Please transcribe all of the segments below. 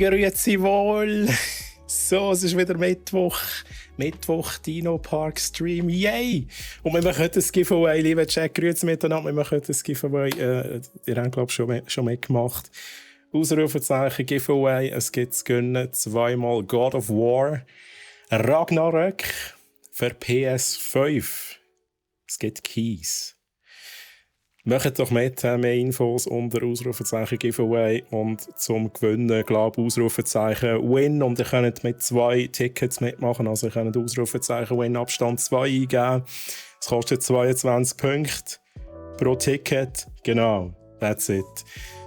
Grüezi wohl! So, es ist wieder Mittwoch. Mittwoch Dino Park Stream. Yay! Und wir machen ein Giveaway, liebe Chat. Grüezi miteinander. Wir machen ein Giveaway. Ihr habt, glaube ich, schon mitgemacht. Ausrufezeichen Giveaway. Es gibt zu gönnen zweimal God of War Ragnarök für PS5. Es gibt Keys. Macht doch mit, mehr Infos unter Ausrufezeichen Giveaway und zum Gewinnen, glaube ich, Ausrufezeichen Win und ihr könnt mit 2 Tickets mitmachen, also ihr könnt Ausrufezeichen Win Abstand 2 eingeben. Es kostet 22 Punkte pro Ticket, genau, that's it.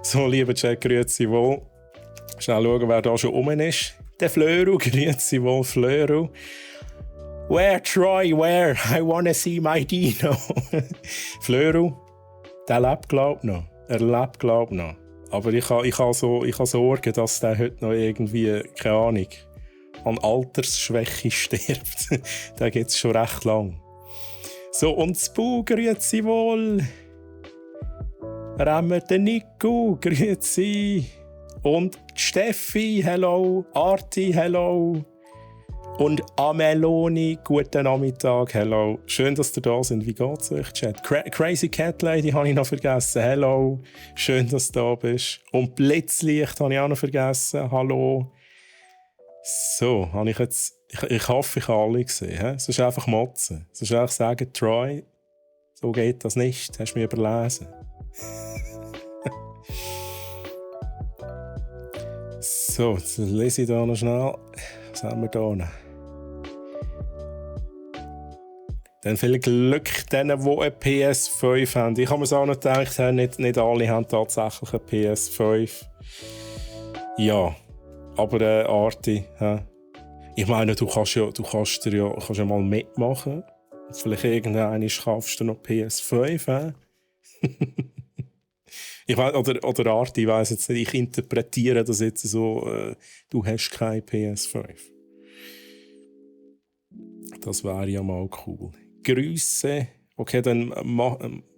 So, liebe Chat, grüezi wohl. Schnell schauen, wer da schon rum ist. Der Flöru, grüezi wohl, Flöru. Where, Troy, where? I wanna see my Dino. Flöru. Der lebt, glaube ich, noch. Er lebt, glaube ich, noch. Aber ich habe Sorgen, dass der heute noch irgendwie, keine Ahnung, an Altersschwäche stirbt. Den gibt es schon recht lang. So, und das Bu, grüezi wohl. Remmer der Nico, grüezi. Und Steffi, hello. Arti, hello. Und Ameloni, guten Nachmittag, hello. Schön, dass ihr da sind. Wie geht's euch, Chat? Crazy Cat Lady habe ich noch vergessen. Hello. Schön, dass du da bist. Und Blitzlicht habe ich auch noch vergessen. Hallo. So, habe ich jetzt... Ich hoffe, ich habe alle gesehen. He? Sonst einfach motzen. Sonst einfach sagen, Troy, so geht das nicht. Hast du mich überlesen. So, jetzt lese ich da noch schnell. Was haben wir da noch? Dann viel Glück denen, die eine PS5 haben. Ich habe mir auch noch gedacht, nicht alle haben tatsächlich eine PS5. Ja, aber Arti. Ich meine, du kannst ja mal mitmachen. Vielleicht irgendwann kaufst du noch PS5. Ich weiss, oder Arti, ich weiss jetzt nicht, ich interpretiere das jetzt so, du hast keine PS5. Das wäre ja mal cool. Grüße. Okay, dann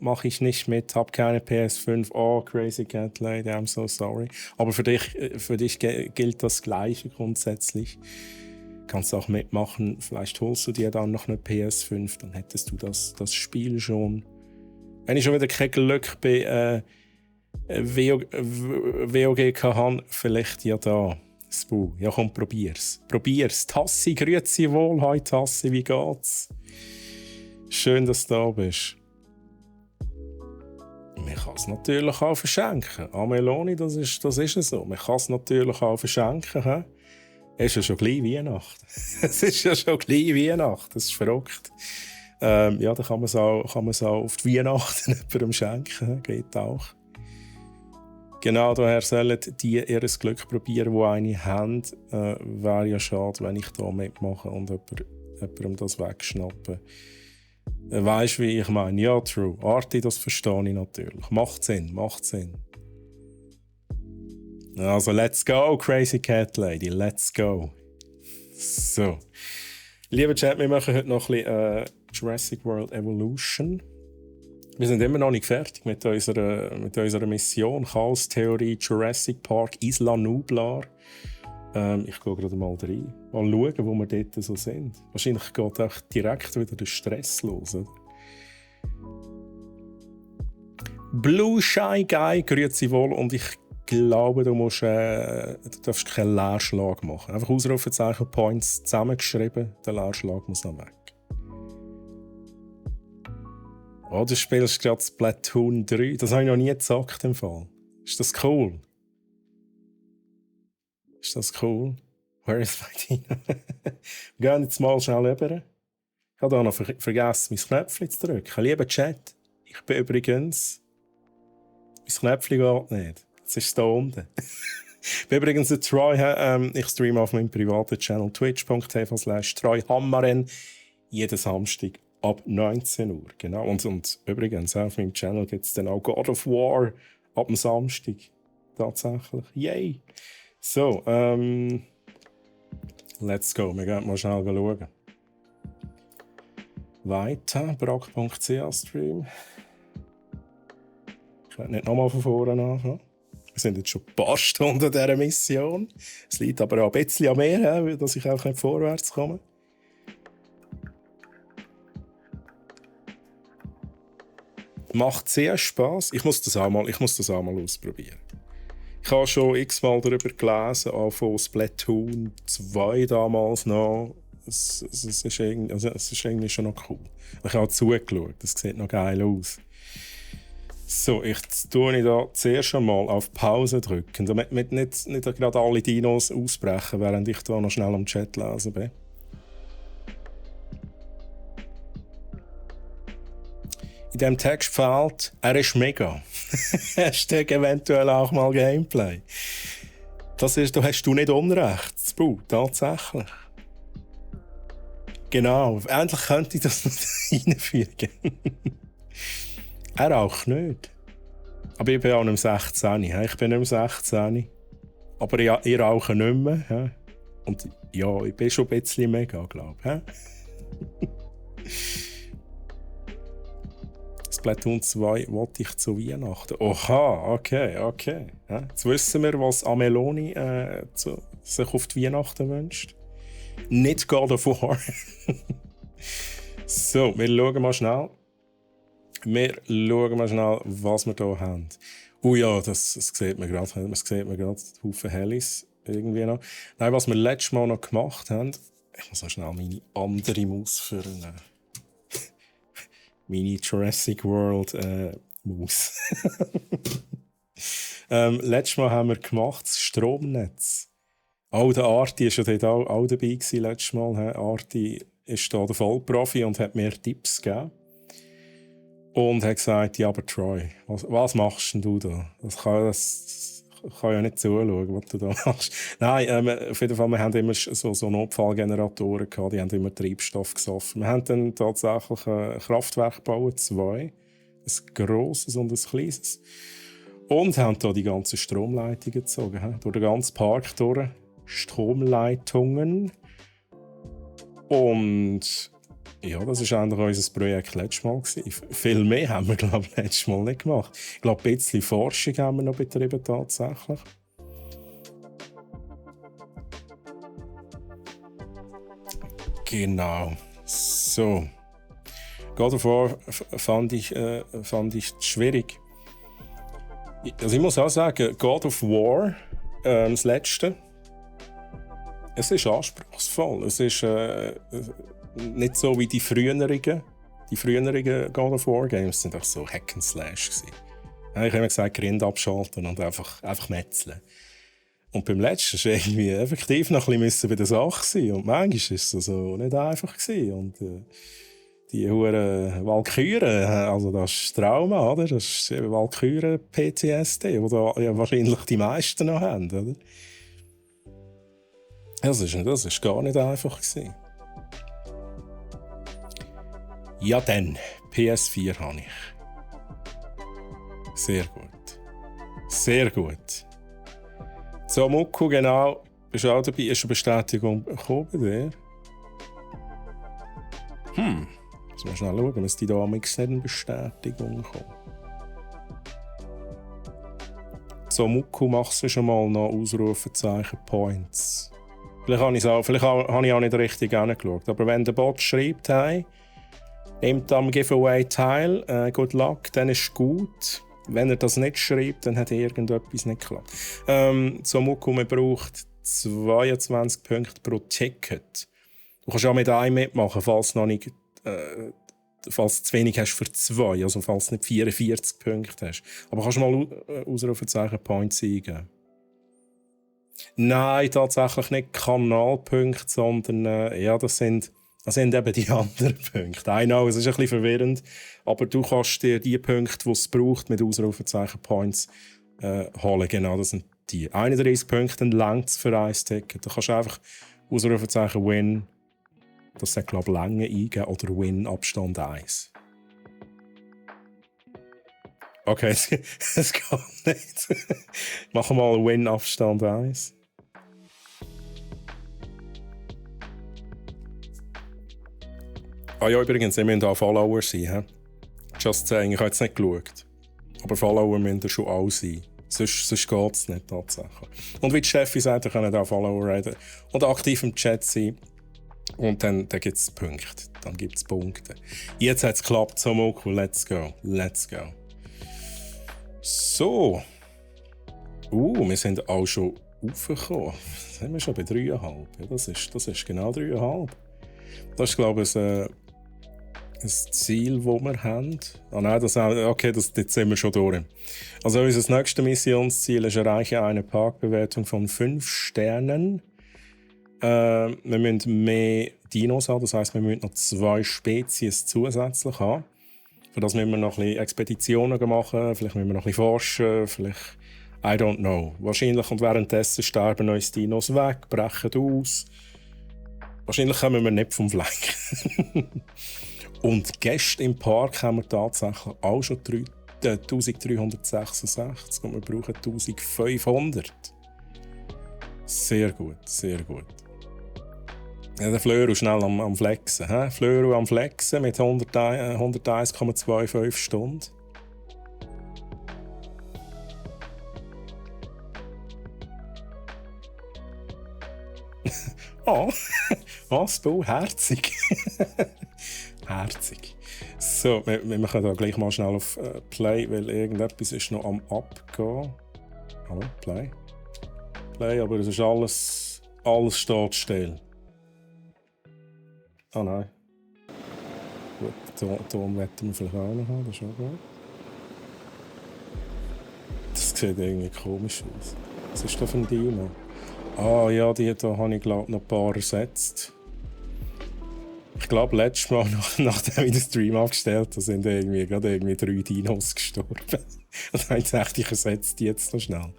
mache ich nicht mit, habe keine PS5. Oh, Crazy Cat Lady, I'm so sorry. Aber für dich gilt das Gleiche grundsätzlich. Kannst auch mitmachen, vielleicht holst du dir dann noch eine PS5, dann hättest du das Spiel schon. Wenn ich schon wieder kein Glück bei WOGK habe, vielleicht ja da. Spu. Ja komm, probier's. Tassi, grüezi wohl. Hi Tassi, wie geht's? Schön, dass du da bist. Man kann es natürlich auch verschenken. Ameloni, das ist so. Man kann es natürlich auch verschenken. Es ist ja schon gleich Weihnachten. Es ist ja schon gleich Weihnachten. Das ist verrückt. Ja, dann kann man es auch auf die Weihnachten jemandem schenken. Geht auch. Genau, daher sollen die ihr Glück probieren, die eine haben. Wäre ja schade, wenn ich da mitmache und jemandem das wegschnappen. Weisst du, wie ich meine? Ja, true. Arti, das verstehe ich natürlich. Macht Sinn. Also, let's go, Crazy Cat Lady. Let's go. So. Lieber Chat, wir machen heute noch ein bisschen Jurassic World Evolution. Wir sind immer noch nicht fertig mit unserer Mission. Chaos-Theorie, Jurassic Park, Isla Nublar. Ich gehe gerade mal rein. Mal schauen, wo wir dort so sind. Wahrscheinlich geht auch direkt wieder der Stress los. Oder? Blue Shy Guy, grüezi wohl. Und ich glaube, du darfst keinen Leerschlag machen. Einfach Ausrufezeichen Points zusammengeschrieben. Der Leerschlag muss noch weg. Oh, du spielst gerade Splatoon 3. Das habe ich noch nie gezockt im Fall. Ist das cool? Where is my Dino? Wir gehen jetzt mal schnell rüber. Ich habe da noch vergessen, mein Knöpfchen zu drücken. Lieber Chat, ich bin übrigens... Mein Knöpfchen geht nicht. Jetzt ist es da unten. Ich bin übrigens ein Troy. Ich streame auf meinem privaten Channel twitch.tv/TroyHammaren jeden Samstag ab 19 Uhr. Genau. Und übrigens, auf meinem Channel gibt es dann auch God of War ab dem Samstag. Tatsächlich. Yay! So, let's go. Wir gehen mal schnell schauen. Weiter, brack.ch Stream. Ich werde nicht nochmal von vorne anfangen. Wir sind jetzt schon ein paar Stunden an dieser Mission. Es liegt aber auch ein bisschen an mir, dass ich auch nicht vorwärts komme. Macht sehr Spass. Ich muss das auch mal ausprobieren. Ich habe schon x-mal darüber gelesen, auch von Splatoon 2 damals noch. Es ist irgendwie schon noch cool. Ich habe auch zugeschaut, das sieht noch geil aus. So, ich tue da zuerst einmal auf Pause drücken, damit nicht gerade alle Dinos ausbrechen, während ich da noch schnell am Chat lesen bin. In diesem Text fehlt, er ist mega. Hashtag eventuell auch mal Gameplay. Da hast du nicht Unrecht, Spu, tatsächlich. Genau, endlich könnte ich das noch reinfügen. Er raucht nicht. Aber ich bin auch nicht 16. Ich bin nicht 16. Aber ich rauche nicht mehr. Und ja, ich bin schon ein bisschen mega, glaube ich. Splatoon 2 wollte ich zu Weihnachten. Oha, okay. Jetzt wissen wir, was Ameloni sich auf die Weihnachten wünscht. Nicht God of War. So, wir schauen mal schnell. Was wir hier haben. Ja, das sieht man gerade. Haufen Hellis irgendwie noch. Nein, was wir letztes Mal noch gemacht haben. Ich muss auch schnell meine andere Maus für meine Jurassic World Maus. Letztes Mal haben wir gemacht das Stromnetz. Auch der Arti war ja dort auch dabei letztes Mal. Arti ist da der Vollprofi und hat mir Tipps gegeben. Und hat gesagt, ja, aber Troy, was machst denn du da? Das kann ja nicht zuschauen, was du da machst. Nein, auf jeden Fall, wir haben immer so Notfallgeneratoren gehabt, die haben immer Treibstoff gesoffen. Wir haben dann tatsächlich ein Kraftwerk gebaut, 2. Ein grosses und ein kleines. Und haben da die ganzen Stromleitungen gezogen. Durch den ganzen Park durch. Stromleitungen. Und ja, das war eigentlich unser Projekt letztes Mal. Viel mehr haben wir, glaube ich, letztes Mal nicht gemacht. Ich glaube, ein bisschen Forschung haben wir noch betrieben, tatsächlich. Genau. So. God of War fand ich schwierig. Also ich muss auch sagen, God of War, das letzte, es ist anspruchsvoll. Es ist nicht so wie die früheren God of War Games sind auch so Hack and Slash gewesen. Ich habe immer gesagt, Grind abschalten und einfach metzeln. Und beim letzten war irgendwie effektiv noch ein bisschen bei der Sache sein. Und manchmal war es so nicht einfach gewesen. Und die huren Walküren, also das ist Trauma, oder? Das ist Walküren PTSD, die da ja wahrscheinlich die meisten noch haben, oder? Das ist gar nicht einfach gewesen. Ja, dann. PS4 habe ich. Sehr gut. Sehr gut. So, Muku, genau. Bist du auch dabei? Ist eine Bestätigung bekommen bei dir? Muss mal schnell schauen, dass die da nicht eine Bestätigung kommt. So, Muku, machst du schon mal noch Ausrufezeichen Points. Vielleicht habe ich auch nicht richtig hingeschaut. Aber wenn der Bot schreibt, hey, nimmt am Giveaway teil, good luck, dann ist gut. Wenn er das nicht schreibt, dann hat irgendetwas nicht geklappt. So Muku, man braucht 22 Punkte pro Ticket. Du kannst auch mit einem mitmachen, falls du zu wenig hast für 2, also falls du nicht 44 Punkte hast. Aber kannst du mal Ausrufezeichen Points eingeben? Nein, tatsächlich nicht Kanalpunkte, sondern das sind eben die anderen Punkte. I know, es ist ein bisschen verwirrend, aber du kannst dir die Punkte, die es braucht, mit Ausrufezeichen Points holen. Genau, das sind die. 31 Punkte längt es für ein Ticket. Du kannst einfach Ausrufezeichen Win, das sagt, glaube ich, Länge eingeben oder Win Abstand 1. Okay, es geht nicht. Machen wir mal Win Abstand 1. Ah ja, übrigens, ihr müsst auch Follower sein. He? Just saying, ich habe jetzt nicht geschaut. Aber Follower müsst ihr schon alle sein. Sonst geht es nicht tatsächlich. Und wie die Steffi sagt, ihr könnt auch Follower reden und aktiv im Chat sein. Und dann gibt es Punkte. Dann gibt es Punkte. Jetzt hat es geklappt, so cool. Let's go. Let's go. So. Wir sind auch schon aufgekommen. Jetzt sind wir schon bei 3,5. Ja, das ist genau 3,5. Das ist, glaube ich, ein Ziel, das wir haben. Ah nein, jetzt sind wir schon durch. Also unser nächstes Missionsziel ist erreichen eine Parkbewertung von 5 Sternen. Wir müssen mehr Dinos haben, das heisst, wir müssen noch 2 Spezies zusätzlich haben. Für das müssen wir noch ein bisschen Expeditionen machen, vielleicht müssen wir noch ein bisschen forschen, vielleicht I don't know. Wahrscheinlich und währenddessen sterben uns Dinos weg, brechen aus. Wahrscheinlich kommen wir nicht vom Fleck. Und Gäste im Park haben wir tatsächlich auch schon 1366 und wir brauchen 1500. Sehr gut, sehr gut. Ja, der Flöru schnell am Flexen. He? Flöru am Flexen mit 101,25 Stunden. Spo, herzig. Herzig. So, wir machen da gleich mal schnell auf Play, weil irgendetwas ist noch am Abgehen. Hallo, Play. Play, aber es ist alles steht still. Ah nein. Gut, Ton wetten wir vielleicht auch noch haben, das ist auch gut. Das sieht irgendwie komisch aus. Was ist das für ein Dino? Ah ja, die da habe ich glaube noch ein paar ersetzt. Ich glaube, letztes Mal, nachdem ich den Stream abgestellt habe, sind irgendwie 3 Dinos gestorben. Und dann habe ich gedacht, ich ersetze die jetzt noch schnell.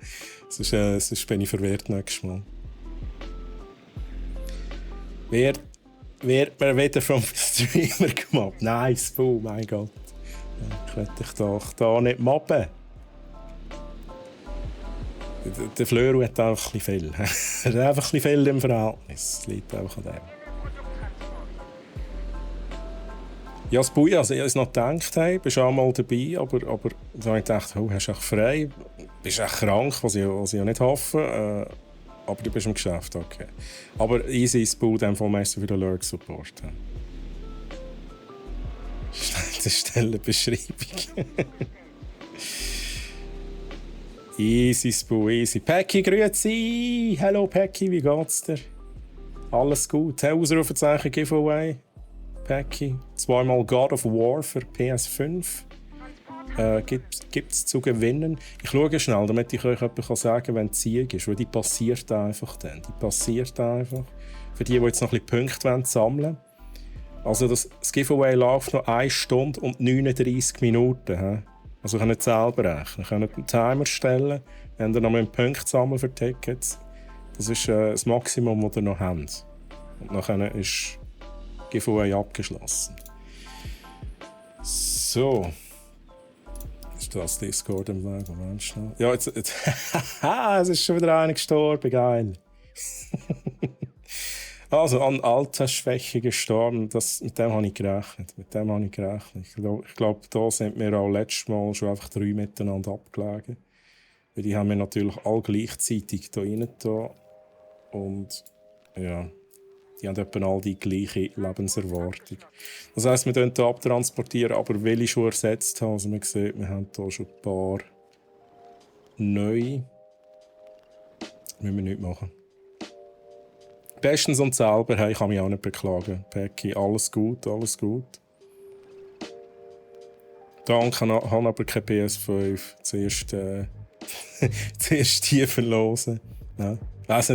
Sonst bin ich verwirrt nächstes Mal. Wird man wieder vom Streamer gemobbt? Nice, oh mein Gott. Ich will dich doch da nicht mobben. Der Fleur hat einfach ein bisschen viel. Er hat einfach ein bisschen viel im Verhältnis. Es liegt einfach an dem. Ja, das Bui, also ich habe es noch gedacht, hey, bist auch mal dabei, aber dann habe ich gedacht, oh, hast du echt frei? Bist echt krank, was ich ja nicht hoffe. Aber du bist im Geschäft, okay. Aber easy ist Bui, dann vom Messer für den Lurk Support. Schlechte Stellenbeschreibung. Easy, Spu, easy. Päcki, grüezi! Hallo Päcki, wie geht's dir? Alles gut? Ausrufezeichen Giveaway. Päcki. 2-mal God of War für PS5. Gibt es zu gewinnen. Ich schaue schnell, damit ich euch etwas sagen kann, wenn die Sieg ist. Weil die passiert einfach dann. Die passiert einfach. Für die jetzt noch ein bisschen Punkte sammeln wollen. Also das Giveaway läuft noch 1 Stunde und 39 Minuten. He? Also ihr könnt selber rechnen. Ihr könnt einen Timer stellen, wenn ihr noch einen Punkt sammeln für Tickets. Das ist das Maximum, das ihr noch habt. Und dann ist das Giveaway abgeschlossen. So. Ist das Discord im Weg? Moment schnell. Ja, jetzt es ist schon wieder einer gestorben. Geil. Also an Altersschwäche gestorben, mit dem habe ich gerechnet. Ich glaube, da sind wir auch letztes Mal schon einfach 3 miteinander abgelegen. Weil die haben wir natürlich alle gleichzeitig hier rein. Und ja, die haben etwa alle die gleiche Lebenserwartung. Das heisst, wir können hier abtransportieren, aber will ich schon ersetzt haben. Also man sieht, wir haben hier schon ein paar neue. Müssen wir nicht machen. Bestens und selber, hey, ich kann mich auch nicht beklagen. Päcki, alles gut, alles gut. Danke, ich habe aber kein PS5. Zuerst die verlosen. Ja. Ich weiss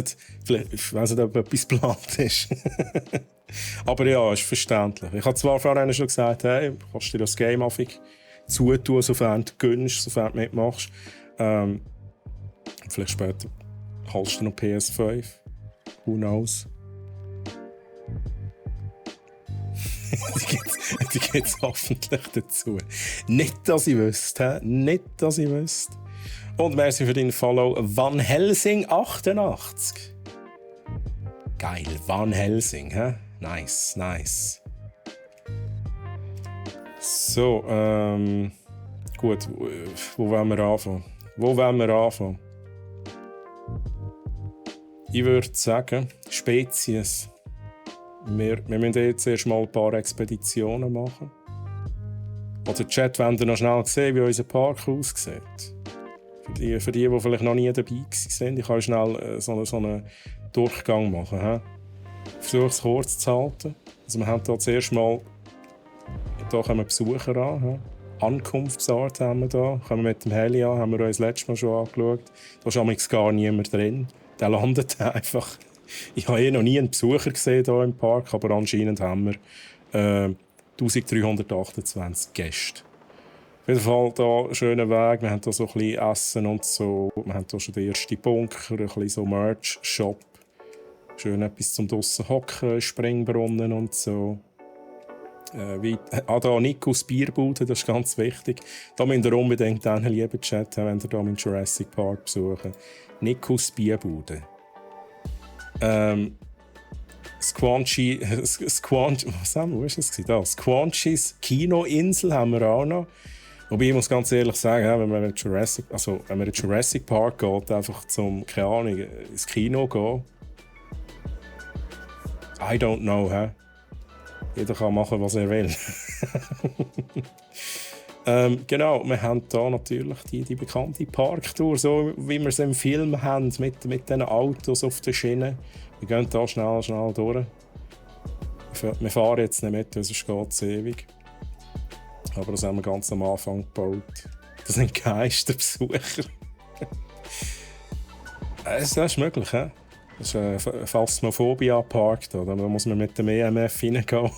nicht, ob etwas geplant ist. Aber ja, ist verständlich. Ich habe zwar vorhin schon gesagt, hey, kannst du dir das Game affig zutun, sofern du gönnst, sofern du mitmachst. Vielleicht später holst du noch PS5. Who knows? die geht es hoffentlich dazu. Nicht, dass ich wüsste. Nicht, dass ich wüsste. Und merci für deinen Follow. Van Helsing 88. Geil, Van Helsing, hä? Nice, nice. So, gut, wo wollen wir anfangen? wo wollen wir anfangen? Ich würde sagen, Spezies. Wir müssen jetzt erst mal ein paar Expeditionen machen. Oder Chat, wenn ihr noch schnell sehen, wie unser Park aussieht. Für die vielleicht noch nie dabei waren, ich kann schnell so einen Durchgang machen. Ich versuche es kurz zu halten. Also wir haben hier zuerst mal hier kommen Besucher an. Ankunftsort haben wir hier. Kommen wir mit dem Heli an, haben wir uns letztes Mal schon angeschaut. Da ist amigs gar niemand drin. Der landet einfach. Ich habe noch nie einen Besucher gesehen hier im Park, aber anscheinend haben wir 1328 Gäste. Auf jeden Fall hier ein schöner Weg. Wir haben hier so ein bisschen Essen und so. Wir haben hier schon den ersten Bunker, ein bisschen so Merch-Shop. Schön etwas zum draussen hocken, Springbrunnen und so. Da Nikos Bierbude, das ist ganz wichtig. Da müsst ihr unbedingt einen lieben Chat haben, wenn ihr hier meinen Jurassic Park besuchen. Nikos Bierbude. Squanchis Kinoinsel haben wir auch noch. Wobei ich muss ganz ehrlich sagen, wenn man in Jurassic Park geht, einfach zum, keine Ahnung, ins Kino gehen. I don't know, hä? Jeder kann machen, was er will. Genau, wir haben hier natürlich die bekannte Parktour, so wie wir es im Film haben, mit diesen Autos auf der Schiene. Wir gehen hier schnell durch. Wir fahren jetzt nicht mit, sonst geht es ewig. Aber das haben wir ganz am Anfang gebaut. Das sind Geisterbesucher. Das ist möglich, he? Das ist ein Phasmophobia-Park. Da muss man mit dem EMF reingehen.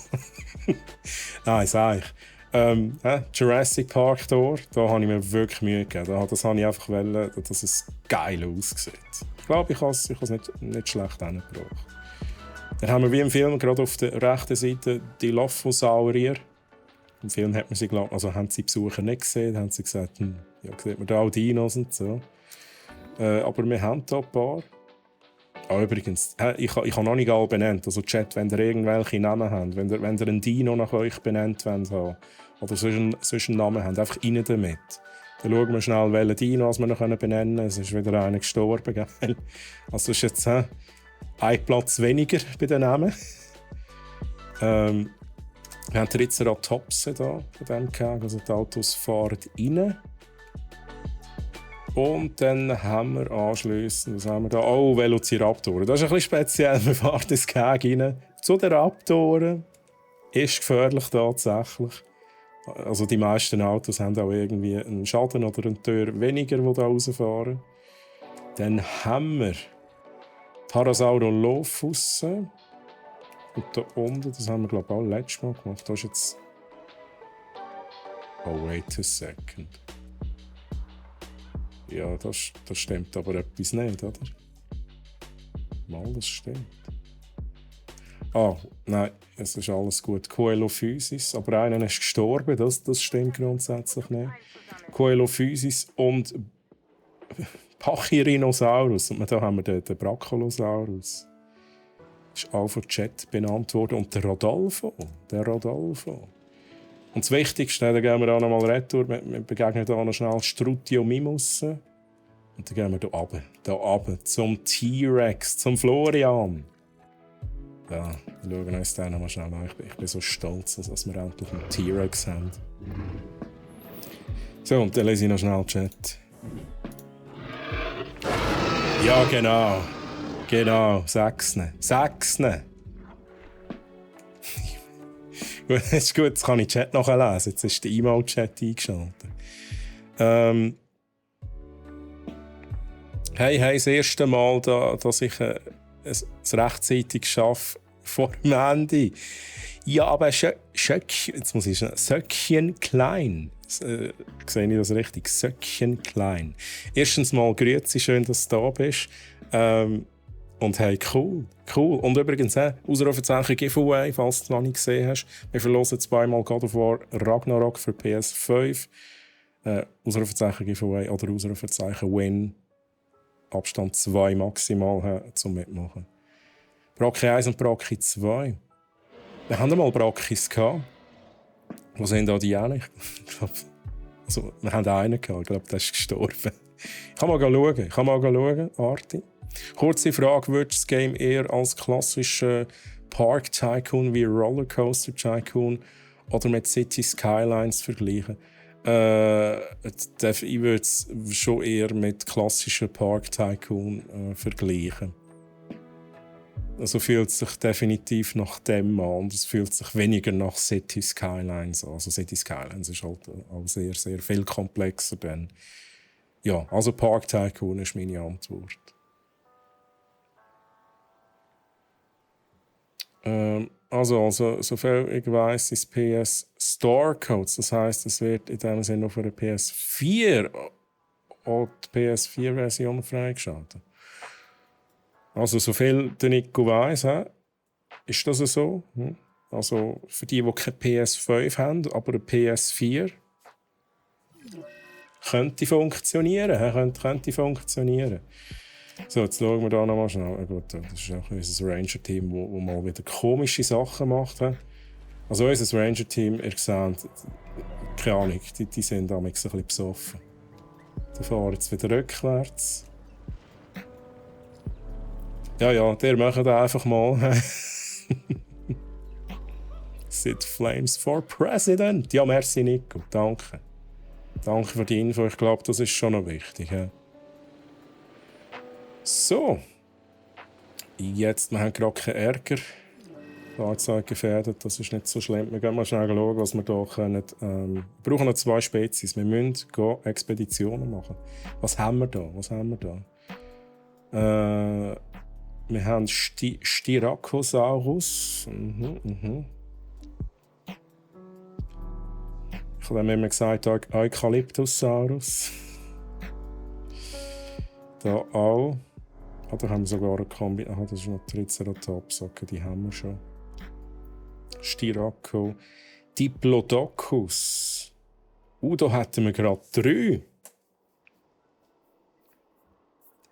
Nein, sag ich. Jurassic Park da habe ich mir wirklich Mühe gegeben. Das habe ich einfach wollen, dass es geil aussieht. Ich glaube, ich habe es nicht schlecht hingebracht. Dann haben wir wie im Film gerade auf der rechten Seite die Dilophosaurier. Im Film hat man sie, haben sie Besucher nicht gesehen. Da haben sie gesagt, ja, sieht man da auch Dinos und so. Aber wir haben hier ein paar. Übrigens, ich habe noch nicht alle benannt. Also Chat, wenn ihr irgendwelche Namen habt, wenn ihr einen Dino nach euch benannt wollt, oder sonst einen Namen habt, einfach rein damit. Dann schauen wir schnell, welchen Dino wir noch benennen können. Es ist wieder einer gestorben. Gell? Also ist jetzt ein Platz weniger bei den Namen. Wir haben Triceratopsen hier bei diesem Keg. Also die Autos fahren rein. Und dann haben wir anschliessend, was haben wir da? Oh, Velociraptoren. Das ist ein bisschen speziell. Wir fahren ins Gehege rein. Zu den Raptoren. Ist gefährlich tatsächlich. Also die meisten Autos haben auch irgendwie einen Schaden oder eine Tür weniger, die da rausfahren. Dann haben wir Parasaurolophus. Und da unten, das haben wir glaube ich auch letztes Mal gemacht. Da ist jetzt... Oh, wait a second. Ja, das stimmt aber etwas nicht, oder? Mal, das stimmt. Nein, es ist alles gut. Coelophysis, aber einer ist gestorben, das stimmt grundsätzlich nicht. Coelophysis und Pachyrhinosaurus. Und da haben wir den Brachiosaurus. Das ist auch von Chat benannt worden. Und der Rodolfo. Und das Wichtigste, da gehen wir auch noch mal retour. Wir begegnen hier noch schnell Strutiomimus. Und dann gehen wir hier runter zum T-Rex, zum Florian. Ja, wir schauen uns den noch mal schnell an. Ich bin so stolz, dass wir endlich einen T-Rex haben. So, und dann lese ich noch schnell Chat. Ja, genau. Sechsne. Gut, das ist gut, jetzt kann ich Chat nachlesen. Jetzt ist der E-Mail-Chat eingeschaltet. Hey, das erste Mal, dass ich es rechtzeitig schaffe vor dem Ende. Ja, aber jetzt muss ich sagen, Söckchen klein. Sehe ich das richtig? Söckchen klein. Erstens mal grüezi, schön, dass du da bist. Und hey, cool. Und übrigens, Ausrufezeichen Giveaway, falls du es noch nicht gesehen hast. Wir verlosen zweimal God of War Ragnarok für PS5. Ausrufezeichen Giveaway oder Ausrufezeichen Win. Abstand 2 maximal zum Mitmachen. Brocki 1 und Brocki 2. Wir haben einmal Brockis gehabt. Wo sind da die hin? Wir haben einen gehabt. Ich glaube, der ist gestorben. kann mal schauen, Arti. Kurze Frage, würdest du das Game eher als klassischen Park Tycoon wie Rollercoaster Tycoon oder mit City Skylines vergleichen? Ich würde es schon eher mit klassischen Park Tycoon vergleichen. Also fühlt es sich definitiv nach dem an und es fühlt sich weniger nach City Skylines an. Also City Skylines ist halt auch sehr, sehr viel komplexer. Denn ja, also Park Tycoon ist meine Antwort. Also, soviel ich weiss, ist PS Store Codes. Das heisst, es wird in dem Sinne noch für eine PS4 oder die PS4-Version freigeschaltet. Also, soviel der Nico weiss, ist das so? Also, für die keine PS5 haben, aber eine PS4 könnte funktionieren. Könnte funktionieren. So, jetzt schauen wir da nochmal schnell. Gut, das ist auch unser Ranger-Team, das mal wieder komische Sachen macht. Also unser Ranger-Team, ihr seht, keine Ahnung, die sind damals ein bisschen besoffen. Die fahren jetzt wieder rückwärts. Ja, der macht einfach mal. Sit Flames for President. Ja, merci Nico, danke. Danke für die Info, ich glaube, das ist schon noch wichtig. So, jetzt, wir haben gerade keinen Ärger. Fahrzeug gefährdet, das ist nicht so schlimm. Wir gehen mal schnell schauen, was wir hier können. Wir brauchen noch 2 Spezies. Wir müssen Expeditionen machen. Was haben wir da? Wir haben Styracosaurus. Ich habe immer gesagt, Eucalyptusaurus. Da auch. Da haben wir sogar eine Kombi. Das ist noch Triceratops. Okay, die haben wir schon. Styraco. Diplodocus. Da hätten wir gerade 3.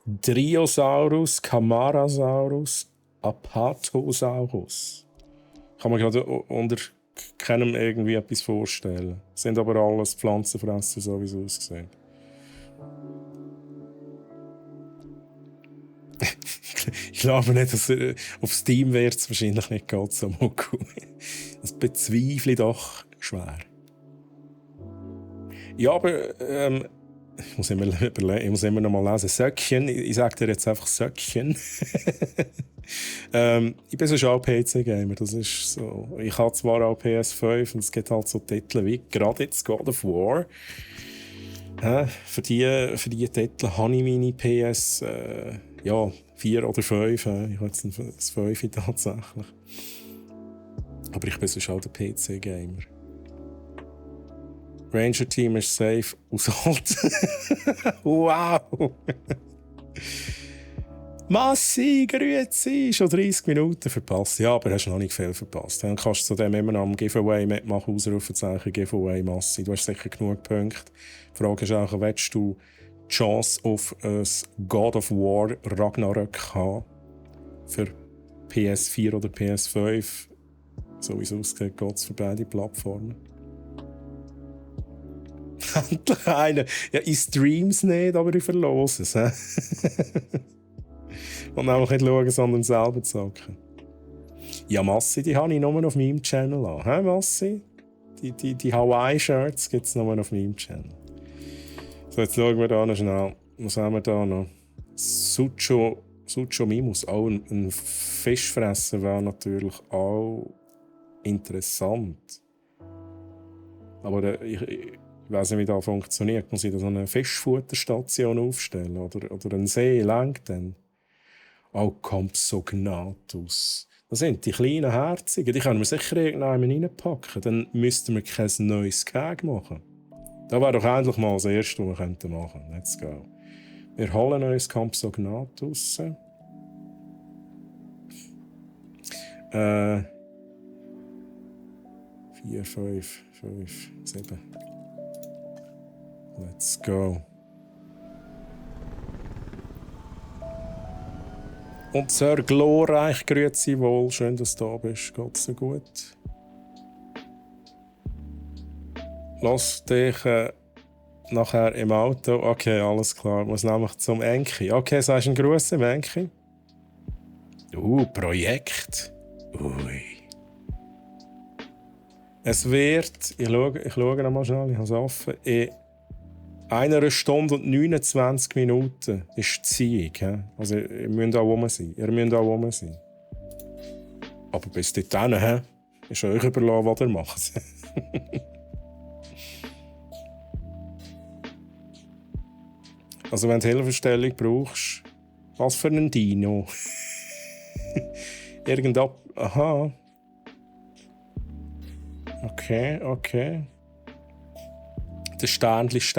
Driosaurus, Camarasaurus, Apatosaurus. Kann man gerade unter keinem irgendwie etwas vorstellen. Sind aber alles Pflanzenfresser, so wie es aussieht. Ich glaube nicht, dass auf Steam wird es wahrscheinlich nicht ganz so gut. Das bezweifle ich doch schwer. Ja, aber ich muss immer überlegen, ich muss immer noch mal lesen. Söckchen, ich sage dir jetzt einfach Söckchen. Ich bin so schon PC-Gamer, das ist so. Ich habe zwar auch PS5 und es gibt halt so Titel wie gerade jetzt God of War. Für die Titel habe ich meine PS 4 oder 5. Ich habe jetzt das 5 tatsächlich. Aber ich bin sonst auch der PC-Gamer. Ranger-Team ist safe aushalten. Wow! Massi, grüezi! Schon 30 Minuten verpasst. Ja, aber hast noch nicht viel verpasst. Dann kannst du zudem immer noch am Giveaway mitmachen, Ausrufezeichen Giveaway Massi. Du hast sicher genug Punkte. Die Frage ist auch, willst du die Chance auf ein God of War Ragnarök haben? Für PS4 oder PS5? So wie es aussieht, geht es für beide Plattformen. Endlich einer. Ja, ich stream's nicht, aber ich verlose es. Und nämlich nicht schauen, sondern selber zocken. Ja, Massi, die habe ich nur auf meinem Channel an. Massi? Die Hawaii-Shirts gibt es nur auf meinem Channel. So, jetzt schauen wir da noch schnell. Was haben wir da noch? Sucho Mimus. Auch ein Fischfresser wäre natürlich auch interessant. Aber ich weiss nicht, wie das funktioniert. Muss ich da so eine Fischfutterstation aufstellen? Oder ein See lenkt dann? Auch Compsognathus. Das sind die kleinen Herzigen. Die können wir sicher irgendwann reinpacken. Dann müssten wir kein neues Gag machen. Das wäre doch endlich mal das Erste, was wir machen könnten. Let's go. Wir holen uns Compsognathus. 4, 5, 7. Let's go. Und sehr glorreich, grüezi wohl. Schön, dass du da bist. Geht's dir gut? Lass dich nachher im Auto. Okay, alles klar. Ich muss nämlich zum Enki. Okay, sagst du einen Gruß im Enki? Projekt. Ui. Es wird, ich schaue noch mal schnell, ich habe es offen, in 1 Stunde und 29 Minuten ist die Ziehung. He? Also ihr müsst auch rum sein. Aber bis dahin, ist euch überlassen, was ihr macht. Also wenn du Hilfestellung brauchst, was für einen Dino? Aha. Okay. Der Sternli ist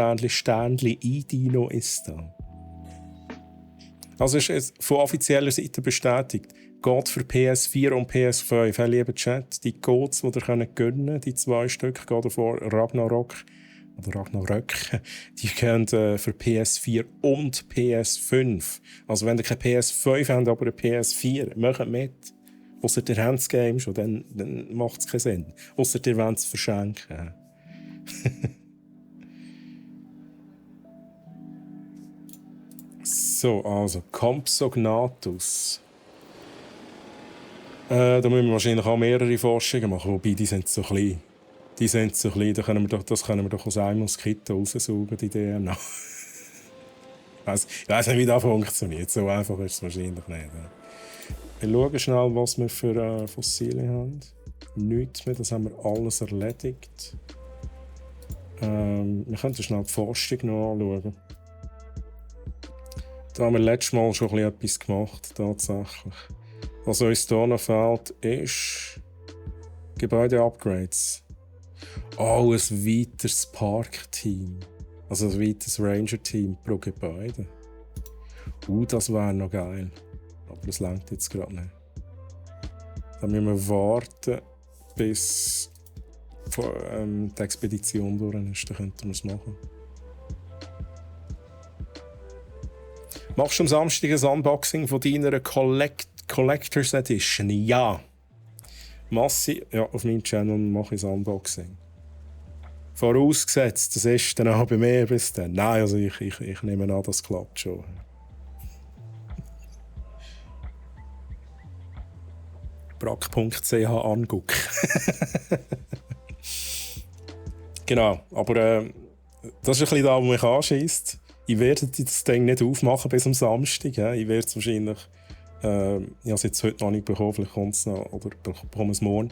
da. Also ist es von offizieller Seite bestätigt. Geht für PS4 und PS5. Hey, lieber Chat, die Codes, die ihr gönnen könnt, die 2 Stück, geht davor Ragnarök, die gehen für PS4 und PS5. Also wenn ihr keine PS5 habt, aber eine PS4, macht mit. Ausser ihr habt das Game schon, dann macht es keinen Sinn. Ausser ihr wollt es verschenken. So, also Compsognathus. Da müssen wir wahrscheinlich auch mehrere Forschungen machen, wobei die sind so klein. Das können wir doch aus einem Moskito raussaugen, die DNA. Ich weiss nicht, wie das funktioniert. So einfach ist es wahrscheinlich nicht. Wir schauen schnell, was wir für Fossilien haben. Nichts mehr, das haben wir alles erledigt. Wir könnten schnell die Forschung noch anschauen. Da haben wir letztes Mal schon etwas gemacht, tatsächlich. Was uns hier noch fehlt, ist Gebäude-Upgrades. Oh, ein weiteres Park-Team. Also ein weiteres Ranger-Team pro Gebäude. Das wäre noch geil. Aber das reicht jetzt gerade nicht. Dann müssen wir warten, bis die Expedition durch ist. Dann könnten wir es machen. Machst du am Samstag ein Unboxing von deiner Collectors Edition? Ja. Massi, ja, auf meinem Channel mache ich ein Unboxing. Vorausgesetzt, das ist dann auch bei mir bis dann. Nein, also ich nehme an, das klappt schon. brack.ch angucken. Genau, aber das ist ein bisschen da, wo mich anschießt. Ich werde das Ding nicht aufmachen bis am Samstag. Ja. Ich werde es wahrscheinlich, ich habe es jetzt heute noch nicht bekommen, vielleicht kommt es noch, oder bekomme es morgen.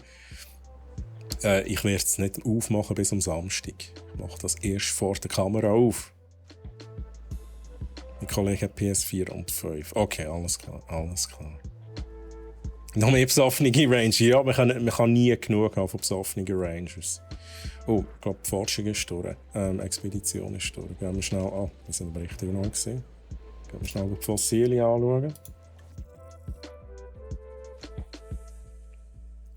Ich werde es nicht aufmachen bis am Samstag. Ich mache das erst vor der Kamera auf. Mein Kollege hat PS4 und 5. Okay, alles klar. Noch mehr besoffene Ranger. Ja, man kann nie genug haben von besoffenen Rangers. Oh, ich glaube, die Forschung ist durch. Expedition ist durch. Gehen wir schnell an. Wir sind aber richtig neu gewesen. Gehen wir schnell die Fossilien anschauen.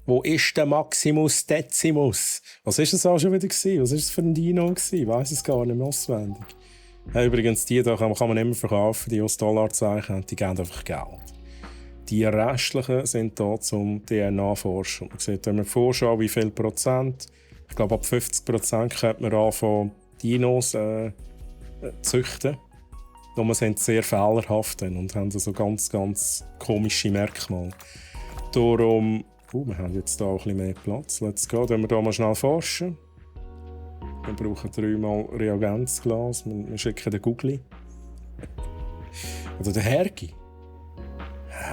Wo ist der Maximus Decimus? Was war das auch schon wieder gewesen? Was war das für ein Dino gewesen? Ich weiss es gar nicht mehr auswendig. Ja, übrigens, die hier kann man immer verkaufen, die aus Dollarzeichen haben, die geben einfach Geld. Die restlichen sind hier zum DNA-Forschen. Man sieht, wenn wir vorschauen, wie viel Prozent. Ich glaube, ab 50% könnte man anfangen, Dinos züchten. Nur sind sehr fehlerhaft und haben so ganz, ganz komische Merkmale. Darum, wir haben jetzt hier auch ein bisschen mehr Platz. Let's go. Wenn wir hier mal schnell forschen. Wir brauchen 3-mal Reagenzglas. Wir schicken den Googli. Oder den Hergi.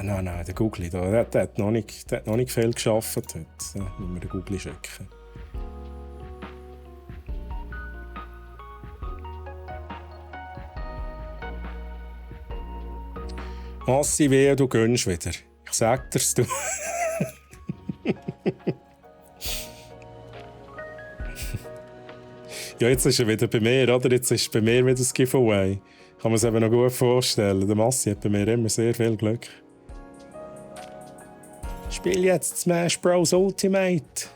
Nein, der Googli. Der hat noch nicht viel geschafft heute. Da müssen wir den Googli schicken. Massi, wehe, du gönnst wieder. Ich sag dir's, du. Ja, jetzt ist er wieder bei mir, oder? Jetzt ist bei mir wieder das Giveaway. Kann man es eben noch gut vorstellen. Der Massi hat bei mir immer sehr viel Glück. Ich spiele jetzt Smash Bros. Ultimate.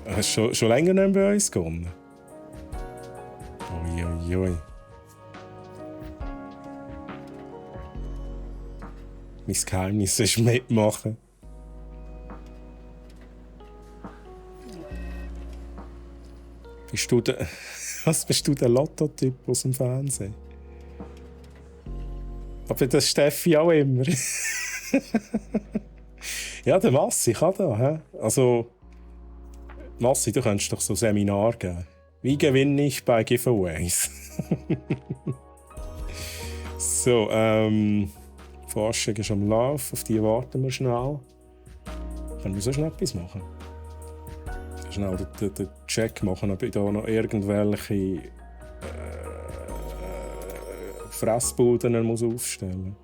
Hast du schon länger nicht bei uns gewonnen? Uiuiui. Mein Geheimnis ist mitmachen. Bist du der, was bist du der Lotto-Typ aus dem Fernsehen? Aber das Steffi auch immer. Ja, der Massi kann da. He? Also, Massi, du könntest doch so ein Seminar geben. Wie gewinne ich bei Giveaways? So, Forschung ist am Lauf, auf die warten wir schnell. Können wir so schnell etwas machen? Schnell den Check machen, ob ich da noch irgendwelche Fressbuden muss aufstellen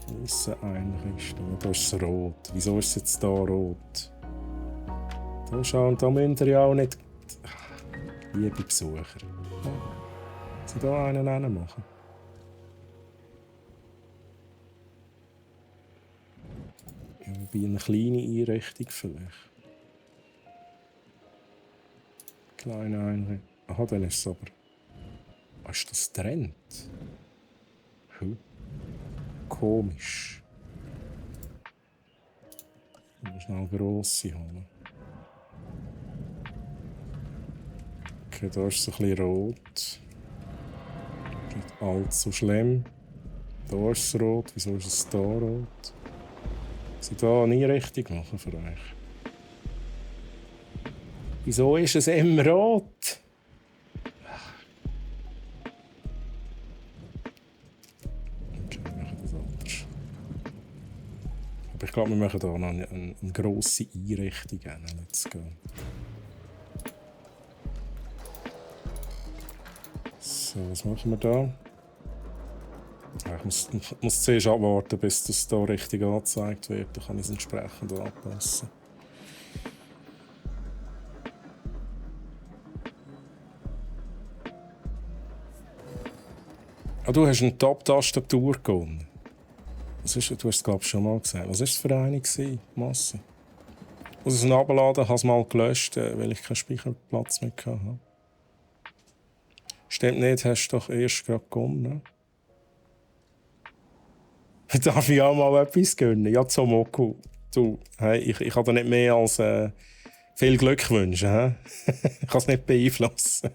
muss. Müssen eigentlich stehen. Da ist es rot. Wieso ist es jetzt hier rot? Da schauen, da müsst ihr ja auch nicht. Liebe Besucher. Sie da einen machen. Ja, bei einer kleinen Einrichtung vielleicht. Kleine Einrichtung. Aha, dann ist es aber. Was ist das Trend? Komisch. Ich muss schnell grosse holen. Okay, da ist es ein bisschen rot. Nicht allzu schlimm. Da ist es rot. Wieso ist es da rot? Sie da eine Einrichtung machen für euch. Wieso ist es immer rot? Okay, wir machen das anders. Aber ich glaube, wir machen hier noch eine grosse Einrichtung. Let's go. So, was machen wir da? Ja, ich muss zuerst abwarten, bis das hier richtig angezeigt wird. Dann kann ich es entsprechend anpassen. Ah, du hast eine Top-Tastatur gewonnen. Du hast es, glaube ich, schon mal gesagt. Was war es für eine, Masse? Aus es runterladen, habe es mal gelöscht, weil ich keinen Speicherplatz mehr hatte. Stimmt nicht, hast du doch erst gerade gewonnen. Ne? Darf ich auch mal etwas gönnen? Ja, Zomoku. Du, hey, ich kann dir nicht mehr als viel Glück wünschen. He? Ich kann es nicht beeinflussen.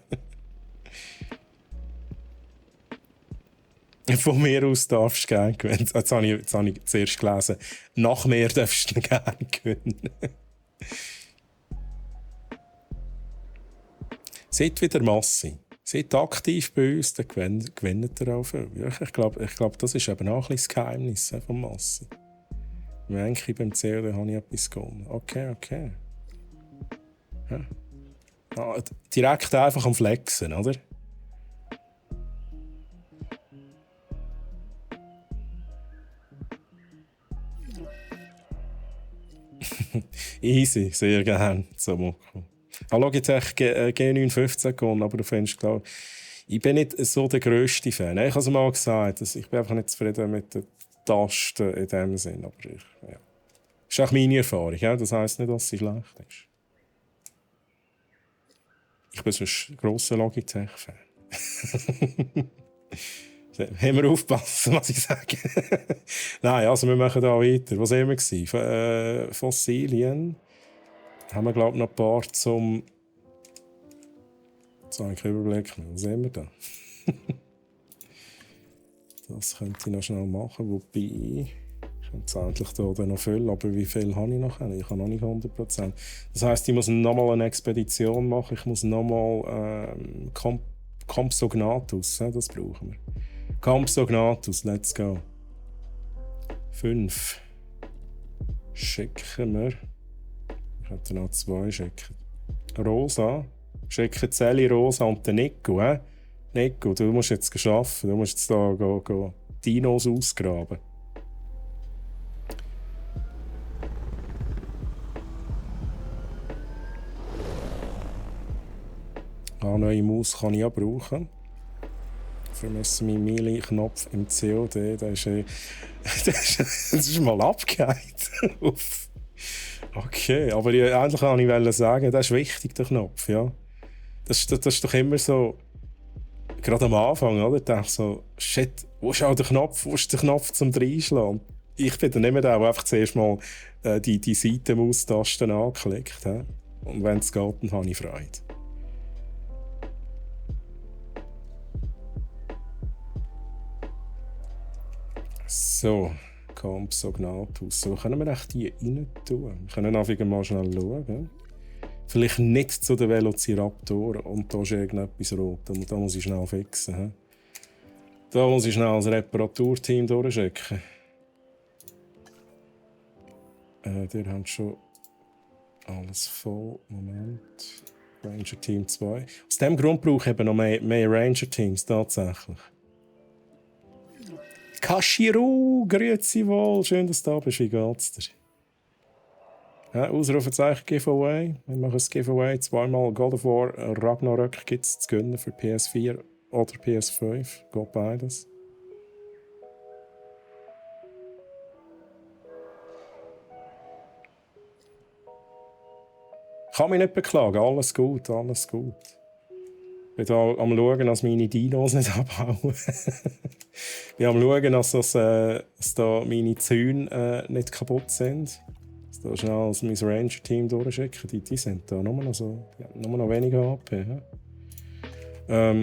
Von mir aus darfst du gerne gewinnen. Jetzt habe ich zuerst gelesen. Nach mir darfst du gerne gewinnen. Seid wieder Massi. Seid aktiv bei uns, dann gewinnt ihr auch viel. Ja, ich glaube, das ist eben auch ein bisschen das Geheimnis von Massi. Ich denke, beim COD habe ich etwas gewonnen. Okay. Ja. Ah, direkt einfach am Flexen, oder? Easy, sehr gerne. Zomoku. Logitech G915 gewonnen, aber du findest, glaube ich bin nicht so der grösste Fan. Ich habe es mal gesagt, ich bin einfach nicht zufrieden mit den Tasten in dem Sinn. Aber ja. Das ist auch meine Erfahrung. Ja? Das heisst nicht, dass sie schlecht ist. Ich bin sonst ein grosser Logitech-Fan. Haben wir aufpassen, was ich sage. Nein, also wir machen da weiter. Was waren wir? Fossilien. Haben wir, glaube ich, noch ein paar zum. Jetzt habe ich keinen Überblick mehr. Was haben wir da? Das könnte ich noch schnell machen. Wobei. Ich könnte es endlich hier noch füllen. Aber wie viel habe ich noch? Ich habe noch nicht 100%. Das heisst, ich muss nochmal eine Expedition machen. Ich muss nochmal Compsognathus. Das brauchen wir. Compsognathus, let's go. 5. Schicken wir. Ich könnte noch 2 schicken. Rosa. Schicken Sally, Rosa und den Nico. Nico, du musst jetzt arbeiten. Du musst jetzt da go Dinos ausgraben. Eine neue Maus kann ich ja brauchen. Dafür müssen wir Melee-Knopf im COD. Das ist mal abgehakt. Okay, aber eigentlich kann ich sagen, das ist wichtig, der Knopf. Ja. Das ist doch immer so, gerade am Anfang, oder? Ich dachte so, shit, wo ist auch der Knopf? Wo ist der Knopf zum Reinschlagen? Ich bin dann nicht mehr der, der einfach zuerst mal die Seitenmaustasten anklickt. He? Und wenn es geht, dann habe ich Freude. So, Compsognathus. So, können wir echt die rein tun? Wir können einfach mal schnell schauen. Vielleicht nicht zu den Velociraptoren. Und da ist irgendetwas rot. Da muss ich schnell fixen. He? Da muss ich schnell das Reparaturteam durchschicken. Die haben schon alles voll. Moment. Ranger Team 2. Aus diesem Grund brauche ich eben noch mehr Ranger Teams, tatsächlich. Kashiru, grüezi wohl. Schön, dass du da bist. Wie geht's dir? Ja, Ausrufezeichen Giveaway. Wir machen ein Giveaway. Zweimal God of War Ragnarök gibt es zu gönnen für PS4 oder PS5. Geht beides. Ich kann mich nicht beklagen. Alles gut, alles gut. Ich bin da am schauen, dass meine Dinos nicht abhauen. Ich bin am schauen, dass da meine Zäune nicht kaputt sind. Da schnell als mein Ranger-Team durchschicken. Die sind da nur noch so. Ja, nur noch weniger HP. Ja.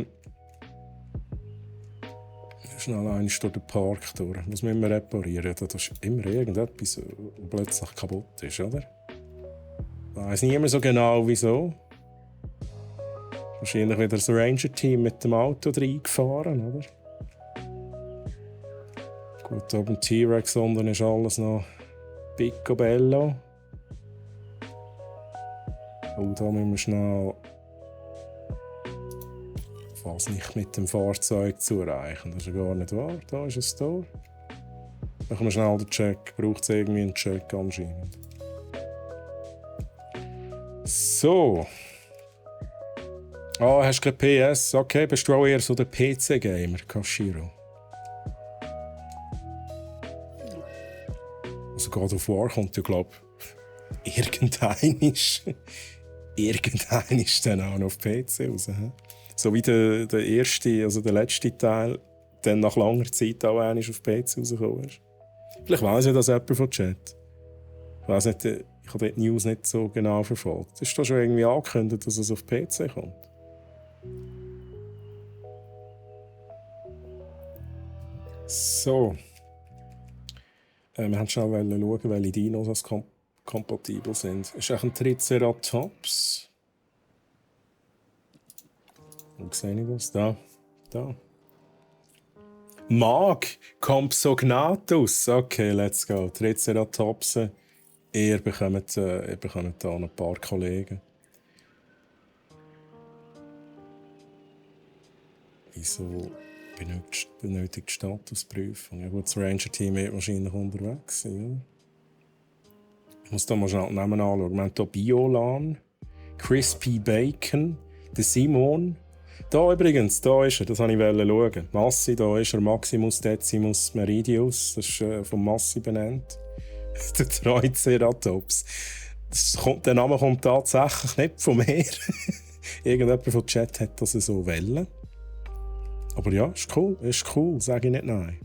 Schnell einmal durch den Park durch. Was müssen wir reparieren? Da ist immer irgendetwas, das plötzlich kaputt ist, oder? Ich weiss nicht immer so genau wieso. Wahrscheinlich wieder das Ranger-Team mit dem Auto reingefahren, oder? Gut, oben T-Rex unten ist alles noch Picobello. Oh, da müssen wir schnell fast nicht mit dem Fahrzeug zu erreichen. Das ist ja gar nicht wahr. Da ist es da. Machen wir schnell den Check. Braucht es irgendwie einen Check anscheinend. So. Ah, hast du gerade PS? Okay, bist du auch eher so der PC-Gamer, Kashiro? Also God of War kommt ja, glaube ich, irgendein ist dann auch noch auf PC raus. He? So wie der erste, also der letzte Teil, dann nach langer Zeit auch einmal auf PC rausgekommen ist. Vielleicht weiss ja das jemand von Chat. Ich weiss nicht, ich habe die News nicht so genau verfolgt. Ist da schon irgendwie angekündigt, dass es auf PC kommt? So. Wir haben schnell schauen, welche Dinos kompatibel sind. Ist echt ein Triceratops. Wo sehe ich das? Da. Mag, Compsognathus. Okay, let's go. Triceratopsen. Ihr bekommt da noch ein paar Kollegen. Wieso benötigt Statusprüfung? Ja gut, das Ranger-Team wird wahrscheinlich unterwegs sein. Ich muss da mal schnell den Namen anschauen. Wir haben hier Biolan, Crispy Bacon, der Simon. Da übrigens, da ist er, das wollte ich schauen. Massi, da ist er, Maximus Decimus Meridius, das ist vom Massi benannt. Der Triceratops. Der Name kommt tatsächlich nicht von mir. Irgendjemand vom Chat hat das so wollen. Aber ja, ist cool, sage ich nicht nein.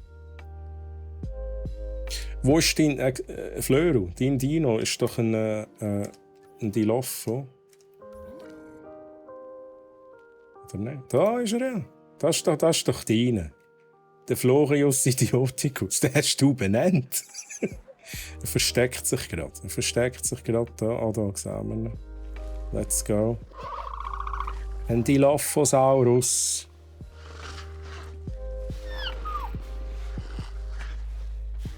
Wo ist dein Flöru? Dein Dino ist doch ein Dilopho. Oder nicht? Da ist er ja. Das ist doch deine. Der Florius Idioticus. Den hast du benannt. Er versteckt sich gerade. Da. Ah, da sehen wir ihn. Let's go. Ein Dilophosaurus.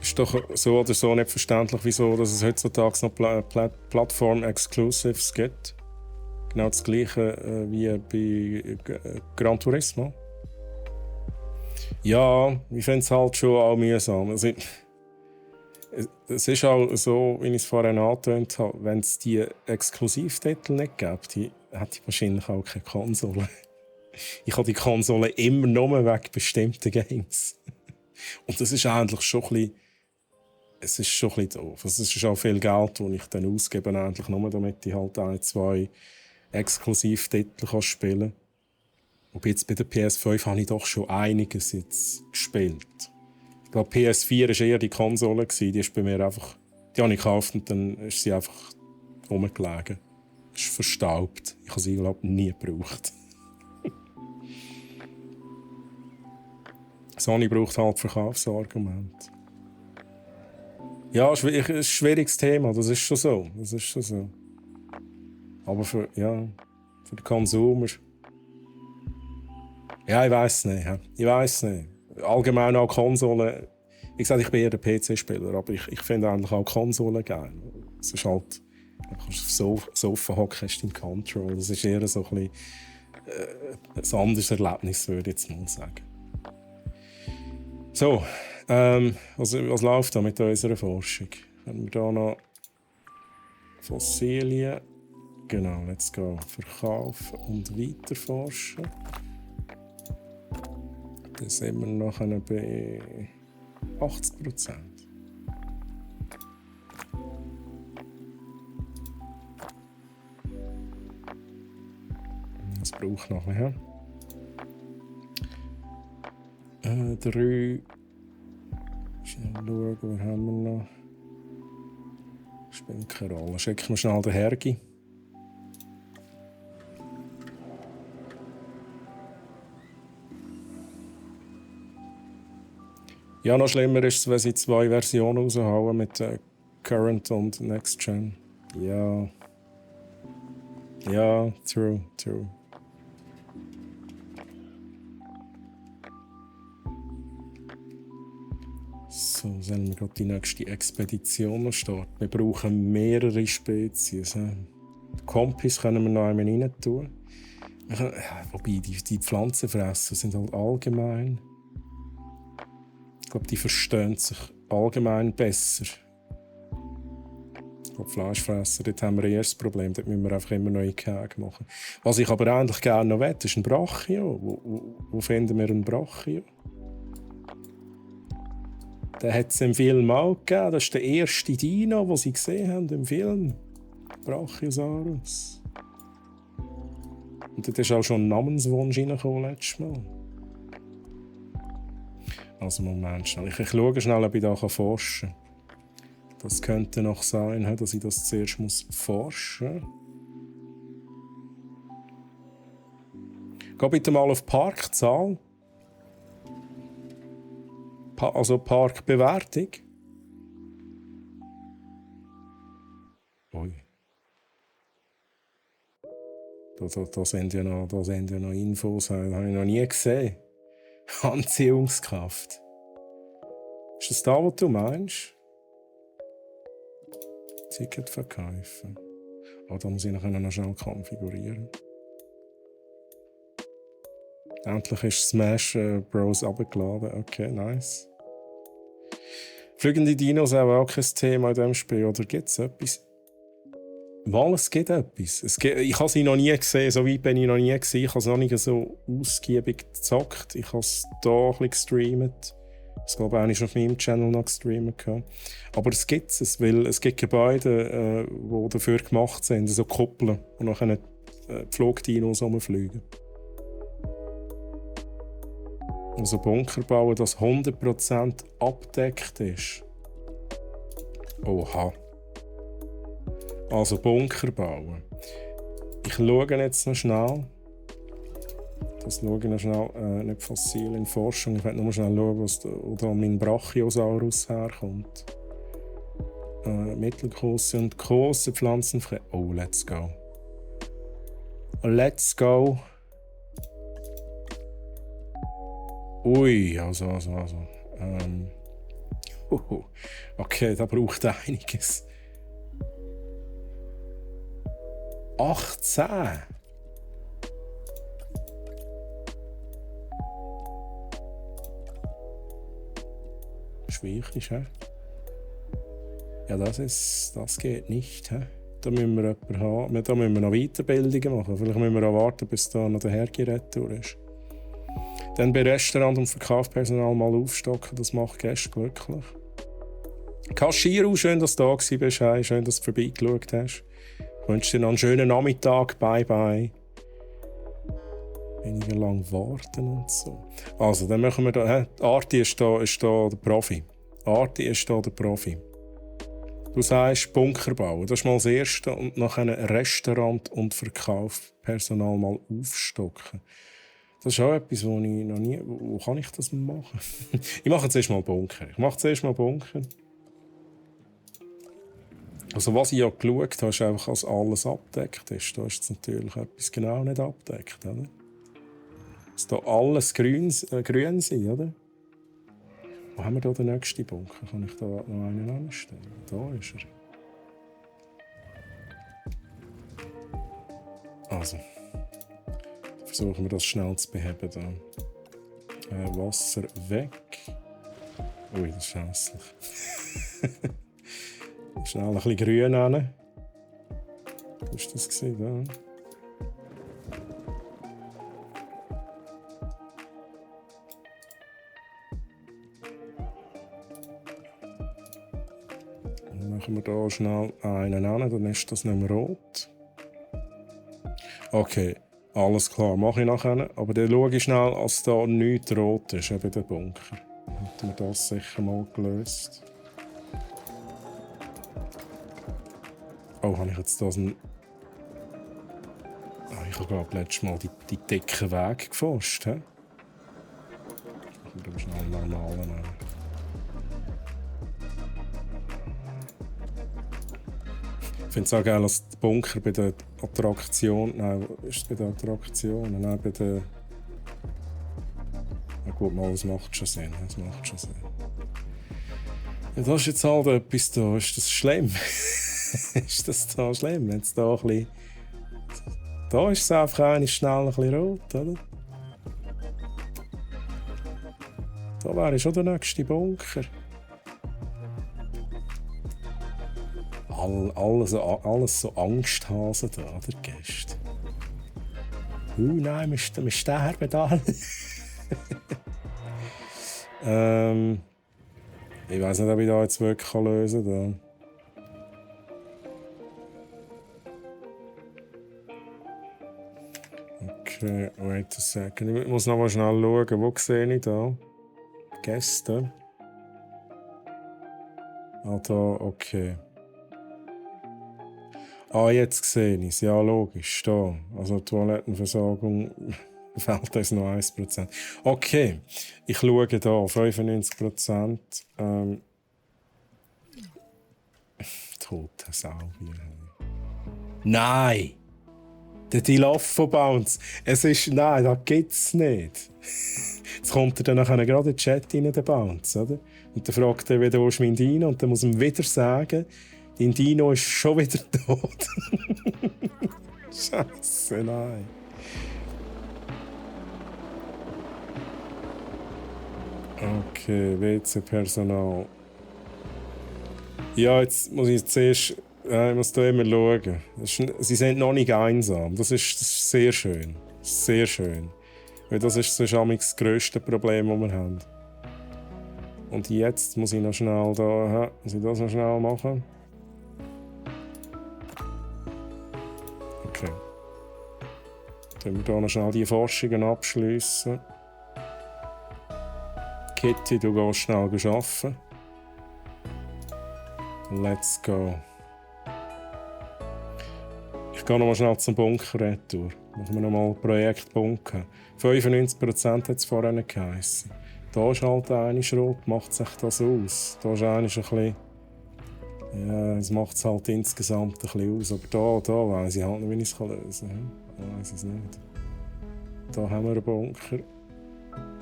Ist doch so oder so nicht verständlich, wieso dass es heutzutage noch Plattform-Exclusives gibt. Genau das gleiche wie bei Gran Turismo. Ja, ich finde es halt schon auch mühsam. Also, es ist auch so, wie ich es vorhin angetönt habe, wenn es die Exklusivtitel nicht gäbe, hätte ich wahrscheinlich auch keine Konsole. Ich habe die Konsole immer nur wegen bestimmten Games. Und das ist eigentlich schon ein bisschen, es ist schon ein bisschen doof. Also es ist auch viel Geld, das ich dann ausgebe, eigentlich nur damit ich halt 1-2 Exklusivtitel spielen kann. Und jetzt bei der PS5 habe ich doch schon einiges jetzt gespielt. Ich glaube, PS4 war eher die Konsole, die ist bei mir einfach, die habe ich gekauft und dann ist sie einfach rumgelegen. Ist verstaubt. Ich habe sie, glaube ich, nie gebraucht. Sony braucht halt Verkaufsargumente. Ja, es ist ein schwieriges Thema, das ist schon so. Das ist schon so. Aber für den Konsumer. Ja, ich weiß nicht. Ja. Ich weiß nicht. Allgemein auch Konsolen. Wie gesagt, ich bin eher der PC-Spieler, aber ich finde eigentlich auch Konsolen geil. Es ist halt, du kannst auf Sofa hocken, hast deinen Control. Das ist eher so ein bisschen ein anderes Erlebnis, würde ich jetzt mal sagen. So, was läuft da mit unserer Forschung? Haben wir da noch Fossilien? Genau, let's go. Verkaufen und weiterforschen. Dann sind wir noch bei 80%. Das braucht noch mehr. 3. Schnell schauen, was haben wir noch? Spielt keine Rolle. Schicken wir schnell den Hergi. Ja, noch schlimmer ist es, wenn sie 2 Versionen raushauen mit Current und Next Gen. Ja. Ja, true. So, sollen wir gerade die nächste Expedition starten? Wir brauchen mehrere Spezies. Kompis können wir noch einmal rein tun. Wobei, die Pflanzenfresser sind halt allgemein. Ich glaube, die verstehen sich allgemein besser. Ich glaube, Fleischfresser, dort haben wir ein erstes Problem. Dort müssen wir einfach immer neue Käge machen. Was ich aber eigentlich gerne noch will, ist ein Brachio. Wo finden wir einen Brachio? Den hat es im Film auch gegeben. Das ist der erste Dino, den sie gesehen haben im Film. Brachiosaurus. Und dort ist auch schon ein Namenswunsch reingekommen letztes Mal. Also Moment schnell. Ich schaue schnell, ob ich da forschen kann. Das könnte noch sein, dass ich das zuerst forschen muss. Geh bitte mal auf Parkzahl. Also Parkbewertung. Ui. Da sind ja noch Infos, das habe ich noch nie gesehen. Anziehungskraft. Ist das da, was du meinst? Ticketverkäufe. Oh, da muss ich noch schnell konfigurieren. Endlich ist Smash Bros. Abgeladen. Okay, nice. Fliegende Dinos sind auch kein Thema in diesem Spiel. Oder gibt es etwas? Mal, es gibt etwas. Ich habe sie noch nie gesehen, so weit bin ich noch nie gewesen. Ich habe es noch nicht so ausgiebig gezockt. Ich habe es hier ein bisschen gestreamt. Ich glaube auch nicht auf meinem Channel noch gestreamt. Aber es gibt es, weil es gibt Gebäude, die dafür gemacht sind, so Kuppeln, und dann können Flugdinos rumfliegen. Also Bunker bauen, das 100% abgedeckt ist. Oha. Also Bunker bauen. Ich schaue jetzt noch schnell. Nicht Fossil in Forschung. Ich will nur schnell schauen, wo da mein Brachiosaurus herkommt. Mittelgroße und große Pflanzenfresser. Oh, let's go. Let's go. Ui, also. Okay, da braucht einiges. 18. Schwierig, hä? Ja, das geht nicht, hä? Da müssen wir jemanden haben. Da müssen wir noch Weiterbildungen machen. Vielleicht müssen wir auch warten, bis da noch der Hergeretour ist. Dann bei Restaurant und Verkaufspersonal mal aufstocken, das macht Gäste glücklich. Kassierer, schön, dass du da bist. Hey. Schön, dass du vorbeigeschaut hast. Ich wünsche dir noch einen schönen Nachmittag. Bye, bye. Weniger lang warten und so. Also, dann machen wir da. Arti ist da der Profi. Du sagst Bunker bauen. Das ist mal das Erste. Und nachher Restaurant und Verkaufspersonal mal aufstocken. Das ist auch etwas, wo ich noch nie... Wo kann ich das machen? Ich mache zuerst mal Bunker. Also was ich ja geschaut habe, ist einfach, dass alles abgedeckt ist. Da ist jetzt natürlich etwas genau nicht abgedeckt, oder? Dass da alles grün sein, oder? Wo haben wir da den nächsten Bunker? Kann ich da noch einen anstellen? Da ist er. Also. Versuchen wir das schnell zu beheben. Da. Wasser weg. Ui, das ist hässlich. Schnell ein bisschen grün hin. Was war das? Da? Dann machen wir hier schnell einen hin, dann ist das nicht mehr rot. Okay, alles klar, mache ich nachher. Aber dann schaue ich schnell, dass da nichts rot ist, eben der Bunker. Dann hätten wir das sicher mal gelöst. Oh, habe ich jetzt das ein... Oh, ich habe gerade letztes Mal die dicken Wege gefasst. He? Ich muss schnell einen normalen nehmen. Ich finde es auch geil, dass der Bunker bei der Attraktion... Nein, ist es bei der Attraktion? Nein, bei der... Na gut, mal, das macht schon Sinn. Ja, das ist jetzt halt etwas da. Ist das schlimm? Ist das da schlimm? Jetzt da ein bisschen... Da ist es einfach schnell ein bisschen rot, oder? Da wäre schon der nächste Bunker. Alles so Angsthasen da, oder Gäste? Nein, wir sterben da. Ich weiß nicht, ob ich da jetzt wirklich lösen kann. Okay, wait a second. Ich muss noch mal schnell schauen, wo sehe ich da? Gäste. Ah, da, okay. Ah, jetzt sehe ich es. Ja, logisch. Da. Also Toilettenversorgung fehlt uns noch 1%. Okay, ich schaue da. 95%. Tote Sau hier. Nein! Der Dilopho-Bounce. Es ist... Nein, das gibt's nicht. Jetzt kommt er dann nachher gerade in den Chat rein, der Bounce, oder? Und dann fragt er wieder, wo ist mein Dino? Und dann muss ihm wieder sagen, dein Dino ist schon wieder tot. Scheiße, nein. Okay, WC-Personal. Ja, jetzt muss ich zuerst... ich muss da immer schauen. Sie sind noch nicht einsam. Das ist sehr schön. Sehr schön. Weil das ist das grösste Problem, das wir haben. Und jetzt muss ich noch schnell da... Muss ich das noch schnell machen? Okay. Dann wir hier noch schnell die Forschungen abschliessen. Kitty, du gehst schnell arbeiten. Let's go. Ich gehe noch mal schnell zum Bunker retour. Machen wir noch mal Projekt Bunker. 95% hat es vorhin geheissen. Da ist halt eine Schrot, macht sich das aus. Da ist eine ein bisschen... Ja, es macht es halt insgesamt ein bisschen aus. Aber da weiss ich halt nicht, wie ich es lösen kann. Da weiss ich es nicht. Da haben wir einen Bunker.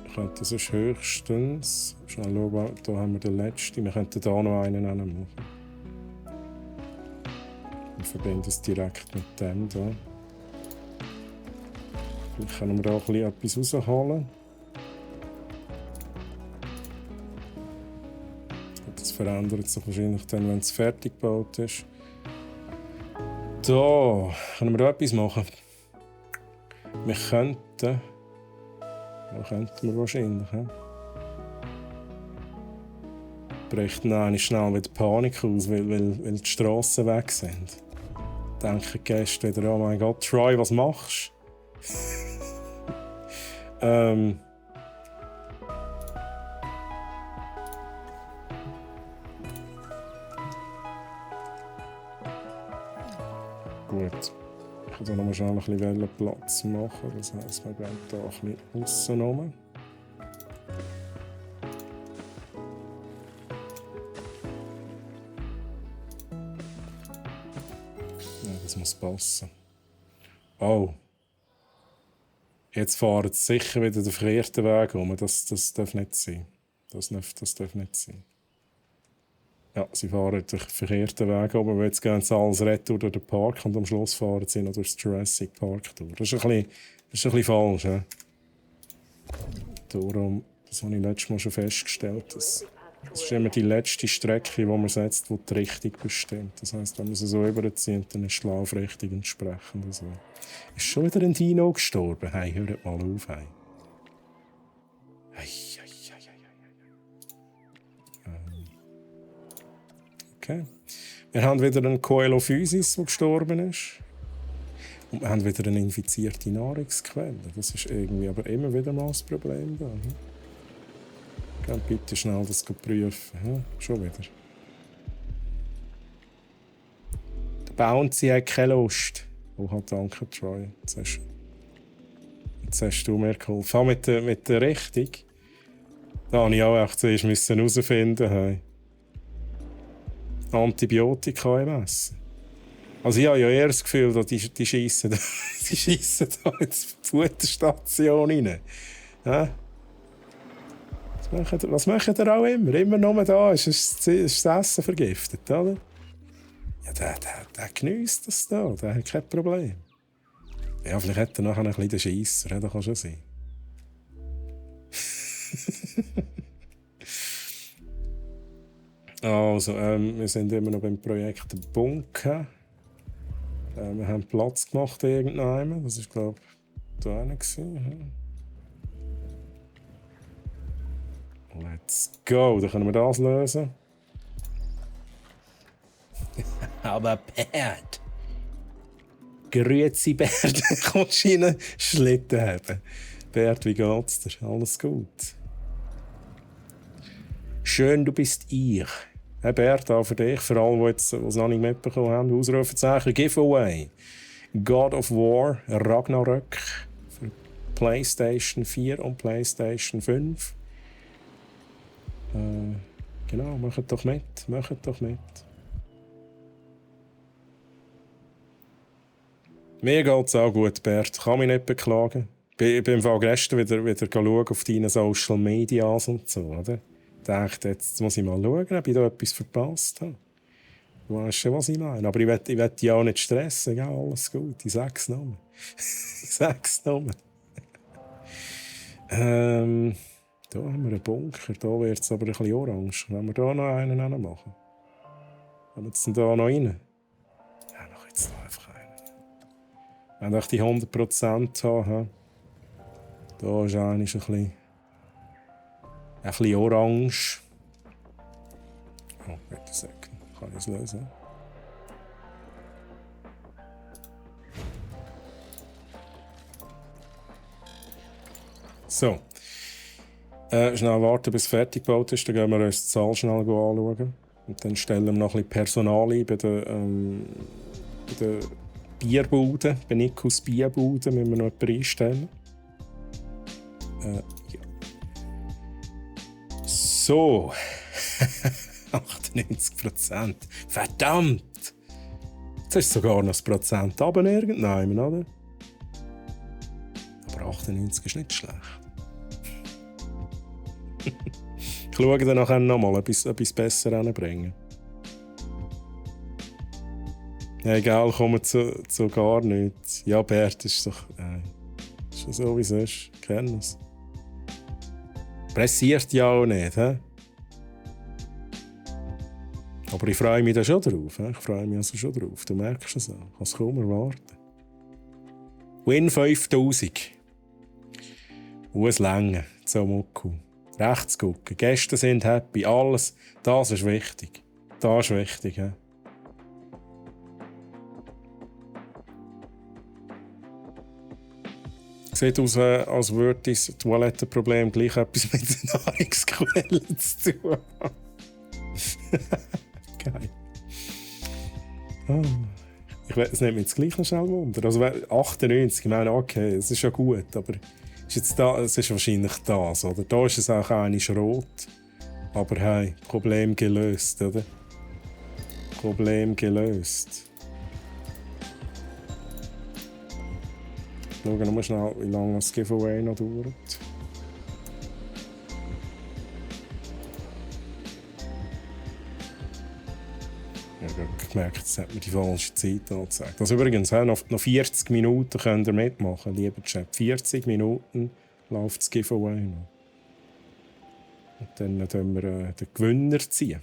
Ich könnte sonst höchstens... Schnell schauen, da haben wir den letzten. Wir könnten da noch einen machen. Wir verbinden es direkt mit dem hier. Vielleicht können wir da etwas rausholen. Das verändert sich wahrscheinlich dann, wenn es fertig gebaut ist. Da können wir da etwas machen. Wir könnten wir wahrscheinlich. Bricht dann schnell wieder Panik aus, weil die Strassen weg sind. Denken die Gäste wieder, oh mein Gott, Troy, was machst du? Gut. Ich kann hier noch schnell ein bisschen Platz machen. Das heisst, wir gehen hier ein bisschen aussen rum. Ja, das muss passen. Oh. Jetzt fahren sie sicher wieder den verkehrten Weg um. Das darf nicht sein. Das darf nicht sein. Ja, sie fahren den verkehrten Weg um, aber jetzt gehen sie alles retour durch den Park und am Schluss fahren sie noch durch den Jurassic Park durch. Das ist ein bisschen falsch. Ja? Darum, das habe ich letztes Mal schon festgestellt. Das ist immer die letzte Strecke, die man setzt, die die Richtung bestimmt. Das heisst, wenn man sie so überzieht, dann ist die Laufrichtung entsprechend. Also. Ist schon wieder ein Dino gestorben? Hey, hört mal auf. Hey. Hey. Okay. Wir haben wieder einen Coelophysis, der gestorben ist. Und wir haben wieder eine infizierte Nahrungsquelle. Das ist irgendwie aber immer wieder mal das Problem da. Geh bitte schnell das prüfen. Ja, schon wieder. Der Bouncy hat keine Lust. Oh, danke, Troy. Jetzt hast du mir geholfen. Fang mit der Richtung. Da musste ich auch echt zuerst herausfinden. Hey. Antibiotika im Essen. Also ich habe ja eher das Gefühl, dass die schiessen da in die Futterstation rein. Ja? Was machen ihr auch immer? Immer nur da ist das Essen vergiftet, oder? Ja, der geniesst das da, der hat kein Problem. Ja, vielleicht hat er nachher ein bisschen den Scheisser, ja, das kann schon sein. Also, wir sind immer noch beim Projekt Bunker. Wir haben Platz gemacht irgendwann. Das war, glaube ich, da einer. Let's go, dann können wir das lösen. Aber Bert! Grüezi Bert, kommst du rein, Schlitten haben. Bert, wie geht's dir? Alles gut? Schön, du bist ich. Hey Bert, auch für dich, für alle, die es noch nicht mitbekommen haben, Ausrufezeichen, Giveaway. God of War, Ragnarök für PlayStation 4 und PlayStation 5. Genau, macht doch mit. Mir geht es auch gut, Bert. Kann mich nicht beklagen. Ich bin im Fall gestern wieder schauen auf deine Social Medias und so, oder? Ich dachte, jetzt muss ich mal schauen, ob ich da etwas verpasst habe. Du weißt schon, was ich meine. Aber ich will dich auch nicht stressen. Ja, alles gut. Ich sag's nochmal. Da haben wir einen Bunker. Da wird es aber ein bisschen orange. Wenn wir da noch einen machen. Kommen wir jetzt da noch rein? Ja, mach jetzt noch einfach einen. Wenn ich die 100% habe, da ist einer ein bisschen orange. Oh, warte eine Sekunde. Kann ich es lösen? So. Schnell warten, bis es fertig gebaut ist. Dann gehen wir uns die Zahl schnell anschauen. Und dann stellen wir noch ein bisschen Personal ein bei der Bierbude. Bei Nikos Bierbude müssen wir noch jemanden einstellen. Ja. So. 98%. Verdammt! Jetzt ist sogar noch das Prozent runter irgendwann, oder? Aber 98 ist nicht schlecht. Ich schaue dann nachher nochmal etwas besser hinbringen. Ja, egal, kommen zu gar nichts. Ja, Bert ist doch... ist so, wie es ist. Ich kenne es. Pressiert ja auch nicht, hä? Aber ich freue mich da schon drauf. Ich freue mich also schon drauf. Du merkst es auch. Ich kann es kaum erwarten. Win 5000. Es länger. Zomoku. Rechts gucken. Gäste sind happy. Alles. Das ist wichtig. Das ist wichtig. Ja. Sieht aus, als würde das Toilettenproblem gleich etwas mit den Nahrungsquellen zu tun haben. Geil. Oh. Es nimmt mich jetzt gleich noch schnell Wunder. Also 98, ich meine, okay, es ist ja gut, aber ist jetzt da, es ist wahrscheinlich das, oder? Da ist es auch eigentlich rot. Aber hey, Problem gelöst, oder? Problem gelöst. Schauen wir mal schnell, wie lange das Giveaway noch dauert. Ich habe gemerkt, jetzt hat mir die falsche Zeit angezeigt. Also übrigens, noch 40 Minuten könnt ihr mitmachen, lieber Chat. 40 Minuten läuft das Giveaway noch. Und dann können wir den Gewinner ziehen.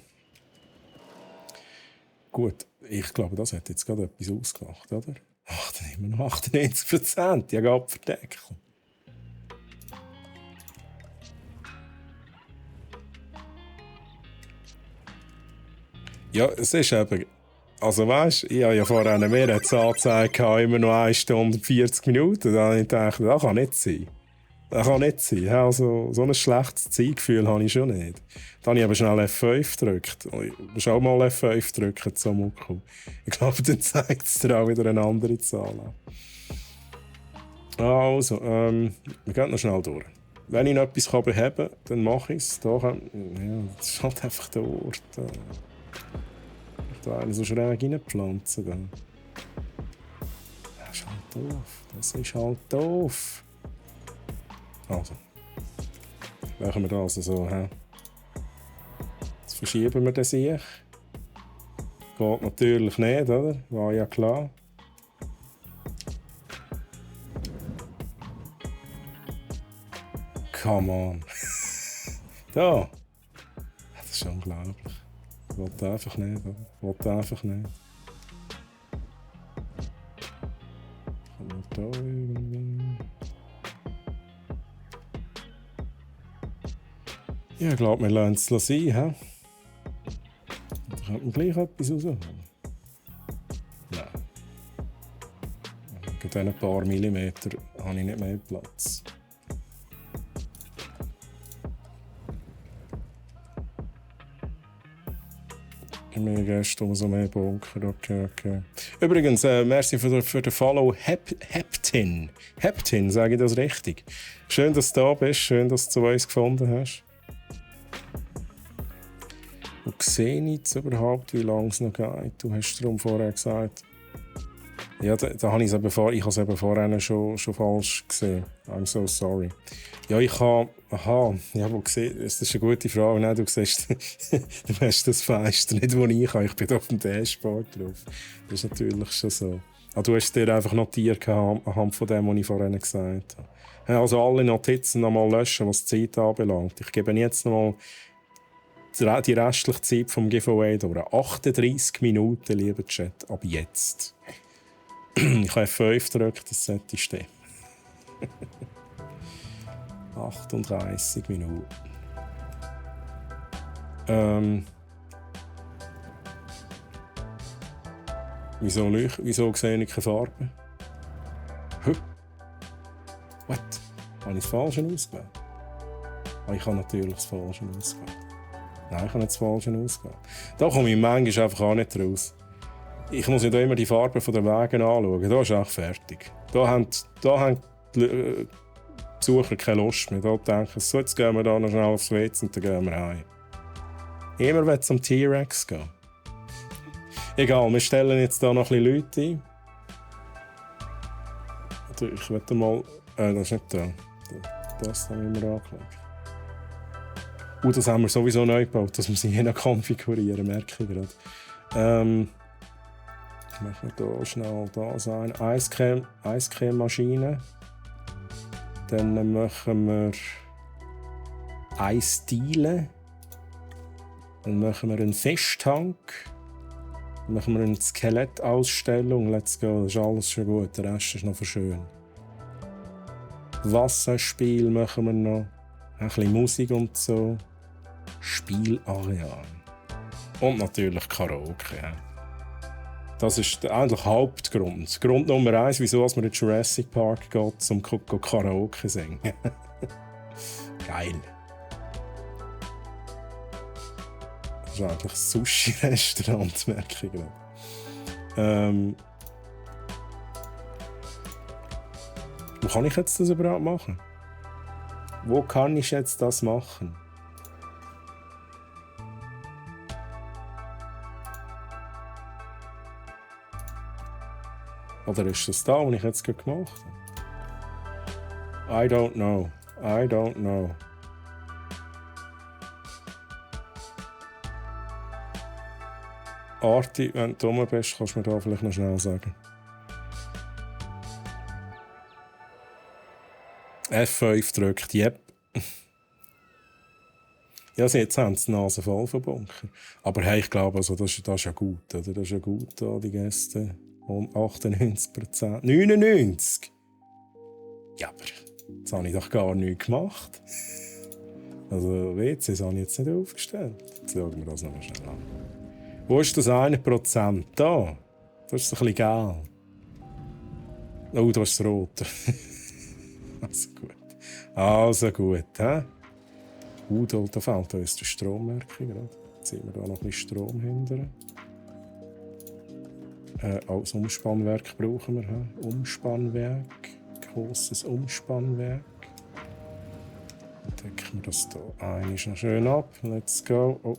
Gut, ich glaube, das hat jetzt gerade etwas ausgemacht, oder? Ach, dann haben wir noch 98%. Ja, geht verdeckt. Ja, es ist eben... Also weißt du, ich habe ja vorher mehr angezeigt, immer noch 1 Stunde und 40 Minuten. Da habe ich gedacht, das kann nicht sein. Das kann nicht sein. Also, so ein schlechtes Zeitgefühl habe ich schon nicht. Dann habe ich aber schnell F5 gedrückt. Du musst auch mal F5 drücken, zum Muckel. Ich glaube, dann zeigt es dir auch wieder eine andere Zahl an. Also, wir gehen noch schnell durch. Wenn ich noch etwas beheben kann, dann mache ich es. Da das ist halt einfach der Ort. Da einen so schräg reinpflanzen. Das ist halt doof. Das ist halt doof. Also, machen wir das so. Jetzt verschieben wir den sich. Geht natürlich nicht, oder? War ja klar. Come on. Da. Das ist unglaublich. Ich wollte einfach nicht, oder? Ich wollte einfach nicht. Kommen wir da irgendwie... Ja, ich glaube, wir lassen es sein. Da könnte man gleich etwas rausholen. Nein. Bei diesen paar Millimeter habe ich nicht mehr Platz. Mehr Gäste, umso mehr Bunker. Okay. Übrigens, merci für den Follow. Heptin. Heptin, sage ich das richtig? Schön, dass du da bist. Schön, dass du zu uns gefunden hast. Und sehe ich jetzt überhaupt, wie lange es noch geht? Du hast darum vorher gesagt. Ja, da habe ich es eben vorher schon falsch gesehen. I'm so sorry. Ja, ich habe... Aha, ja, wo gesehen? Das ist eine gute Frage. Nein, du siehst, du hast das Fenster nicht, wo ich kann. Ich bin auf dem Dashboard drauf. Das ist natürlich schon so. Aber du hast es dir einfach notiert anhand von dem, was ich vorhin gesagt habe. Also alle Notizen nochmal löschen, was die Zeit anbelangt. Ich gebe jetzt nochmal die restliche Zeit vom Giveaway durch. 38 Minuten, lieber Chat, ab jetzt. Ich habe F5 gedrückt, das sollte stehen. 38 Minuten. Wieso sehe ich keine Farbe? What? Habe ich das Falsche ausgewählt? Ich habe natürlich das Falsche ausgewählt. Nein, ich habe nicht das Falsche ausgewählt. Da komme ich manchmal einfach auch nicht raus. Ich muss nicht immer die Farben der Wege anschauen. Da ist auch fertig. Da haben die Besucher keine Lust mehr. Da denken sie, so, jetzt gehen wir da noch schnell aufs WC und dann gehen wir heim. Immer will zum T-Rex gehen. Egal, wir stellen jetzt da noch ein bisschen Leute ein. Ich werde mal... das ist nicht da. Das haben wir angeklickt. Das haben wir sowieso neu gebaut, dass wir sie hier noch konfigurieren, merke ich gerade. Machen wir hier schnell da sein. Eiscreme-Maschine. Dann machen wir Eisdiele. Dann machen wir einen Fischtank. Dann machen wir eine Skelettausstellung. Let's go, das ist alles schon gut. Der Rest ist noch schön. Wasserspiel machen wir noch. Ein bisschen Musik und so. Spielareal. Und natürlich Karaoke. Ja. Das ist eigentlich der Hauptgrund. Grund Nummer 1, wieso man in Jurassic Park geht, um Karaoke singen. Geil. Das ist eigentlich ein Sushi-Restaurant, merke ich gerade. Wo kann ich jetzt das überhaupt machen? Wo kann ich jetzt das machen? Oder ist das da, was ich jetzt gerade gemacht habe? I don't know. I don't know. Arti, wenn du rum bist, kannst du mir da vielleicht noch schnell sagen. F5 drückt, yep. Ja, jetzt haben sie die Nase voll vom Bunker. Aber hey, ich glaube, also, das ist ja gut, oder? Das ist ja gut, da, die Gäste. Um 98%. 99%! Ja, aber das habe ich doch gar nicht gemacht. Also, WCs habe ich jetzt nicht aufgestellt. Jetzt schauen wir das noch mal schnell an. Wo ist das 1%? Da. Das ist ein bisschen gelb. Oh, da ist das Rote. Also gut. Also gut, hä? Da fehlt uns die Strommerkung gerade. Jetzt ziehen wir da noch ein bisschen Strom hinterher. Als Umspannwerk brauchen wir. He? Umspannwerk. Grosses Umspannwerk. Decken wir das hier einmal noch schön ab. Let's go. Oh.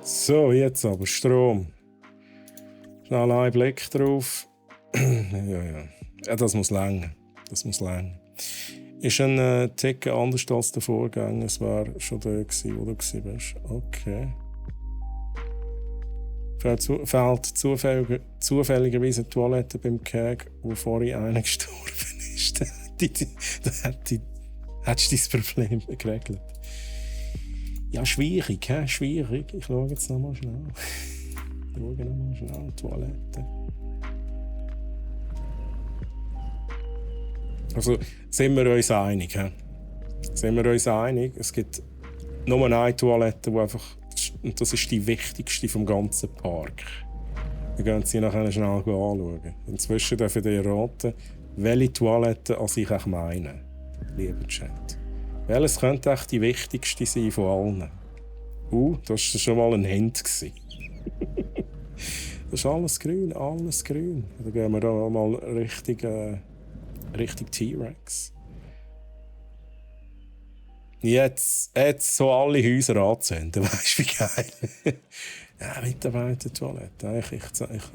So, jetzt aber Strom. Schnell einen Blick drauf. Ja, das muss länger. Das muss länger. Ist ein Ticken anders als der Vorgänger. Es war schon der, wo du warst. Okay. Fehlt zufälligerweise eine Toilette beim Keg, wo vorhin einer gestorben ist. Hättest du dein Problem geregelt. Ja, schwierig, hä? Schwierig. Ich schaue jetzt nochmal schnell. Toilette. Also, sind wir uns einig, hä? Sind wir uns einig? Es gibt nur eine Toilette, die einfach... Und das ist die wichtigste vom ganzen Park. Wir gehen sie nachher schnell anschauen. Inzwischen dürfen ihr raten, welche Toilette ich meine, lieber Chat. Welches könnte echt die wichtigste sein von allen? Das war schon mal ein Hint. Das ist alles grün, alles grün. Dann gehen wir da mal Richtung T-Rex. Jetzt so alle Häuser anzünden, weißt du, wie geil? Ja, Mitarbeitertoilette, ich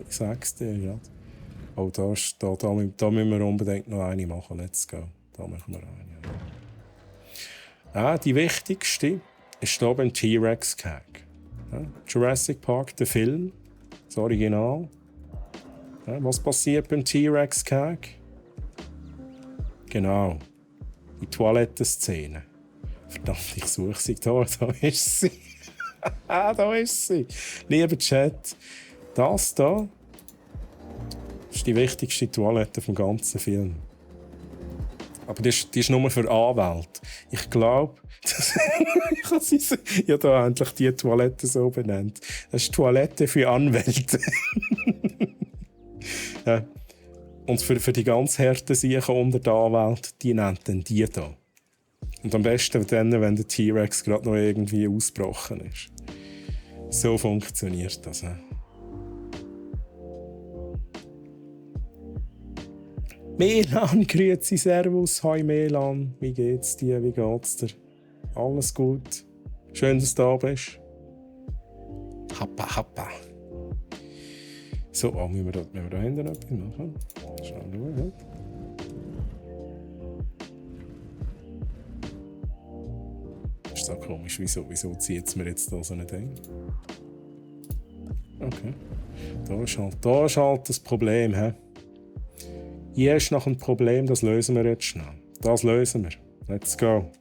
sag's dir, ja. Oh, da müssen wir unbedingt noch eine machen, let's go. Da machen wir eine. Die wichtigste ist hier beim T-Rex-Keg. Ja, Jurassic Park, der Film, das Original. Ja, was passiert beim T-Rex-Keg? Genau, die Toilettenszene. Verdammt, ich suche sie. Da ist sie. Da ist sie. Lieber Chat, das hier ist die wichtigste Toilette vom ganzen Film. Aber die ist nur für Anwälte. Ich glaube, ich habe da endlich die Toilette so benannt. Das ist die Toilette für Anwälte. Ja. Und für die ganz harten Siechen unter der Anwälte, die nennt dann die hier. Und am besten dann, wenn der T-Rex gerade noch irgendwie ausgebrochen ist. So funktioniert das. Melan, grüezi, servus, hi Melan, wie geht's dir, wie geht's dir? Alles gut? Schön, dass du da bist. Happa. So, müssen wir da hinten etwas machen? Schauen wir mal. Das ist so komisch, wieso zieht es mir jetzt da so ein Ding? Okay. Da ist halt das Problem, hä? Hier ist noch ein Problem, das lösen wir jetzt schnell. Das lösen wir. Let's go.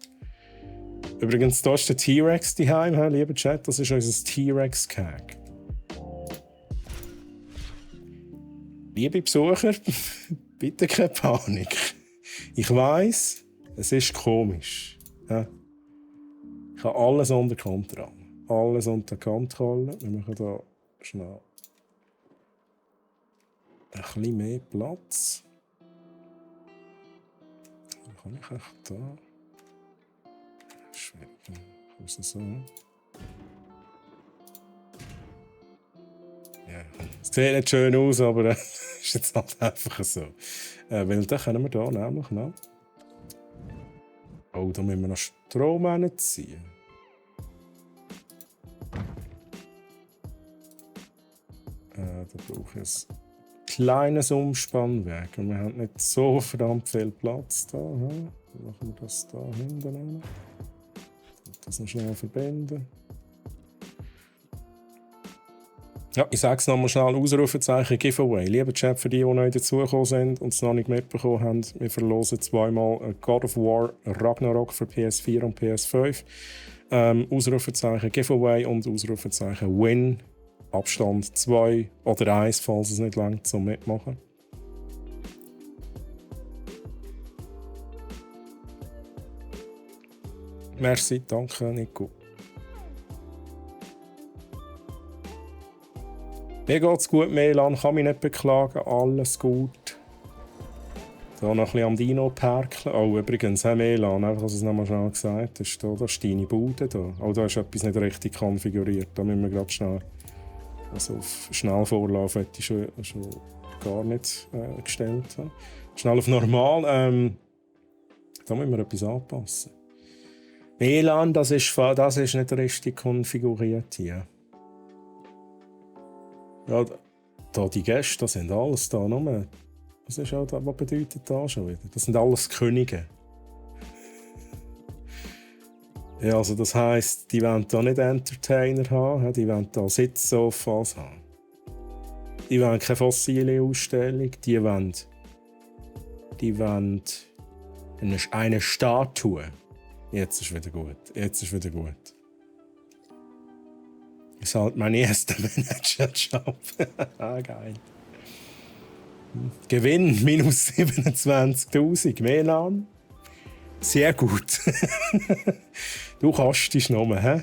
Übrigens, da ist der T-Rex daheim, lieber Chat. Das ist unser T-Rex-Keg. Liebe Besucher, bitte keine Panik. Ich weiss, es ist komisch. Ja. Ich habe alles unter Kontrolle. Alles unter Kontrolle. Wir machen hier schnell ein bisschen mehr Platz. Dann kann ich echt da. Schwierig. Also so. Ja, es sieht nicht schön aus, aber ist jetzt halt einfach so. Weil dann können wir hier nämlich noch. Oh, da müssen wir noch Strom hinziehen. Da brauche ich ein kleines Umspannwerk. Und wir haben nicht so verdammt viel Platz da. Dann machen wir das da hinten hin. Das noch schnell verbinden. Ja, ich sage es nochmal schnell: Ausrufezeichen Giveaway. Lieber Chat, für die neu dazugekommen sind und es noch nicht mitbekommen haben, wir verlosen zweimal God of War Ragnarok für PS4 und PS5. Ausrufezeichen Giveaway und Ausrufezeichen Win. Abstand 2 oder 1, falls es nicht langt zum Mitmachen. Merci, danke Nico. Mir geht's gut, Melan, kann mich nicht beklagen, alles gut. Da noch ein bisschen am Dino perkeln. Oh, übrigens, Melan, einfach, dass du es nochmal schnell gesagt hast, da ist deine Bude da. Oh, da ist etwas nicht richtig konfiguriert, da müssen wir gerade schnell... Also auf Schnellvorlauf hätte ich schon gar nicht gestellt. Schnell auf normal. Da müssen wir etwas anpassen. WLAN, das ist nicht richtig konfiguriert hier. Ja, da die Gäste, das sind alles da nur. Was bedeutet das schon wieder? Das sind alles Könige. Ja, also das heisst, die wollen da nicht Entertainer haben, die wollen da Sitzsofas haben. Die wollen keine fossile Ausstellung, die wollen eine Statue. Jetzt ist wieder gut. Ist halt mein erster Managerjob. Geil. Gewinn minus 27'000. WLAN. Sehr gut. Du kostest noch mehr, hä?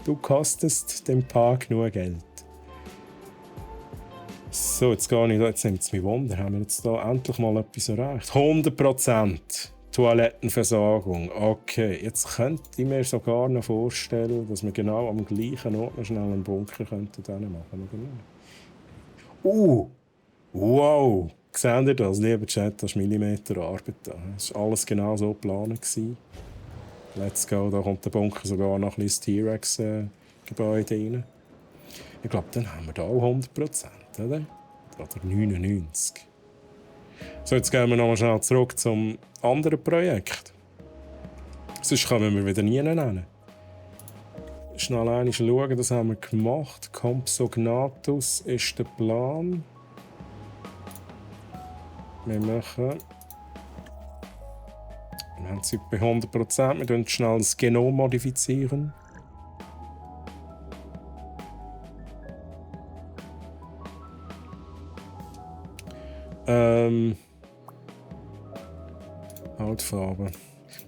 Du kostest dem Paar genug Geld. So, jetzt nimmt es mich Wunder. Haben wir jetzt hier endlich mal etwas erreicht? 100% Toilettenversorgung. Okay, jetzt könnte ich mir sogar noch vorstellen, dass wir genau am gleichen Ort noch schnell einen Bunker machen könnten. Wow! Seht ihr das, lieber Chat, das ist Millimeter Arbeit da. Das war alles genau so geplant. Let's go, da kommt der Bunker sogar noch ein bisschen ins T-Rex-Gebäude rein. Ich glaube, dann haben wir da auch 100%, oder? Oder 99%. So, jetzt gehen wir nochmal schnell zurück zum anderen Projekt. Sonst kommen wir wieder nie nennen. Schnell einmal schauen, das haben wir gemacht. Compsognathus ist der Plan. Wir haben es bei 100%. Wir modifizieren schnell das Genom modifizieren. Hautfarbe.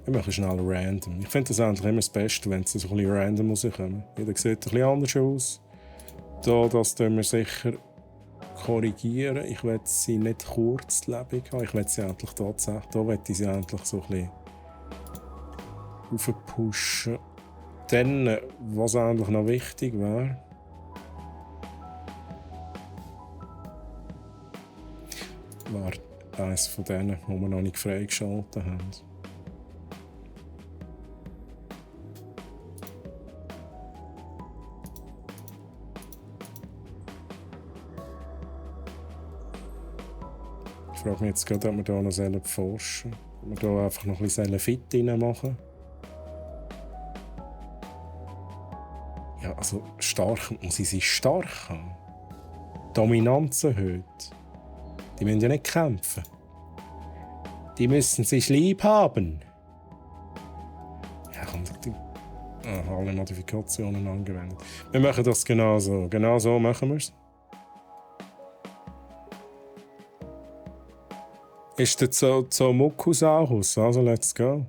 Wir machen schnell random. Ich finde das eigentlich immer das Beste, wenn es so ein bisschen random rauskommt. Jeder sieht ein bisschen anders aus. Das tun wir sicher korrigieren. Ich will sie nicht kurzlebig haben. Ich will sie endlich tatsächlich. Da will ich sie endlich so ein bisschen aufpushen. Dann, was eigentlich noch wichtig wäre, war eines von denen, die wir noch nicht freigeschaltet haben. Ich frage mich jetzt gerade, ob wir hier noch forschen sollen. Ob wir hier einfach noch ein bisschen Fit reinmachen. Ja, also stark, muss ich sie stark haben. Dominanz erhöht. Die müssen ja nicht kämpfen. Die müssen sich lieb haben. Ja, kommt alle Modifikationen angewendet. Wir machen das genau so. Genau so machen wir es. Ist der Zoomokusaurus? Also, let's go.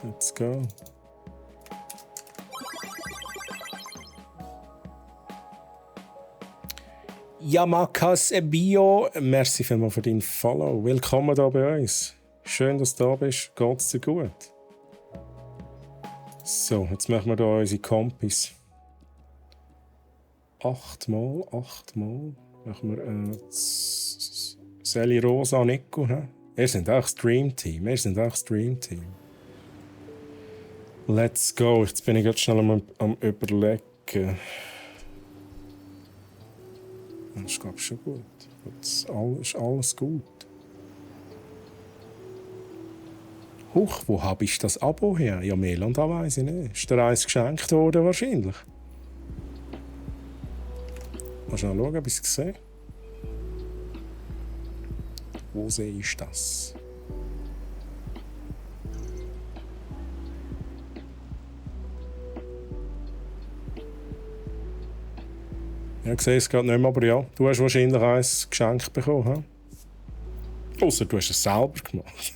Let's go. Yamakas Bio, merci vielmals für dein Follow. Willkommen hier bei uns. Schön, dass du da bist. Geht's dir gut? So, jetzt machen wir hier unsere Kompis. 8 Mal. Machen wir Sally, Rosa, Nico. He? Wir sind auch Stream-Team. Let's go. Jetzt bin ich ganz schnell am Überlegen. Das ist, glaube ich, schon gut. Jetzt ist alles gut. Huch, wo habe ich das Abo her? Ja, Meland, da weiss ich nicht. Ist dir eins geschenkt worden wahrscheinlich? Mal schnell schauen, ob ich es sehe. Wo sehe ich das? Ja, ich sehe es gerade nicht mehr, aber ja, du hast wahrscheinlich eins geschenkt bekommen. Außer du hast es selber gemacht.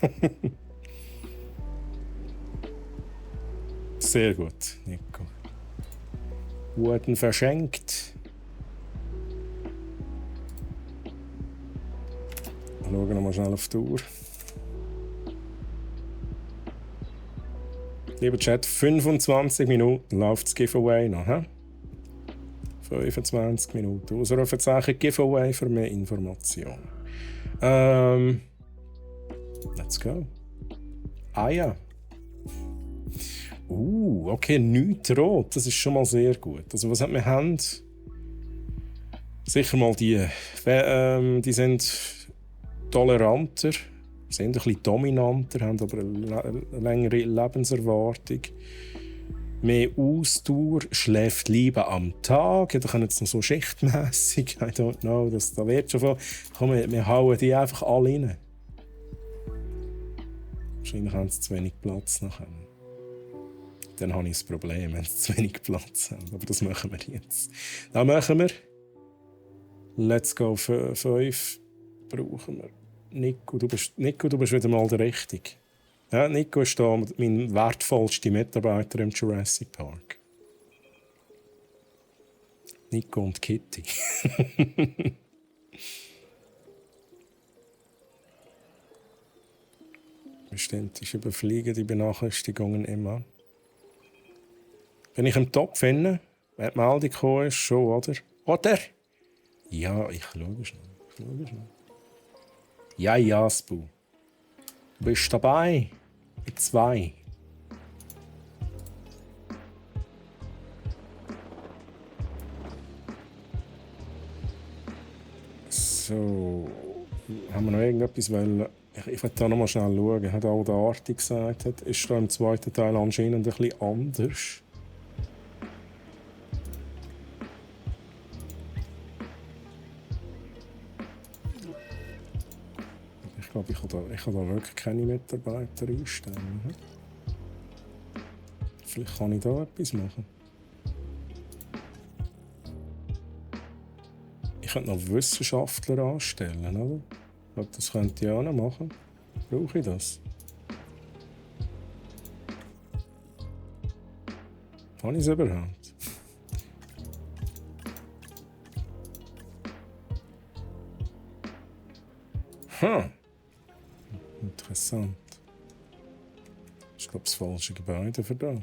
Sehr gut, Nico. Wurden verschenkt. Schauen wir mal schnell auf die Uhr. Lieber Chat, 25 Minuten läuft das Giveaway noch. He? 25 Minuten. Ausrufezeichen Giveaway für mehr Informationen. Let's go. Ah ja. Okay, nichts rot. Das ist schon mal sehr gut. Also was wir haben? Sicher mal die. Die sind toleranter, sind ein bisschen dominanter, haben aber eine längere Lebenserwartung. Mehr Ausdauer, schläft lieber am Tag. Ja, da können jetzt noch so schichtmässig, I don't know, da wird schon von. Komm, wir hauen die einfach alle rein. Wahrscheinlich haben sie zu wenig Platz nachher. Dann habe ich das Problem, wenn sie zu wenig Platz haben. Aber das machen wir jetzt. Dann machen wir. Let's go 5 brauchen wir. Nico, du bist wieder mal der Richtige. Ja, Nico ist da mein wertvollster Mitarbeiter im Jurassic Park. Nico und Kitty. Bestimmt ist überfliegen die Benachrichtigungen immer. Wenn ich im Topf finde, wer die Meldung gekommen ist, schon, oder? Oder? Ja, ich schaue schnell. Ja, Jaspu. Du bist dabei? In 2. So. Haben wir noch irgendetwas? Ich will da noch mal schnell schauen. Hat auch der Arti gesagt, ist da im zweiten Teil anscheinend ein bisschen anders. Ich glaube, ich kann da wirklich keine Mitarbeiter einstellen. Vielleicht kann ich da etwas machen. Ich könnte noch Wissenschaftler anstellen, oder? Ich glaube, das könnte ich auch noch machen. Brauche ich das? Kann ich es überhaupt? Interessant. Ich glaube, das falsche Gebäude für da.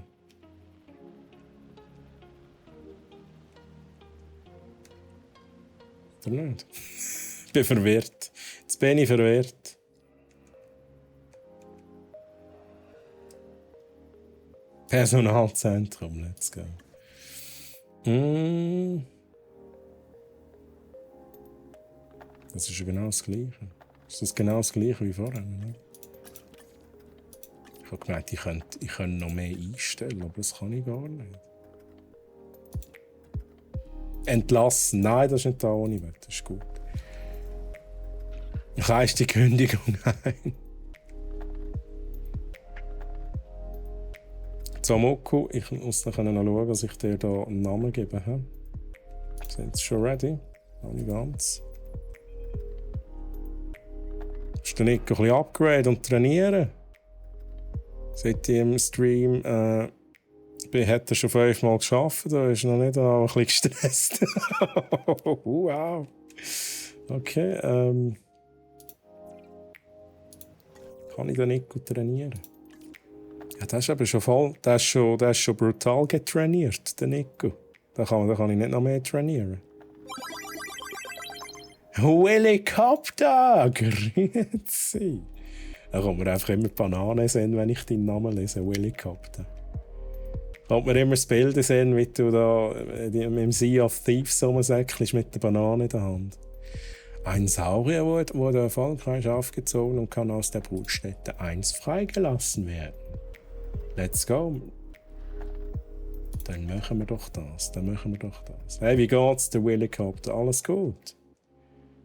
Oder nicht? Ich bin verwirrt. Jetzt bin ich verwirrt. Personalzentrum, let's go. Das ist ja genau das Gleiche. Ist das genau das Gleiche wie vorher? Ne? Ich habe gemeint, ich könnte noch mehr einstellen, aber das kann ich gar nicht. Entlassen. Nein, das ist nicht da, wo ich will. Das ist gut. Ich reiche die Kündigung ein. Zamoku, ich muss noch schauen, dass ich dir da einen Namen gebe. Sind Sie schon ready? Noch nicht ganz. Musst du nicht ein bisschen upgraden und trainieren? Seit ich im Stream hat er schon 5-mal geschafft, da ist noch nicht ein bisschen gestresst. Wow. Okay, kann ich da nicht gut trainieren? Ja, das ist aber schon voll, der ist schon brutal getrainiert, der Nico. Da kann ich nicht noch mehr trainieren. Helikopter! Grüezi! Da kommt mir einfach immer Bananen sehen, wenn ich deinen Namen lese. Helikopter. Kommt mir immer das Bild sehen, wie du da im Sea of Thieves rumsäckelst mit der Banane in der Hand. Ein Saurier wurde erfolgreich aufgezogen und kann aus der Brutstätte 1 freigelassen werden. Let's go. Dann machen wir doch das. Hey, wie geht's, der Helikopter? Alles gut?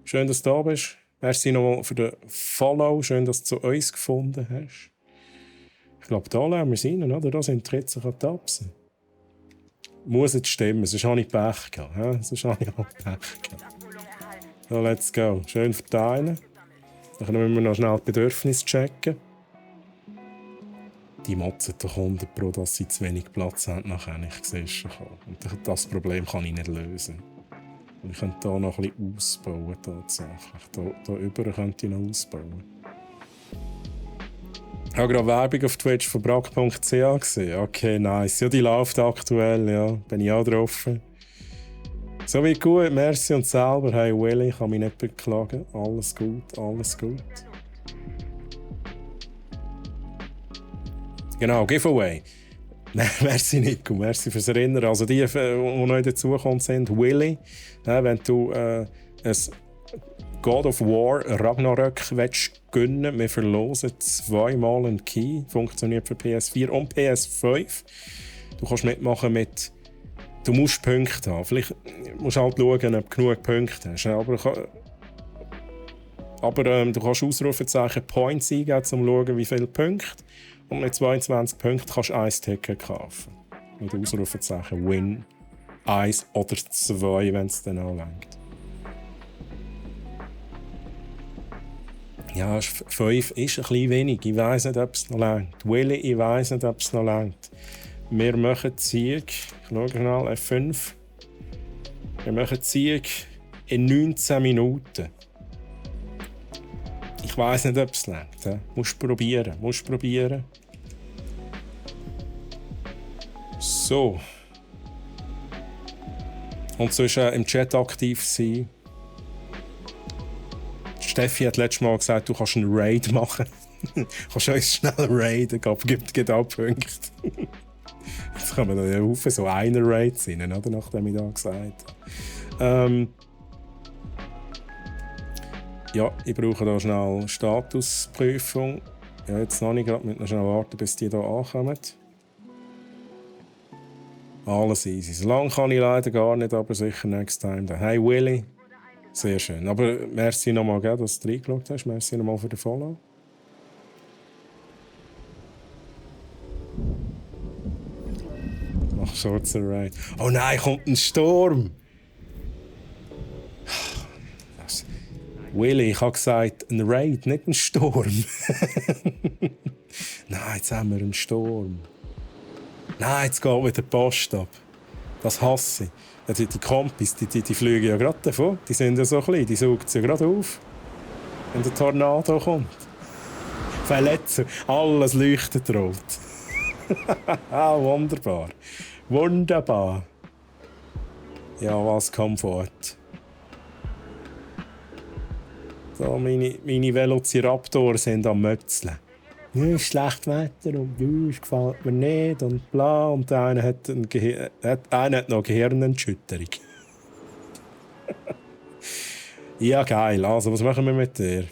Schön, dass du da bist. Merci nochmal für den Follow. Schön, dass du zu uns gefunden hast. Ich glaube, da lassen wir es rein, oder? Da sind die Ritze an Tapsen. Muss jetzt stimmen, sonst habe ich Pech gehabt. Sonst habe ich auch Pech gehabt. So, let's go. Schön verteilen. Dann müssen wir noch schnell die Bedürfnisse checken. Die motzen doch 100 Pro, dass sie zu wenig Platz haben, nachher ich sehe es schon kommen. Und das Problem kann ich nicht lösen. Und ich könnte hier noch ein bisschen ausbauen, tatsächlich. Hier über könnte ich noch ausbauen. Ich habe gerade Werbung auf Twitch von brack.ch gesehen. Okay, nice. Ja, die läuft aktuell, ja. Bin ich auch drauf. So wie gut, merci und selber. Hey Willy, ich kann mich nicht beklagen. Alles gut, alles gut. Genau, Giveaway. Merci Nico, merci fürs Erinnern. Also die neu dazukommen sind, Willy, wenn du ein God of War Ragnarök gönnen, wir verlosen 2-mal einen Key, funktioniert für PS4 und PS5. Du kannst mitmachen mit, du musst Punkte haben. Vielleicht musst du halt schauen, ob du genug Punkte hast. Aber du kannst Ausrufezeichen Points eingeben, um zu schauen, wie viele Punkte. Und mit 22 Punkten kannst du ein Ticket kaufen. Mit Ausrufezeichen Win 1 oder 2, wenn es dann anlangt. Ja, 5 ist ein bisschen wenig. Ich weiss nicht, ob es noch langt. Willy, ich weiss nicht, ob es noch langt. Wir machen Sieg. Ich schaue schnell, F5. Wir machen Sieg in 19 Minuten. Ich weiss nicht, ob es langt. Musst probieren. So. Und sonst im Chat aktiv sein. Steffi hat letztes Mal gesagt, du kannst einen Raid machen. Du kannst uns schnell raiden, gibt auch Punkte. Jetzt kann man da ja Haufen so einer Raid sein, oder? Nachdem ich da gesagt habe. Ja, ich brauche da schnell Statusprüfung. Ja, jetzt noch nicht, gerade mit noch schnell warten, bis die hier ankommen. Alles easy. So lange kann ich leider gar nicht, aber sicher next time. Hey Willy. Sehr schön. Aber merci nochmal, dass du reingeschaut hast. Merci nochmal für den Follow. Mach Shorts Raid. Oh nein, kommt ein Sturm! Willy, ich habe gesagt, ein Raid, nicht ein Sturm. Nein, jetzt haben wir einen Sturm. Nein, jetzt geht wieder die Post ab. Das hasse ich. Ja, die Kompis, die fliegen ja gerade davon. Die sind ja so klein, die saugen sie ja gerade auf. Wenn der Tornado kommt. Verletzen, alles leuchtet rot. Wunderbar. Wunderbar. Ja, was Komfort. So, meine Velociraptoren sind am Mötzeln. Ja, ist schlecht Wetter und es gefällt mir nicht und bla. Und einer hat noch Gehirnerschütterung. Ja, geil. Also, was machen wir mit dir?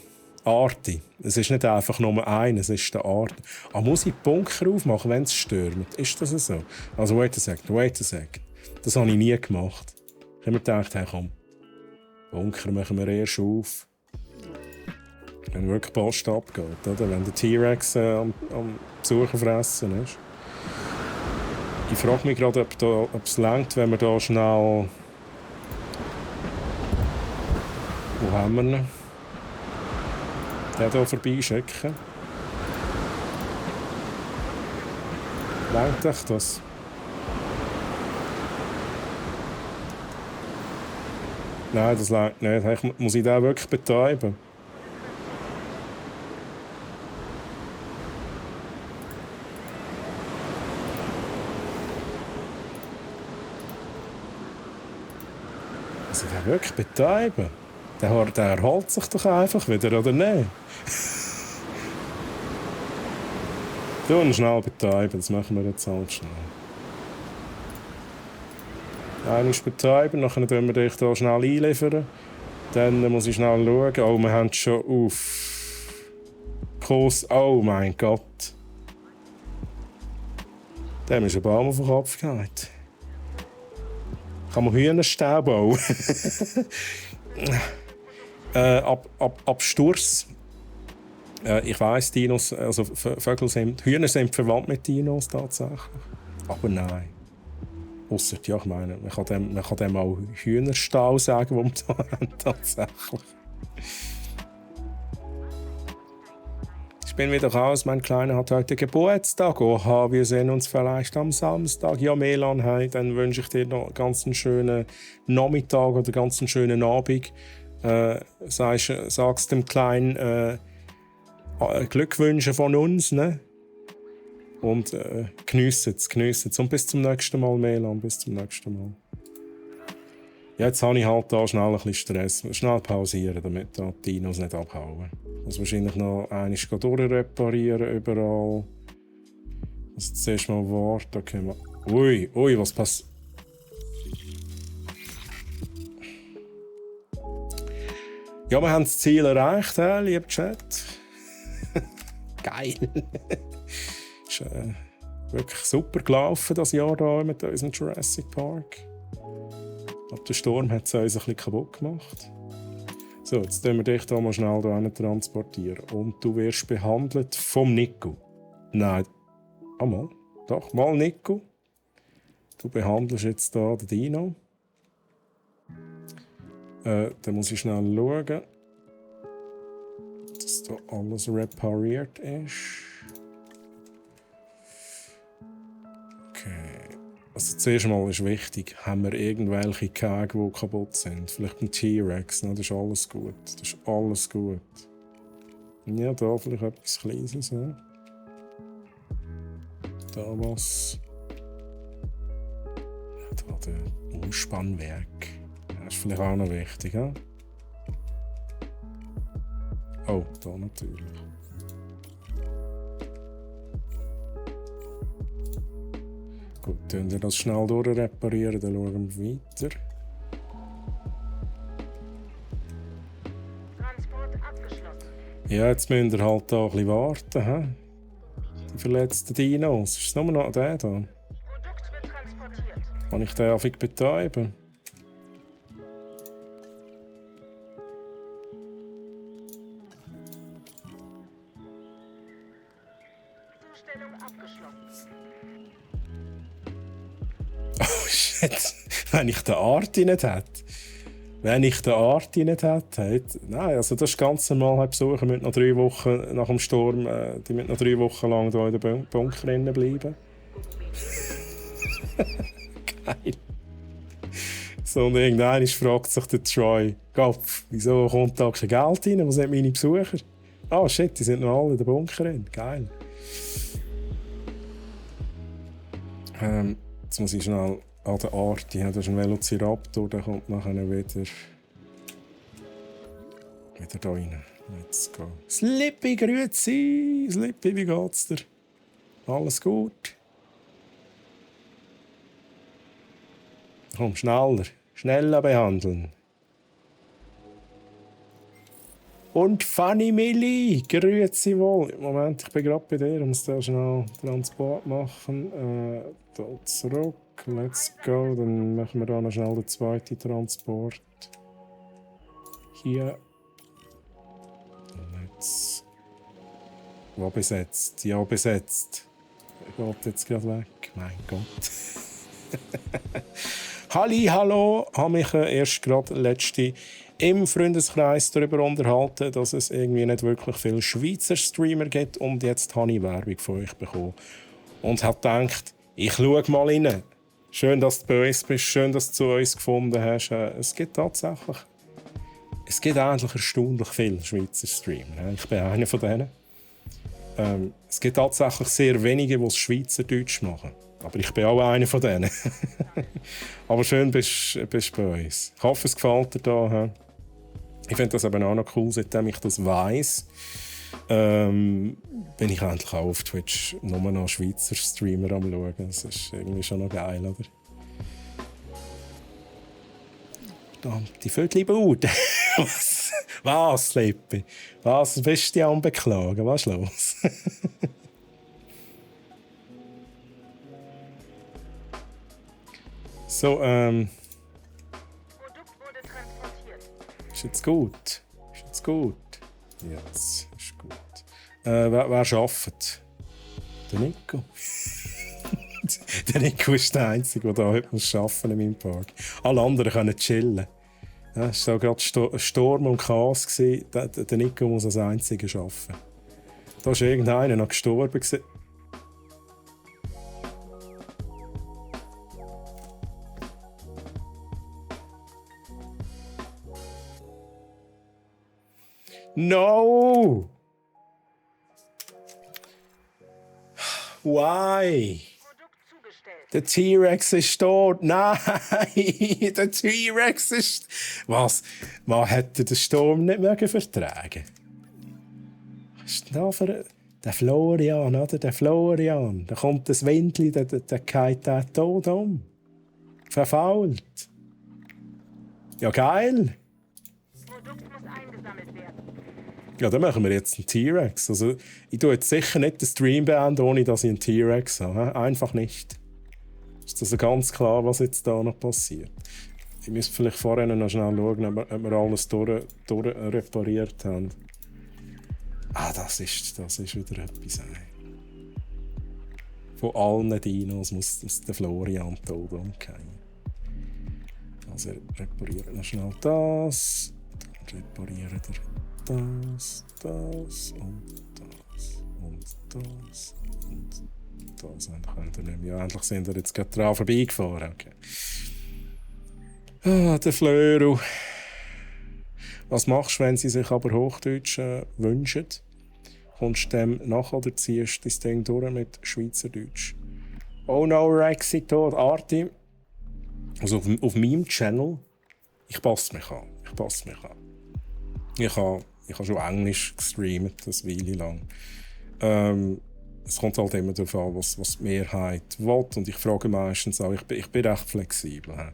Arti. Es ist nicht einfach nur einer, es ist der Arti. Ah, muss ich Bunker aufmachen, wenn es stürmt? Ist das so? Also, wait a second. Das habe ich nie gemacht. Ich habe mir gedacht, hey, komm, Bunker machen wir erst auf. Wenn wirklich Post abgeht, oder? Wenn der T-Rex am Besucher fressen ist. Ich frage mich gerade, ob es reicht, wenn wir da schnell. Wo haben wir ihn? Den hier vorbeischicken. Reicht euch das? Nein, das reicht nicht. Muss ich den wirklich betäuben? wirklich betäuben? Der erholt sich doch einfach wieder, oder nicht? Du ihn schnell betäuben, das machen wir jetzt halt schnell. Einmal betäuben, dann tun wir dich hier schnell einliefern. Dann muss ich schnell schauen. Oh, wir haben schon auf. Kurs. Oh mein Gott. Dem ist ein Baum auf den Kopf gefallen. Kann man Hühnerstau bauen? Ab Sturz. Ich weiss, Dinos, also Hühner sind verwandt mit Dinos tatsächlich. Aber nein. Ausser, ja, ich meine, man kann dem auch Hühnerstall sagen, wo wir da haben, tatsächlich. Ich bin wieder raus, mein Kleiner hat heute Geburtstag. Oha, wir sehen uns vielleicht am Samstag. Ja, Melan, hey, dann wünsche ich dir noch ganz einen schönen Nachmittag oder ganz einen schönen Abend. Sagst dem Kleinen Glückwünsche von uns, ne? Und geniessen es. Und bis zum nächsten Mal, Melan, bis zum nächsten Mal. Ja, jetzt habe ich halt da schnell ein bisschen Stress. Schnell pausieren, damit da die Dinos nicht abhauen. Ich muss wahrscheinlich noch einmal durchreparieren überall. Also zuerst mal warten, da können wir... Ui, was passiert? Ja, wir haben das Ziel erreicht, lieber Chat. Geil. Ist wirklich super gelaufen, das Jahr hier mit unserem Jurassic Park. Aber der Sturm hat es uns ein bisschen kaputt gemacht. So, jetzt tun wir dich hier mal schnell hier transportieren. Und du wirst behandelt vom Nico. Nein, mal. Doch, mal Nico. Du behandelst jetzt hier den Dino. Dann muss ich schnell schauen, dass hier alles repariert ist. Okay. Also zuerst mal ist wichtig, haben wir irgendwelche Käge, die kaputt sind? Vielleicht ein T-Rex, ne? Das ist alles gut. Das ist alles gut. Ja, da vielleicht etwas Kleines. Ja. Da was. Ja, da der Umspannwerk. Das ist vielleicht auch noch wichtig. Ja? Oh, da natürlich. Gut, dann wir das schnell durchreparieren, dann schauen wir weiter. Transport abgeschlossen. Ja, jetzt müsst ihr halt da ein bisschen warten. He? Die verletzten Dinos. Ist es nur noch der da? Produkt wird transportiert. Kann ich den einfach betäuben? Zustellung abgeschlossen. Oh shit, wenn ich den Arti nicht hätte. Wenn ich den Arti nicht hätte. Nein, also das ist ganz normal. Besucher müssen noch 3 Wochen nach dem Sturm, die müssen noch 3 Wochen lang hier in den Bunker bleiben. Geil. So, und irgendwann fragt sich der Troy, Gopf, wieso kommt da kein Geld rein? Was sind meine Besucher? Ah, shit, die sind noch alle in den Bunker drin. Geil. Jetzt muss ich schnell an der Arti. Das ist ein Velociraptor, der kommt nachher wieder da rein. Let's go. Slippy, grüezi! Slippy, wie geht's dir? Alles gut? Komm, schneller. Schneller behandeln. Und Fanny Milli, grüezi wohl. Moment, ich bin gerade bei dir. Ich muss da schnell Transport machen. Da zurück. Let's go. Dann machen wir da noch schnell den zweiten Transport. Hier. Jetzt. Wo besetzt? Ja, besetzt. Er geht jetzt gerade weg. Mein Gott. Hallo, habe mich erst gerade letzte im Freundeskreis darüber unterhalten, dass es irgendwie nicht wirklich viele Schweizer Streamer gibt und jetzt habe ich Werbung von euch bekommen. Und habe gedacht, ich schaue mal rein. Schön, dass du bei uns bist, schön, dass du zu uns gefunden hast. Es gibt eigentlich erstaunlich viele Schweizer Streamer. Ich bin einer von denen. Es gibt tatsächlich sehr wenige, die es Schweizerdeutsch machen. Aber ich bin auch einer von denen. Aber schön bist du bei uns. Ich hoffe, es gefällt dir hier. Ich finde das eben auch noch cool, seitdem ich das weiss. Bin ich eigentlich auch auf Twitch nur noch Schweizer Streamer am schauen. Das ist irgendwie schon noch geil, oder? Die Vögel-Bude. Was, Lippi? Was bist du am Beklagen? Was ist los? So, Produkt wurde transportiert. ist jetzt gut? Ist jetzt gut? Jetzt ist gut. Wer arbeitet? Der Nico. Der Nico ist der Einzige, der heute arbeiten in meinem Park. Alle anderen können chillen. Ja, es war gerade Sturm und Chaos. Der Nico muss als Einziger arbeiten. Da ist irgendeiner noch gestorben. No! Why? Produkt zugestellt. Der T-Rex ist tot. Nein, der T-Rex ist... Was? Man hätte den Sturm nicht mögen vertragen. Was ist denn da für... Der Florian, oder? Der Florian. Da kommt das Windli, der geht der tot um. Verfault. Ja, geil. Produkt muss eingesammelt werden. Ja, dann machen wir jetzt einen T-Rex. Also, ich tue jetzt sicher nicht den Stream beenden, ohne dass ich einen T-Rex habe. Einfach nicht. Ist das ganz klar, was jetzt da noch passiert? Ich müsste vielleicht vorher noch schnell schauen, ob wir alles durch repariert haben. Ah, das ist wieder etwas. Von allen Dinos muss der Florian tot umgehen. Also reparieren wir schnell das. Dann reparieren wir das und das und das und das. Ja, endlich sind wir jetzt gerade dran vorbeigefahren. Okay. Ah, der Flöru. Was machst du, wenn sie sich aber Hochdeutsch wünschen? Kommst du dem nach oder ziehst du das Ding durch mit Schweizerdeutsch? Oh no, Rexy tot. Arti. Also auf meinem Channel, ich passe mich an. Ich habe schon Englisch gestreamt, das Weile lang. Es kommt halt immer darauf an, was die Mehrheit will. Und ich frage meistens auch, ich bin recht flexibel.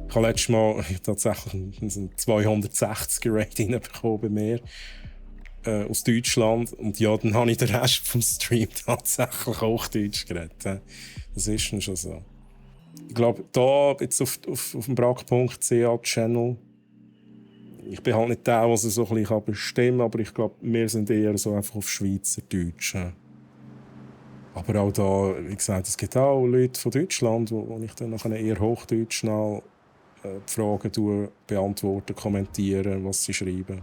Ich habe letztes Mal tatsächlich ein 260er-Rate reinbekommen bei mir aus Deutschland. Und ja, dann habe ich den Rest vom Stream tatsächlich Hochdeutsch geredet. Das ist dann schon so. Ich glaube, da jetzt auf dem brack.ch-Channel, ich bin halt nicht der, der so ein bisschen bestimmen kann, aber ich glaube, wir sind eher so einfach auf Schweizerdeutsch. Aber auch da, wie gesagt, es gibt auch Leute von Deutschland, wo ich dann nachher eher Hochdeutsch schnell die Fragen beantworten, kommentieren, was sie schreiben.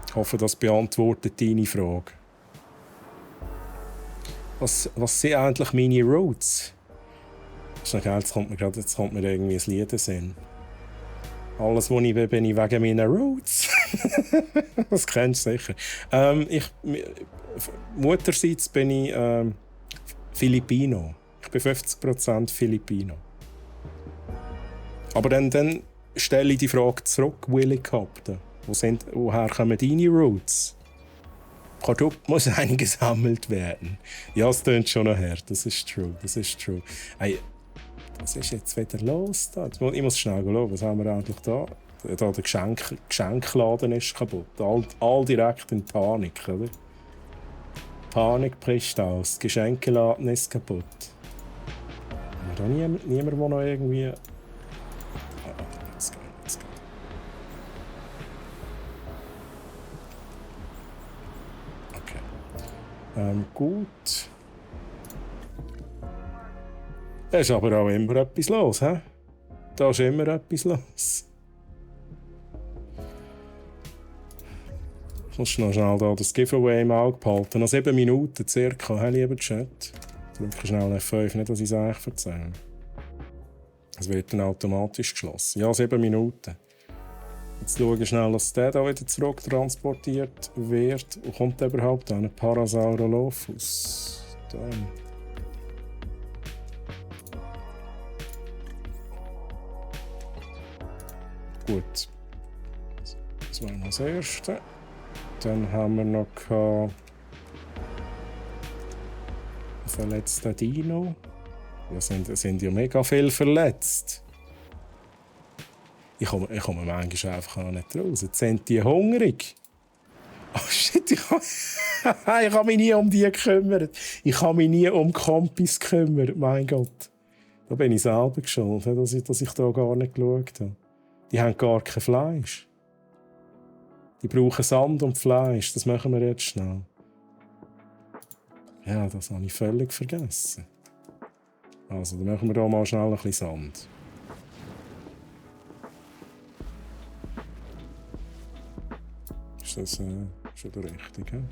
Ich hoffe, das beantwortet deine Frage. Was sind eigentlich meine Roots? Das ist noch geil, jetzt kommt mir irgendwie ein Lied in den Sinn. Alles, was ich bin ich wegen meiner Roots. Das kennst du sicher. Mutterseits bin ich Filipino. Ich bin 50% Filipino. Aber dann stelle ich die Frage zurück, Willy Captain. Woher kommen deine Roots? Muss eigentlich gesammelt werden. Ja, es klingt schon noch her. Das ist true. Hey, was ist jetzt wieder los da? Ich muss schnell schauen, was haben wir eigentlich da? Der Geschenkladen ist kaputt. All direkt in Panik, oder? Panik bricht aus. Das Geschenkeladen ist kaputt. Haben wir da niemand, der noch irgendwie... Let's go. Okay. Gut. Da ist aber auch immer etwas los, hä? Da ist immer etwas los. Ich muss noch schnell da das Giveaway im Auge behalten. Noch 7 Minuten circa, hä, lieber Chat? Drücke schnell F5, nicht, dass ich es eigentlich erzähle. Es wird dann automatisch geschlossen. Ja, 7 Minuten. Jetzt schaue ich schnell, dass der da wieder zurück transportiert wird. Und kommt der überhaupt an? Ein Parasaurolophus. Da. Gut. Das war noch das Erste. Dann haben wir noch gehabt, einen verletzten Dino. Ja, sind ja mega viel verletzt. Ich komme manchmal einfach auch nicht raus. Jetzt sind die hungrig. Oh shit, ich habe mich nie um die gekümmert. Ich habe mich nie um Kompis gekümmert, mein Gott. Da bin ich selber schuld, dass ich da gar nicht geschaut habe. Die haben gar kein Fleisch. Die brauchen Sand und Fleisch. Das machen wir jetzt schnell. Ja, das habe ich völlig vergessen. Also, dann machen wir hier mal schnell ein bisschen Sand. Ist das schon der richtige?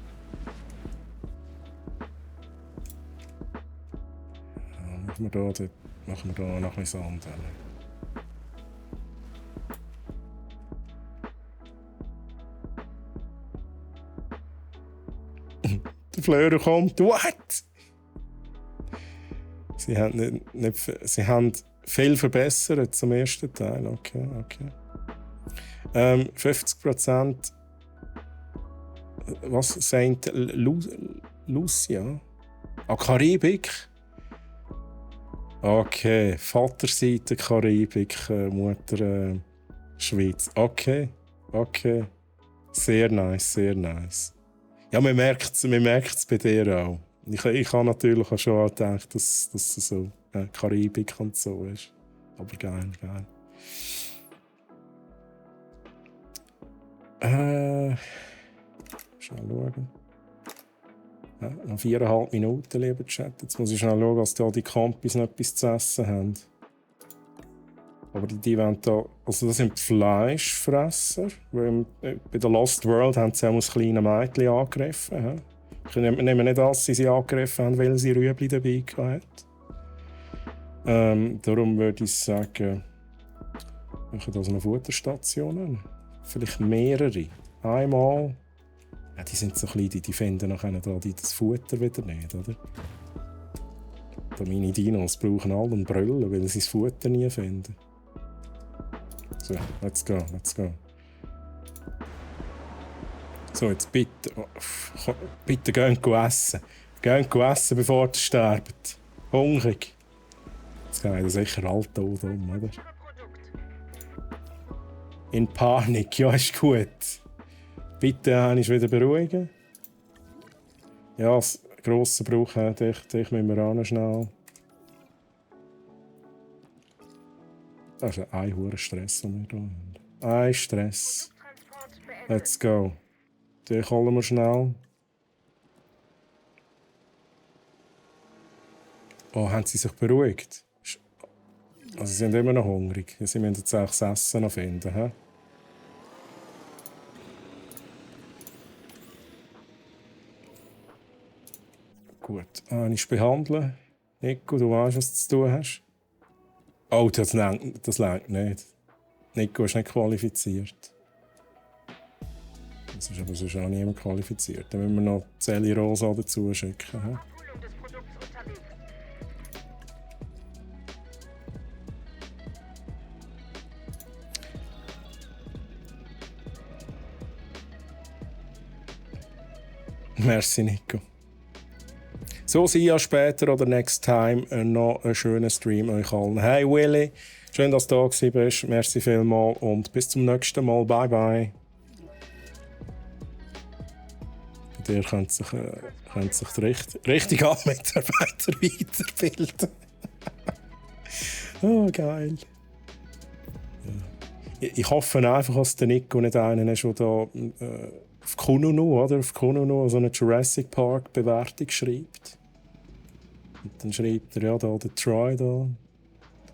Ja, machen wir da noch ein bisschen Sand rein. Der Fleur kommt. What? Sie haben viel verbessert zum ersten Teil. Okay. 50%. Was? Saint Lucia? Ah, Karibik? Okay. Vaterseite Karibik, Mutter Schweiz. Okay. Sehr nice. Ja, man merkt es bei dir auch. Ich habe natürlich auch schon gedacht, dass es so Karibik und so ist. Aber geil. Schnell schauen. Ja, noch 4,5 Minuten, lieber Chat. Jetzt muss ich schnell schauen, dass die Campis noch etwas zu essen haben. Aber die wollen da... Also das sind Fleischfresser. Weil bei der Lost World haben sie auch ein kleines Mädchen angegriffen. Ja? Ich nehme nicht an, dass sie angegriffen haben, weil sie Rüebli dabei hatten. Darum würde ich sagen, wir machen da so eine Futterstation. Vielleicht mehrere. Einmal. Ja, die sind so klein, die finden nachher das Futter wieder nicht, oder? Da meine Dinos brauchen alle einen Brüllen, weil sie das Futter nie finden. So, let's go. So, jetzt bitte geht essen. Geht essen, bevor ihr sterbt. Hungrig. Jetzt geht ihr sicher alt tot um, oder? In Panik, ja, ist gut. Bitte ich wieder beruhigen. Ja, das grosse Bruch dich müssen wir ran schnell. Das ist ein hoher Stress, den wir hier haben. Ein Stress. Let's go. Dich holen wir schnell. Oh, haben sie sich beruhigt? Also, sie sind immer noch hungrig. Sie müssen jetzt auch das Essen noch finden. He? Gut, ich behandeln. Nico, du weißt, was du zu tun hast. Oh, das reicht nicht. Nico ist nicht qualifiziert. Das ist aber sonst auch niemand qualifiziert. Dann müssen wir noch Zeli Rosa dazu schicken. He? Merci, Nico. So, see ja später oder next time noch einen schönen Stream euch allen. Hey Willy, schön, dass du da bist. Merci vielmals und bis zum nächsten Mal. Bye bye. Ihr könnt sich richtig an Mitarbeiter weiterbilden. Oh, geil. Ja. Ich hoffe einfach, dass der Nico nicht einen ist, der da auf Kununu, oder? Auf Kununu so eine Jurassic Park Bewertung schreibt. Und dann schreibt er ja da, der Troy da,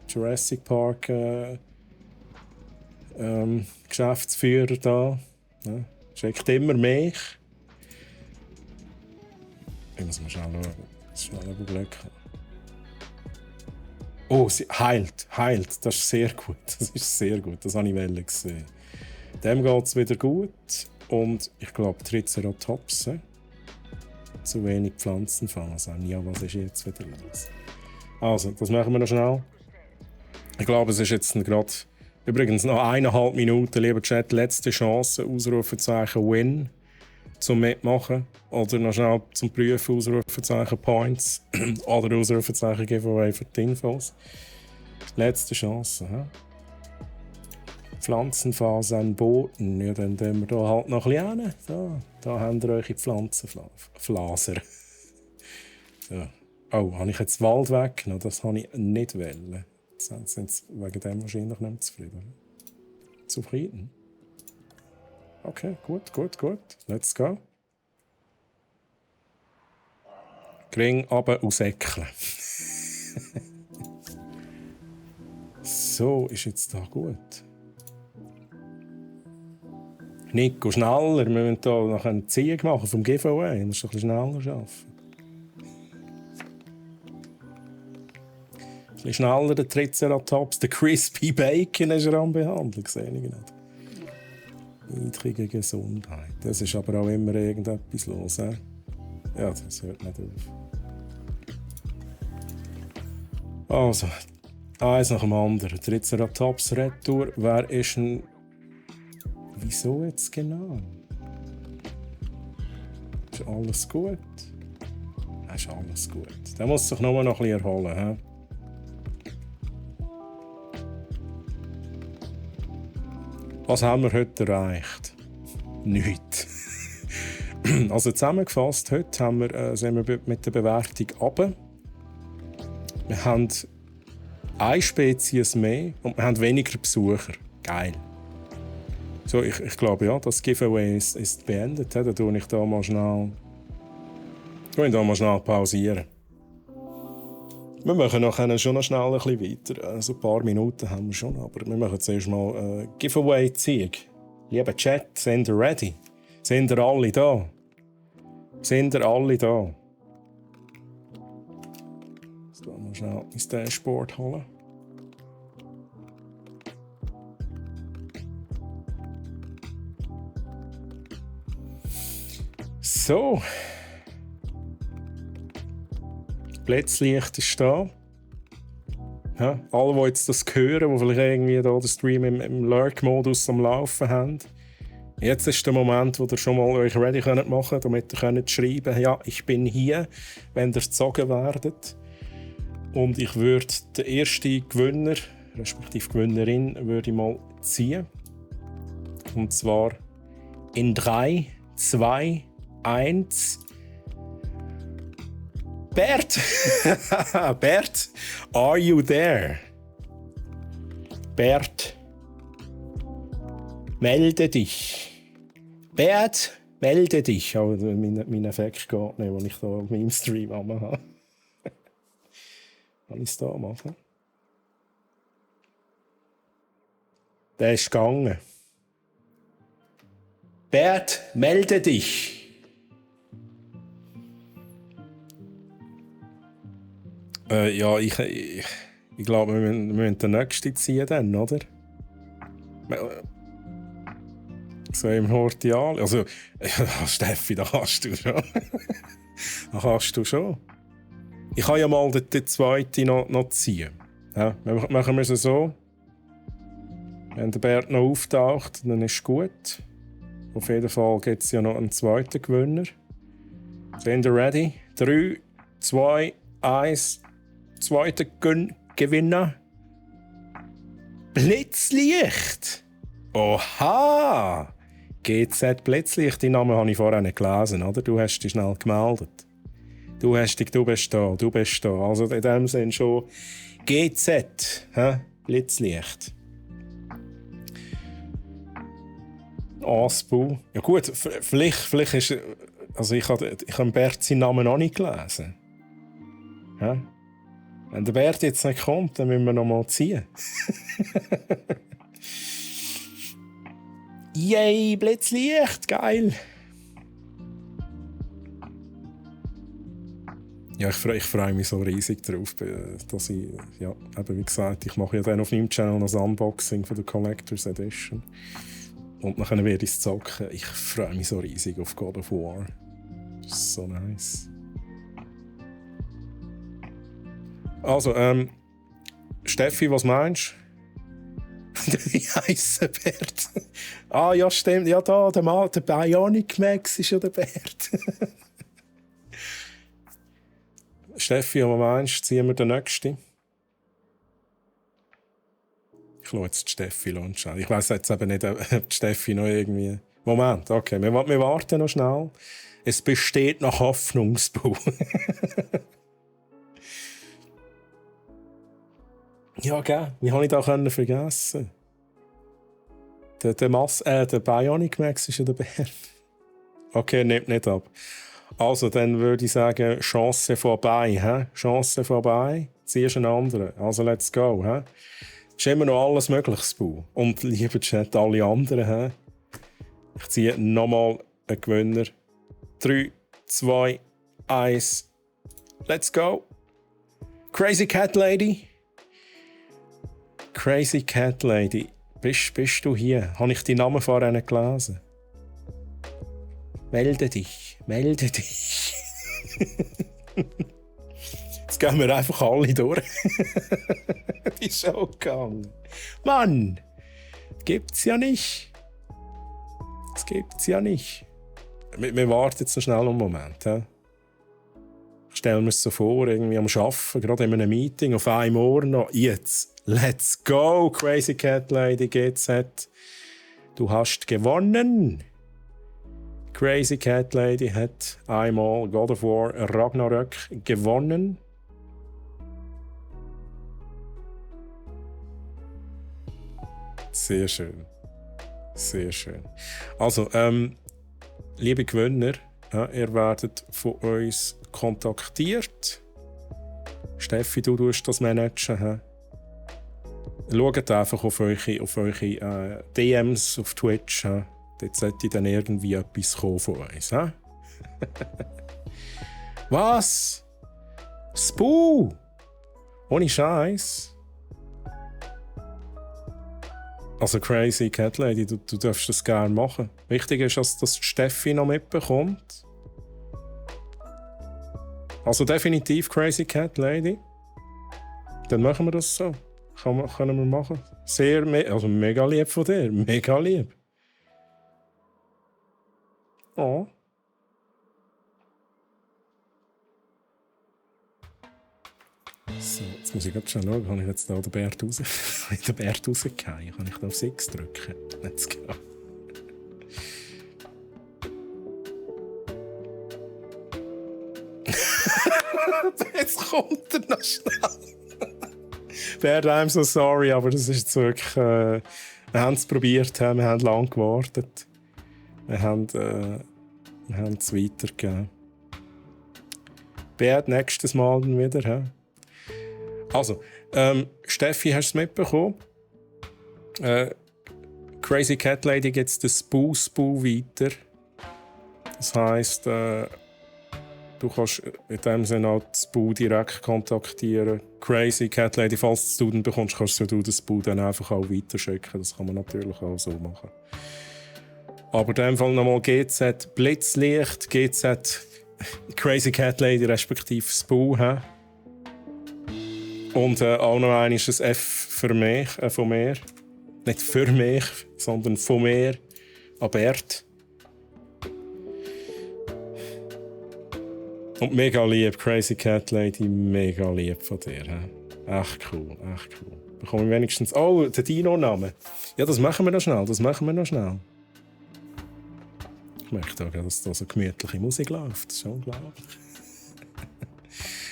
Jurassic Park Geschäftsführer da. Ja, schickt immer mich. Ich muss mal schauen. Schnell überblicken. Oh, sie heilt. Das ist sehr gut. Das habe ich gesehen. Dem geht es wieder gut. Und ich glaube, Triceratops. Zu wenig Pflanzenfasern. Ja, was ist jetzt wieder los? Also, das machen wir noch schnell. Ich glaube, es ist jetzt gerade Übrigens noch 1,5 Minuten, lieber Chat, letzte Chance, Ausrufezeichen Win zum Mitmachen. Oder noch schnell zum Prüfen, Ausrufezeichen Points. Oder Ausrufezeichen Giveaway für die Infos. Letzte Chance. He? Pflanzenfasern, Boden. Ja, dann tun wir hier halt noch ein bisschen hin. Da habt ihr eure Pflanzenflaser. So. Oh, habe ich jetzt den Wald weggenommen? Das habe ich nicht wollen. Jetzt sind sie wegen dem wahrscheinlich nicht mehr zufrieden. Zufrieden? Okay, gut. Let's go. Gring runter und säckeln. So, ist jetzt da gut. Nico, schneller. Wir müssen hier noch eine Ziege machen vom Giveaway. Du musst doch ein bisschen schneller arbeiten. Ein bisschen schneller der Triceratops. Der Crispy Bacon ist er am Behandeln. Sehe ich nicht. Niedrige Gesundheit. Das ist aber auch immer irgendetwas los. Ja, das hört nicht auf. Also, eins nach dem anderen. Triceratops Retour. Wer ist ein... Wieso jetzt genau? Ist alles gut? Ist alles gut. Der muss sich nur noch ein bisschen erholen. He? Was haben wir heute erreicht? Nichts. Also zusammengefasst, heute sind wir mit der Bewertung runter. Wir haben eine Spezies mehr und wir haben weniger Besucher. Geil. So, ich glaube, ja, das Giveaway ist beendet. Dann tue ich da mal schnell pausieren. Wir machen nachher schon noch schnell ein bisschen weiter. Also ein paar Minuten haben wir schon, aber wir machen zuerst mal Giveaway ziehen. Lieber Chat, sind ihr ready? Sind ihr alle da? Sind ihr alle da? So, mal schnell ins Dashboard holen. So. Blitzlicht ist da. Ja, alle, die jetzt das hören, die vielleicht irgendwie da den Stream im Lurk-Modus am Laufen haben. Jetzt ist der Moment, wo ihr schon mal euch ready machen könnt, damit ihr könnt schreiben, ja, ich bin hier, wenn ihr gezogen werdet. Und ich würde den ersten Gewinner, respektive Gewinnerin, würde ich mal ziehen. Und zwar in 3, 2, 1... Bert! Bert, are you there? Bert, melde dich. Bert, melde dich. Oh, mein Effekt geht nicht, den ich hier auf meinem Stream habe. Kann ich es hier machen? Der ist gegangen. Bert, melde dich. Ja, ich glaube, wir müssen den nächsten ziehen dann, oder? So im Hortial. Also, Steffi, da kannst du schon. Da kannst du schon. Ich kann ja mal den zweiten noch ziehen. Ja, machen wir es so. Wenn der Bert noch auftaucht, dann ist es gut. Auf jeden Fall gibt es ja noch einen zweiten Gewinner. Sind ihr ready? 3, 2, 1... Zweiter Gewinner. Blitzlicht! Oha! GZ Blitzlicht, den Namen habe ich vorher nicht gelesen, oder? Du hast dich schnell gemeldet. Du bist da. Also in dem Sinne schon GZ, Blitzlicht. Aspu. Ja gut, vielleicht ist... Also ich habe Bert seinen Namen noch nicht gelesen. Ja? Wenn der Bert jetzt nicht kommt, dann müssen wir noch mal ziehen. Yay, Blitzlicht, geil! Ja, ich freue mich so riesig drauf, dass ich, ja, eben wie gesagt, ich mache ja dann auf meinem Channel das Unboxing von der Collector's Edition. Und dann werde ich es zocken. Ich freue mich so riesig auf God of War. Das ist so nice. Also, Steffi, was meinst du? Wie heisst der Bert? Ah, ja, stimmt. Ja, da, der Bionic Max ist ja der Bert. Steffi, was meinst du? Ziehen wir den nächsten? Ich schaue jetzt die Steffi anschauen. Ich weiss jetzt eben nicht, ob die Steffi noch irgendwie... Moment, okay, wir warten noch schnell. Es besteht noch Hoffnungsbau. Ja, gell? Wie habe ich das vergessen? Der Bionic Max ist ja der Bär. Okay, nimmt nicht ab. Also, dann würde ich sagen, Chance vorbei. He? Chance vorbei. Ziehst einen anderen. Also, let's go. He? Ist immer noch alles Mögliche, Bau. Und lieber Chat, alle anderen. He? Ich ziehe nochmal einen Gewinner. 3, 2, 1. Let's go. Crazy Cat Lady. Crazy Cat Lady. Bist du hier? Habe ich deinen Namen vorhin gelesen? Melde dich. Melde dich. Jetzt gehen wir einfach alle durch. Die Show gegangen. Mann! Gibt's ja nicht. Das gibt's ja nicht. Wir warten jetzt noch schnell einen Moment. He? Ich stelle mir es so vor, irgendwie am Arbeiten, gerade in einem Meeting, auf einem Ohr noch. Jetzt, let's go, Crazy Cat Lady GZ. Du hast gewonnen. Crazy Cat Lady hat einmal God of War Ragnarök gewonnen. Sehr schön. Sehr schön. Also, liebe Gewinner, ja, ihr werdet von uns kontaktiert. Steffi, du tust das managen. Ja. Schaut einfach auf eure DMs auf Twitch. Ja. Dort sollte dann irgendwie etwas kommen von uns. Ja. Was? Spoo! Ohne Scheiß. Also Crazy Cat Lady, du darfst das gerne machen. Wichtig ist, dass die Steffi noch mitbekommt. Also definitiv Crazy Cat Lady. Dann machen wir das so. Können wir machen. Also mega lieb von dir. Mega lieb. Oh. So, jetzt muss ich gerade schon schauen, kann ich jetzt da den Bert raus... den Bert rausgehen? Kann ich da auf X drücken? Let's go. Jetzt kommt er noch schnell. Bert, I'm so sorry, aber das ist jetzt wirklich... wir haben es probiert, wir haben lange gewartet. Wir haben es weitergegeben. Bert, nächstes Mal dann wieder. He? Also, Steffi, hast du es mitbekommen? Crazy Cat Lady gibt es den Spoo weiter. Das heisst, du kannst in dem Sinne auch den Spoo direkt kontaktieren. Crazy Cat Lady, falls du den bekommst, kannst du den Spoo dann einfach auch weiterschicken. Das kann man natürlich auch so machen. Aber in dem Fall nochmal GZ Blitzlicht, GZ Crazy Cat Lady respektive Spoo. Und auch noch ein ist ein F für mich, von mir. Nicht für mich, sondern von mir an Bert. Und mega lieb, Crazy Cat Lady, mega lieb von dir. Echt cool, echt cool. Bekomme ich wenigstens... Oh, der Dino-Name. Ja, das machen wir noch schnell. Ich möchte auch, dass da so gemütliche Musik läuft. Das ist unglaublich.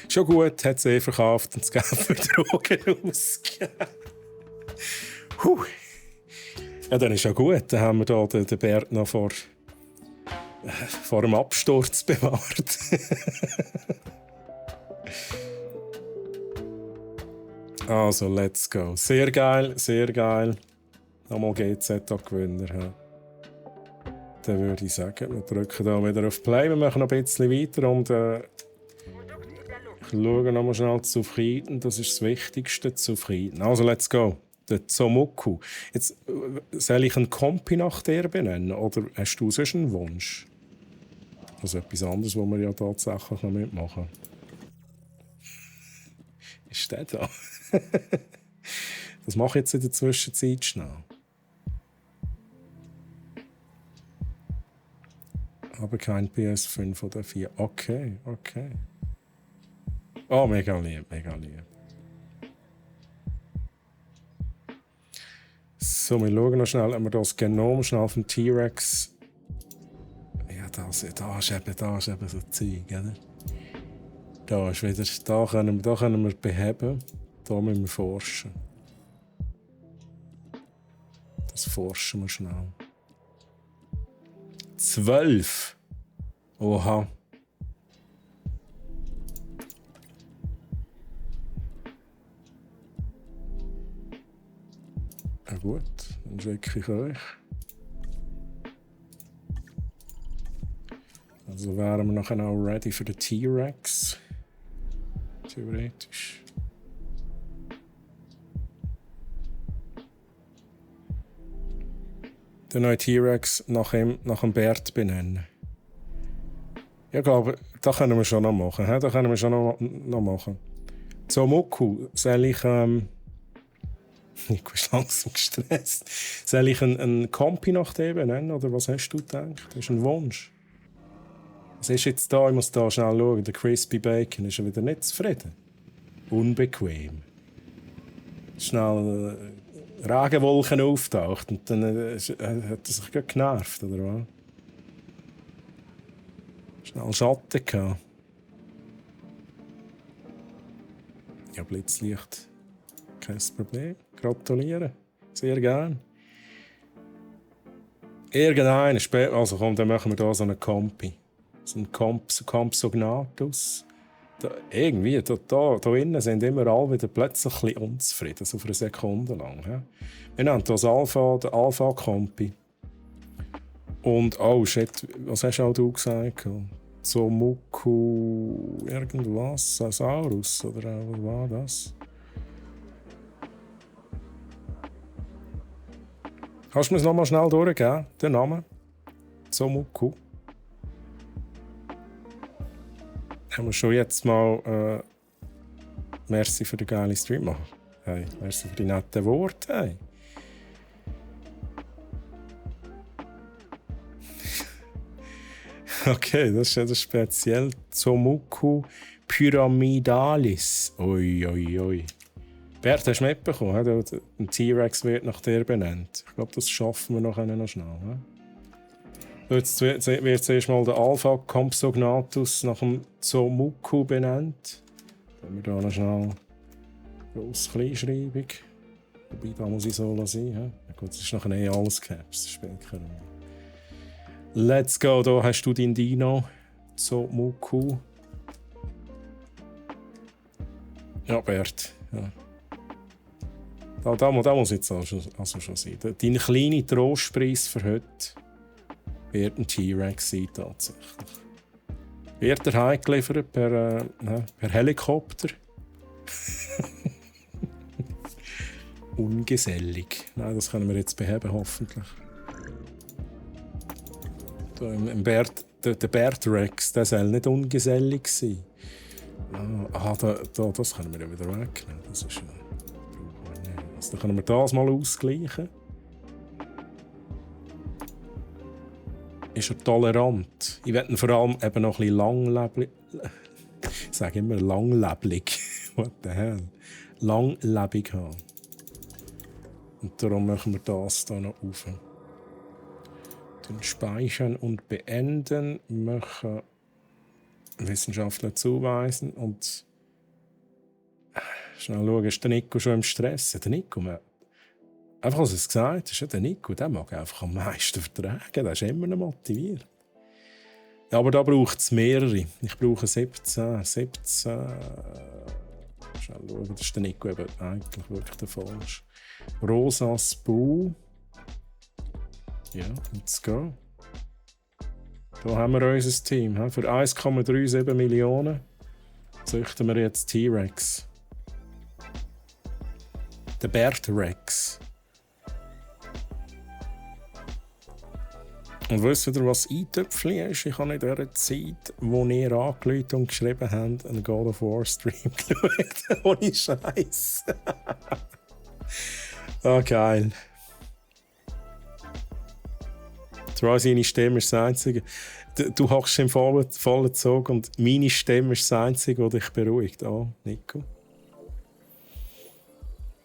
Schon gut, hat sie verkauft und das Geld für Drogen ausgegeben. Ja, dann ist ja gut. Dann haben wir da den Bert noch vor dem Absturz bewahrt. Also, let's go. Sehr geil, sehr geil. Nochmal GZ-Gewinner. Dann würde ich sagen, wir drücken hier wieder auf Play. Wir machen noch ein bisschen weiter und ich schaue noch mal schnell zufrieden. Das ist das Wichtigste, zufrieden. Also, let's go. Der Zomoku. Jetzt soll ich einen Kompi nach dir benennen oder hast du sonst einen Wunsch? Also etwas anderes, was wir ja tatsächlich noch mitmachen. Ist der da? Das mache ich jetzt in der Zwischenzeit schnell. Aber kein PS5 oder 4. Okay. Oh, mega lieb. So, wir schauen noch schnell, ob wir das Genom schnell vom T-Rex. Ja, da ist eben so Zeug, oder? Da ist wieder, da können wir beheben, da müssen wir forschen. Das forschen wir schnell. 12. Oha. Ja gut, dann schicke ich euch. Also wären wir nachher auch ready für den T-Rex. Theoretisch. Den neuen T-Rex nach dem Bert benennen. Ich glaube, das können wir schon noch machen. Da können wir schon noch machen. Zomoku, soll ich... Ich bin langsam gestresst. Soll ich einen Kompi nach dem benennen? Oder was hast du gedacht? Das ist ein Wunsch. Was ist jetzt da? Ich muss da schnell schauen. Der Crispy Bacon ist wieder nicht zufrieden. Unbequem. Schnell Regenwolken auftaucht und dann hat er sich gerade genervt, oder was? Schnell Schatten gehabt. Ja, Blitzlicht. Kein Problem. Gratulieren. Sehr gern. Irgendeiner spät. Also komm, dann machen wir hier so einen Kompi. So einen Compsognathus. Irgendwie, da innen sind immer alle wieder plötzlich ein bisschen unzufrieden, so für eine Sekunde lang. He? Wir nennen das den Alpha-Kompi. Und, oh shit, was hast auch du gesagt? Zomuku, irgendwas, Saurus, oder was war das? Kannst du mir es nochmal schnell durchgeben, den Namen? Zomuku. Haben wir schon jetzt mal merci für den geilen Stream. Hey, merci für die netten Worte. Hey. Okay, das ist speziell. Zomuku pyramidalis. Ui. Bert, hast du mitbekommen? Ein T-Rex wird nach dir benannt. Ich glaube, das schaffen wir noch schnell. Jetzt wird zuerst mal der Alpha Compsognathus nach dem Zomuku benannt. Dann haben wir hier noch schnell Gross-Kleinschreibung. Wobei, da muss ich so sein. Ja gut, das ist nachher alles Caps. Das spielt keine Rolle. Let's go, da hast du deinen Dino. Zomuku. Ja, Bert. Ja. Da muss jetzt also schon sein. Dein kleiner Trostpreis für heute wird ein T-Rex sein, tatsächlich. Wird er heimgeliefert per Helikopter? Ungesellig. Nein, das können wir jetzt beheben, hoffentlich. Da der Bert-Rex, der soll nicht ungesellig sein. Das können wir ja wieder wegnehmen. Das ist also, dann können wir das mal ausgleichen. Ist er tolerant? Ich werde ihn vor allem eben noch ein bisschen langlebig. Ich sage immer langlebig. What the hell? Langlebig haben. Und darum machen wir das hier noch auf. Dann speichern und beenden. Machen Wissenschaftler zuweisen und schnell schauen, ist der Nico schon im Stress? Der Nico, einfach als es gesagt ist, der Nico, der mag einfach am meisten vertragen, der ist immer noch motiviert. Ja, aber da braucht es mehrere. Ich brauche 17. Schnell schauen, das ist der Nico eben eigentlich wirklich der falsche. Rosas Bu. Ja, let's go. Da haben wir unser Team. Für 1,37 Millionen züchten wir jetzt T-Rex. Der Bert-Rex. Und wisst ihr, was Eintöpfli ist? Ich habe in dieser Zeit, wo ihr angerufen und geschrieben habt, einen God of War Stream geschaut. Ohne Scheiß. Ah, geil. Troy, seine Stimme ist das Einzige. Du hockst im vollen Zug und meine Stimme ist das Einzige, was dich beruhigt. Ah, Nico.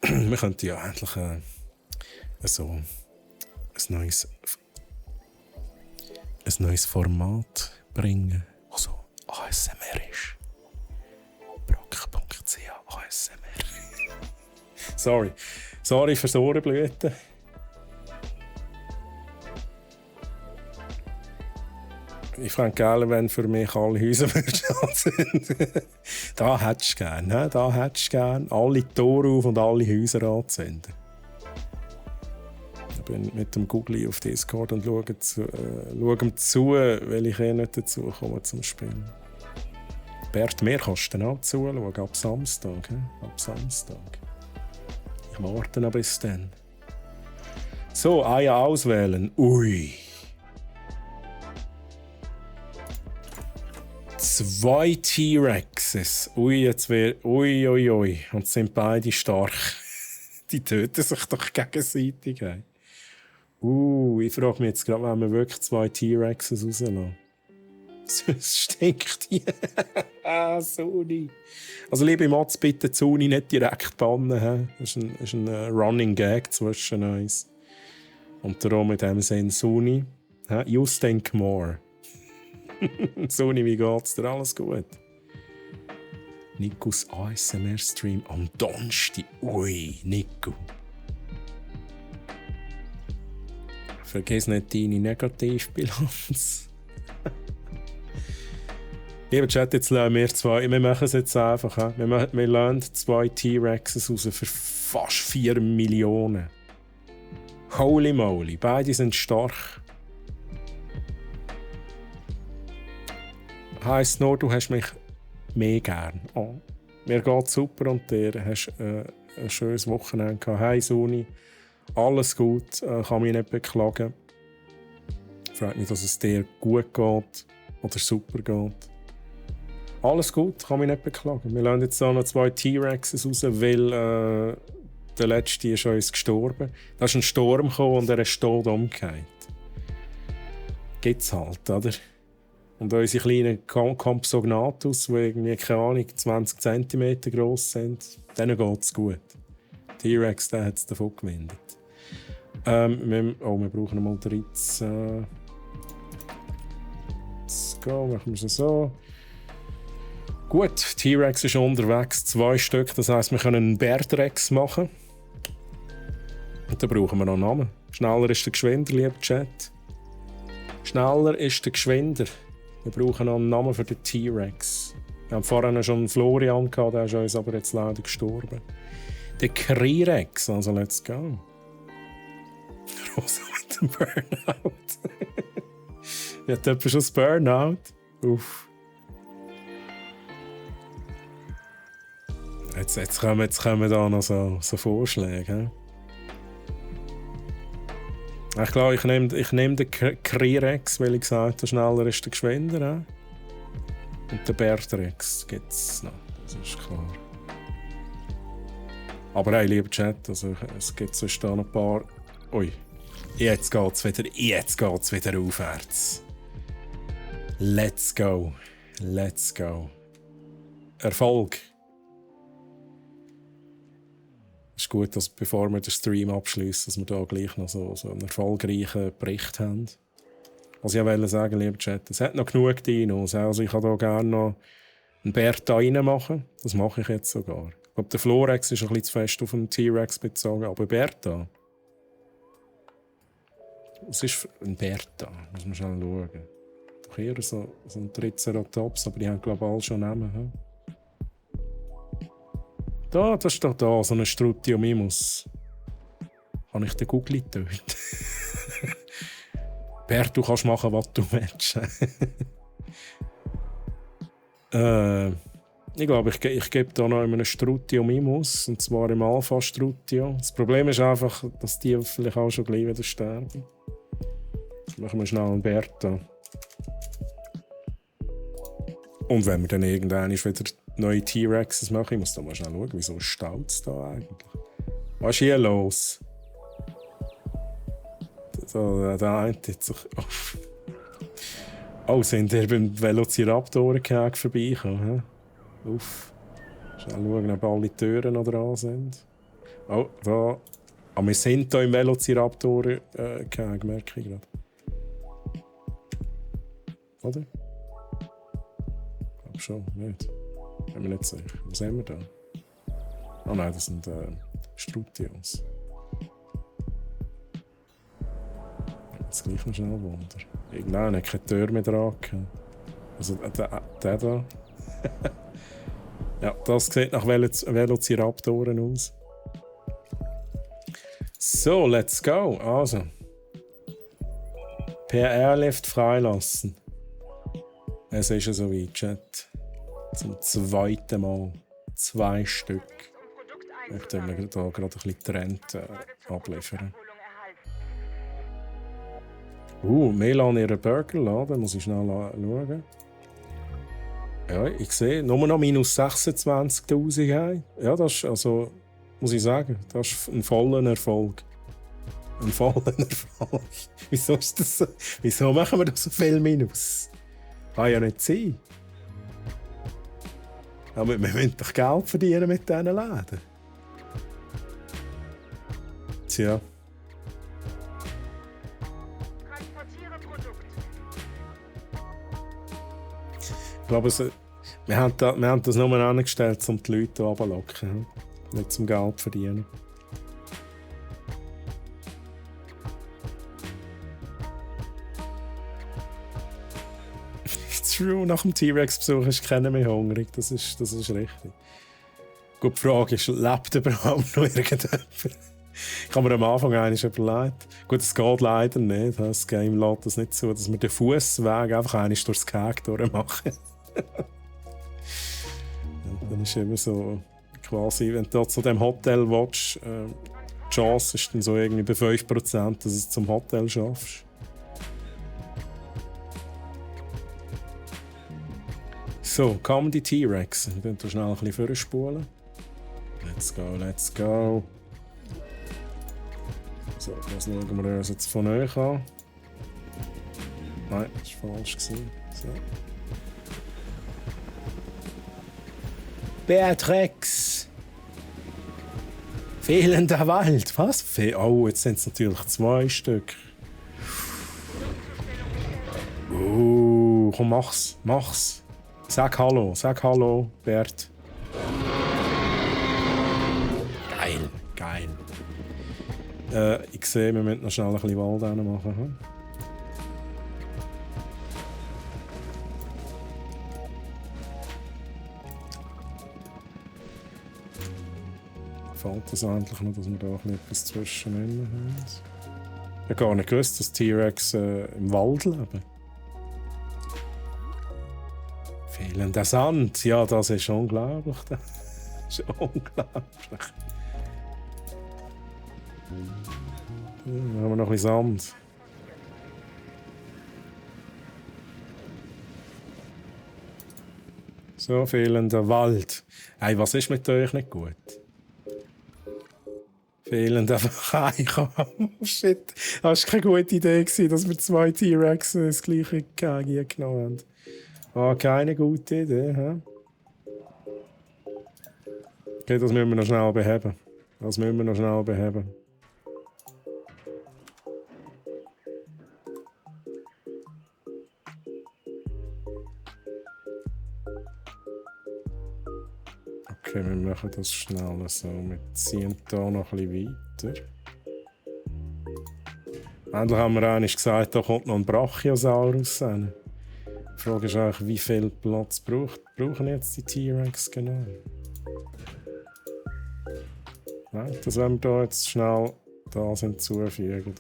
Wir könnten ja endlich ein neues Format bringen, das so ASMR ist. Brock.ch ASMR. Sorry fürs Ohrenblüten. Ich fände geil, wenn für mich alle Häuser anzünden. Da hättest du gerne, ne? Da hättest du gerne alle Tore auf und alle Häuser anzünden. Ich bin mit dem Googly auf Discord und schaue zu, weil ich nicht dazu komme zum Spielen. Bert, mehr kannst du dann auch zuschauen, ab Samstag. Ab Samstag. Ich warte noch bis dann. So, Eier auswählen. Ui. 2 T-Rexes. Ui, jetzt wäre. Ui. Und sind beide stark. Die töten sich doch gegenseitig. Ey. Ich frage mich jetzt gerade, wenn wir wirklich 2 T-Rexes rauslassen. Es stinkt hier. Sony. Also, liebe Mats, bitte Sony nicht direkt bannen. Das ist ein Running Gag zwischen uns. Und darum mit dem Sinn, Sony, you stink more. Sony, wie geht's dir? Alles gut? Nikos ASMR-Stream am Donnerstag. Ui, Nico. Vergiss nicht deine Negativbilanz. Lieber Chat, jetzt lassen wir machen es jetzt einfach. Wir lassen 2 T-Rexes raus für fast 4 Millionen. Holy moly, beide sind stark. Heisst nur, du hast mich mehr gern. Oh. Mir geht's super und dir hast ein schönes Wochenende gehabt. Hey Suni, alles gut, kann mich nicht beklagen. Freut mich, dass es dir gut geht oder super geht. Alles gut, kann mich nicht beklagen. Wir lassen jetzt auch noch 2 T-Rexes raus, weil der letzte ist uns gestorben. Da ist ein Sturm gekommen und er ist tot umgekehrt. Gibt's halt, oder? Und unsere kleinen Compsognathus, die irgendwie, keine Ahnung, 20 cm gross sind, denen geht es gut. T-Rex, der hat es davon gewendet. Wir brauchen einen Motoritz. Let's go, machen wir es so. Gut, T-Rex ist unterwegs, 2 Stück, das heisst, wir können einen Bärtrex machen. Und dann brauchen wir noch einen Namen. Schneller ist der Geschwinder, lieber Chat. Schneller ist der Geschwinder. Wir brauchen noch einen Namen für den T-Rex. Wir haben vorhin schon einen Florian gehabt, der ist uns aber jetzt leider gestorben. Der Krirex, also let's go. Rosa mit dem Burnout. Hat jemand schon das Burnout? Uff. Jetzt kommen da noch so Vorschläge. Ich glaube, ich nehm den Krirex, weil ich gesagt habe, schneller ist der Geschwinder. Und den Bärtrex gibt es noch, das ist klar. Aber hey, lieber Chat, also, es gibt sonst da noch ein paar... Ui, jetzt geht's wieder aufwärts. Let's go. Erfolg. Es ist gut, dass bevor wir den Stream abschließen, dass wir da gleich noch so einen erfolgreichen Bericht haben. Was ich wollte sagen, lieber Chat, es hat noch genug Dinos. Also ich kann hier gerne noch einen Bertha reinmachen. Das mache ich jetzt sogar. Ich glaube, der Florex ist ein bisschen zu fest auf den T-Rex bezogen, aber Bertha. Was ist für ein Bertha? Muss man schnell schauen. Doch eher so ein Triceratops, aber die haben, glaube ich, alle schon Namen. Das ist doch da, so ein Strutiomimus. Kann ich den Googly töten? Bert, du kannst machen, was du willst. Ich glaube, ich gebe da noch einen Strutiomimus, und zwar im Alpha-Strutio. Das Problem ist einfach, dass die vielleicht auch schon gleich wieder sterben. Jetzt machen wir schnell einen Bertha. Und wenn wir dann irgendwann wieder neue T-Rexes machen, ich muss da mal schnell schauen, wieso staut es da eigentlich? Was ist hier los? Da eint sich. Oh, sind wir beim Velociraptor-Gehege vorbeigekommen? Uff. Schnell schauen, ob alle Türen noch dran sind. Oh, da. Aber wir sind hier im Velociraptor-Gehege, merke ich gerade. Oder? Ich glaube schon, nicht. Bin mir nicht sicher. Was haben wir da? Oh nein, das sind Strutios. Jetzt gleich noch schnell Wunder. Nein, hat keine Tür mehr dran gehabt. Also der da. Ja, das sieht nach Velociraptoren aus. So, let's go. Also. Per Airlift freilassen. Es ist ja so wie Chat. Zum zweiten Mal. 2 Stück. Ich tue mir hier gerade ein bisschen Trend abliefern. Melan ihren Burgerladen, muss ich schnell schauen. Ja, ich sehe, nur noch minus 26'000. Ja, das ist, also, muss ich sagen, das ist ein voller Erfolg. Ein voller Erfolg. Wieso ist das so? Wieso machen wir da so viel Minus? Kann ja nicht sein. Aber wir müssen doch Geld verdienen mit diesen Läden. Tja. Transportiere Produkt. Ich glaube, wir haben das nur angestellt, um die Leute hier runterzulocken. Nicht zum Geld verdienen. True, nach dem T-Rex-Besuch ist keiner mehr hungrig. Das ist richtig. Gut, die Frage ist, lebt überhaupt noch irgendjemand? Ich habe mir am Anfang eigentlich überlegt. Gut, es geht leider nicht. Das Game lässt das nicht zu, dass wir den Fußweg einfach einmal durchs Gehege durchmachen. Ja, dann ist immer so, quasi, wenn du zu dem Hotel willst, die Chance ist dann so irgendwie bei 5%, dass du es zum Hotel schaffst. So, kommen die T-Rex. Wir können schnell ein bisschen vorspulen. Let's go, let's go. So, das schauen wir uns jetzt von euch an. Nein, das war falsch. So. Beatrix! Fehlender Wald. Was? Oh, jetzt sind es natürlich 2 Stück. Komm, mach's. Sag Hallo, Bert. Geil. Ich sehe, wir müssen noch schnell ein bisschen Wald machen. Hm? Fällt das eigentlich noch, dass wir da etwas zwischendrin haben? Ich habe gar nicht gewusst, dass T-Rex im Wald leben. Fehlender Sand, ja, das ist unglaublich. Das ist unglaublich. Dann haben wir noch ein bisschen Sand. So, fehlender Wald. Hey, was ist mit euch nicht gut? Fehlender Einkommen. Oh shit, das war keine gute Idee, dass wir 2 T-Rex das gleiche Gehege genommen haben. Keine gute Idee, hä? Okay, das müssen wir noch schnell beheben. Okay, wir machen das schnell so. Wir ziehen hier noch ein bisschen weiter. Endlich haben wir eigentlich gesagt, da kommt noch ein Brachiosaurus rein. Die Frage ist eigentlich, wie viel Platz brauchen jetzt die T-Rex genau? Nein, das werden wir hier jetzt schnell hinzufügen.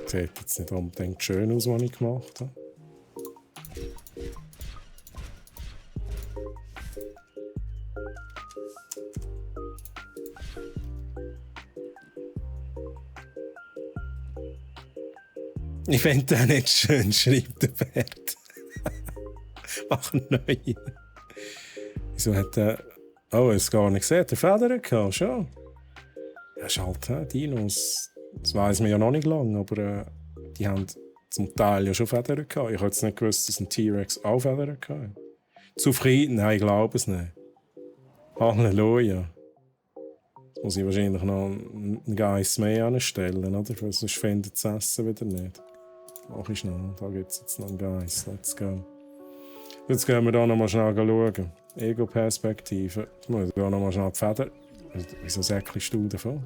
Sieht jetzt nicht unbedingt schön aus, was ich gemacht habe. Ich finde den nicht schön, schreibt der Bert. Mach einen neuen. Wieso hat der... Oh, es gar nicht gesehen. Der Federn gehabt, schon. Ja, ist halt, Dinos. Das weiss man ja noch nicht lange, aber die haben zum Teil ja schon Federn gehabt. Ich habe jetzt nicht gewusst, dass ein T-Rex auch Federn hatte. Zufrieden? Nein, ich glaube es nicht. Halleluja. Jetzt muss ich wahrscheinlich noch einen Geiss mehr anstellen, oder? Sonst findet das Essen wieder nicht. Mach ich schnell. Da gibt es jetzt noch einen Geiss. Let's go. Jetzt gehen wir hier noch mal schnell schauen. Ego-Perspektive. Jetzt muss ich hier noch mal schnell die Feder. Wieso säckelst du davon?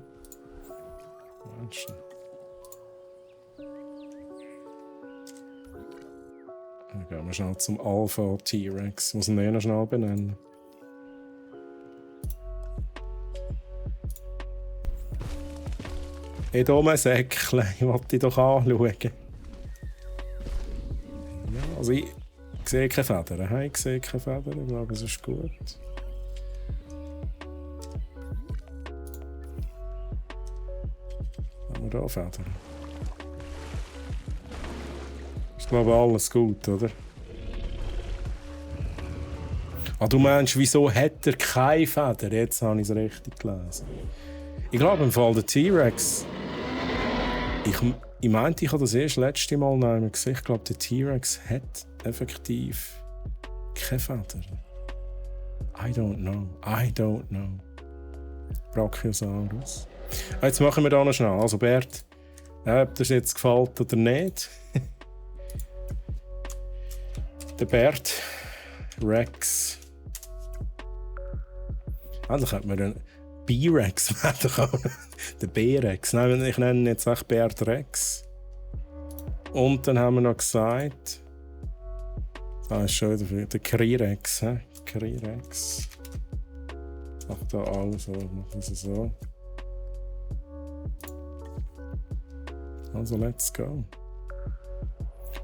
Dann gehen wir schnell zum Alpha T-Rex. Ich muss ihn noch schnell benennen. Hey, hier ein Säckchen. Ich wollte dich doch anschauen. Ja, also ich sehe keine Federn. Ich sehe keine Federn. Ich glaube, es ist gut. Haben wir hier Federn? Ist, glaube ich, alles gut, oder? Ah, du meinst, wieso hat er keine Federn? Jetzt habe ich es richtig gelesen. Ich glaube, im Fall der T-Rex... Ich meinte, ich habe das erst letzte Mal noch einmal gesehen. Ich glaube, der T-Rex hat effektiv keine Federn. I don't know. Brachiosaurus. Jetzt machen wir da noch schnell. Also Bert, ob das jetzt gefällt oder nicht. Der Bert Rex. Eigentlich hat man einen B-Rex. Der B-Rex. Nein, ich nenne ihn jetzt echt Bert Rex. Und dann haben wir noch gesagt, da ist schon wieder der Krirex. Krirex. Mach da auch so, mach das so. Also, let's go.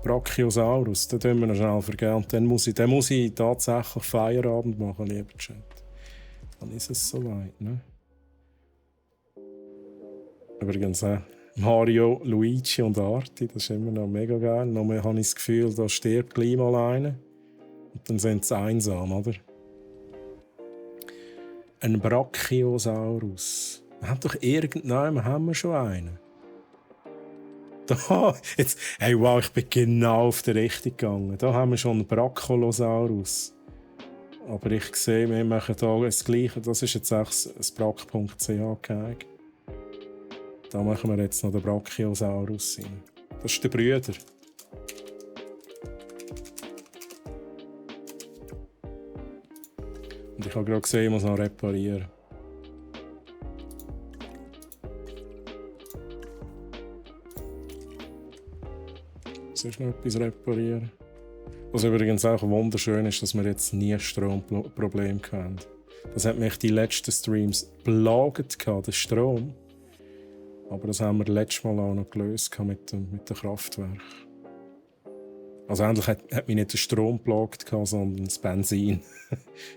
Brachiosaurus, den tun wir noch schnell vergeben. Dann muss ich tatsächlich Feierabend machen, lieber Chat. Dann ist es soweit, ne? Übrigens, Mario, Luigi und Arti, das ist immer noch mega geil. Noch mehr habe ich das Gefühl, da stirbt gleich mal einer. Und dann sind sie einsam, oder? Ein Brachiosaurus. Wir haben doch haben wir schon einen. Da, jetzt, hey, wow, ich bin genau auf die Richtung gegangen. Da haben wir schon einen Brachiosaurus. Aber ich sehe, wir machen hier das Gleiche. Das ist jetzt auch ein brack.ch-Gag. Da machen wir jetzt noch den Brachiosaurus rein. Das ist der Brüder. Und ich habe gerade gesehen, ich muss noch reparieren. Sollst du noch etwas reparieren? Was übrigens auch wunderschön ist, dass wir jetzt nie Stromprobleme hatten. Das hat mich die letzten Streams belagert, der Strom. Aber das haben wir letztes Mal auch noch gelöst mit dem Kraftwerk. Also endlich hat mich nicht der Strom geplagt, sondern das Benzin.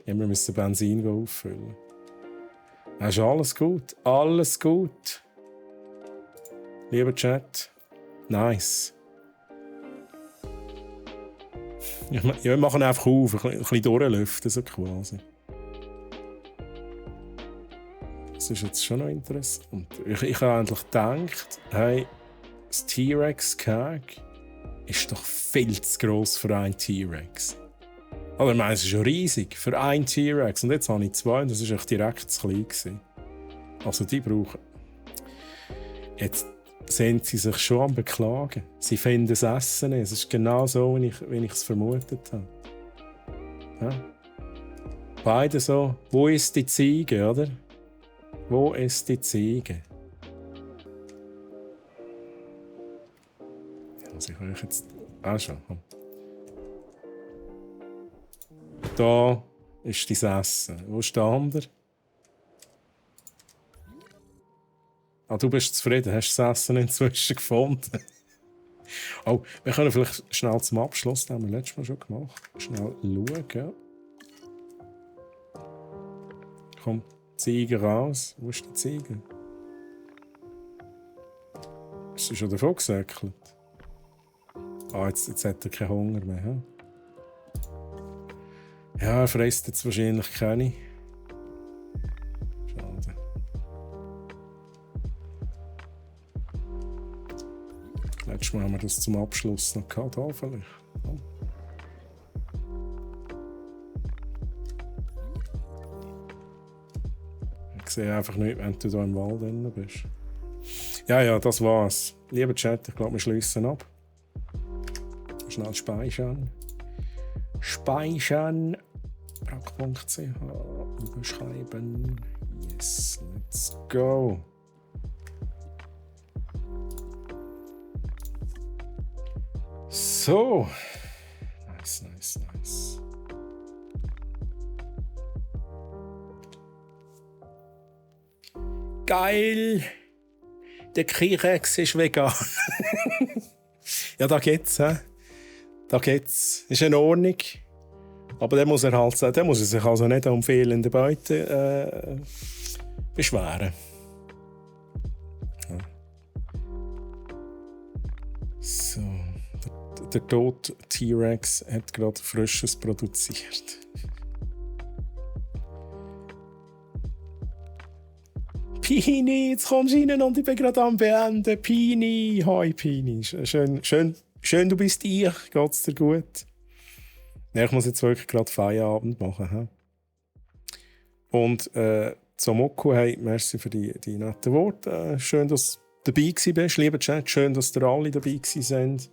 Wir mussten Benzin auffüllen. Ist alles gut? Alles gut? Lieber Chat, nice. Ja, wir machen einfach auf, ein bisschen durchlüften, so quasi. Das ist jetzt schon noch interessant. Ich habe eigentlich gedacht, hey, das T-Rex-Keg ist doch viel zu gross für einen T-Rex. Also, ich meine, es ist schon riesig für einen T-Rex. Und jetzt habe ich zwei und das war direkt zu klein. Also, die brauchen... Jetzt sind sie sich schon am Beklagen. Sie finden das Essen nicht. Es ist genau so, wie ich es vermutet habe. Ja? Beide so, wo ist die Ziege, oder? Wo ist die Ziege? Also ich euch jetzt... schon. Da ist dein Essen. Wo ist der andere? Ah, du bist zufrieden. Hast du das Essen inzwischen gefunden? Oh, wir können vielleicht schnell zum Abschluss, den haben wir letztes Mal schon gemacht. Schnell schauen. Ja. Komm, Ziege raus. Wo ist die Ziege? Ist sie schon davon gesäckelt? Ah, jetzt hat er keinen Hunger mehr. He? Ja, er frisst jetzt wahrscheinlich keine. Schade. Letztes Mal haben wir das zum Abschluss noch gehabt, da vielleicht. Oh. Ich sehe einfach nicht, wenn du hier im Wald drin bist. Ja, das war's. Lieber Chat, ich glaube, wir schließen ab. Schnell speichern. Speichern. Brack.ch. Überschreiben. Yes, let's go. So. Nice. Geil. Der Kirex ist vegan. Ja, da geht's, hä? Da geht's. Ist in Ordnung. Aber der muss er sich also nicht um fehlende Beute beschweren. Ja. So. Der tote T-Rex hat gerade Frisches produziert. Pini, jetzt kommst du rein und ich bin gerade am Beenden. Pini, hi Pini. Schön, du bist hier. Geht's dir gut? Ja, ich muss jetzt wirklich gerade Feierabend machen. He? Und zum Moku, hey, merci für die netten Worte. Schön, dass du dabei bist, lieber Chat. Schön, dass ihr alle dabei sind.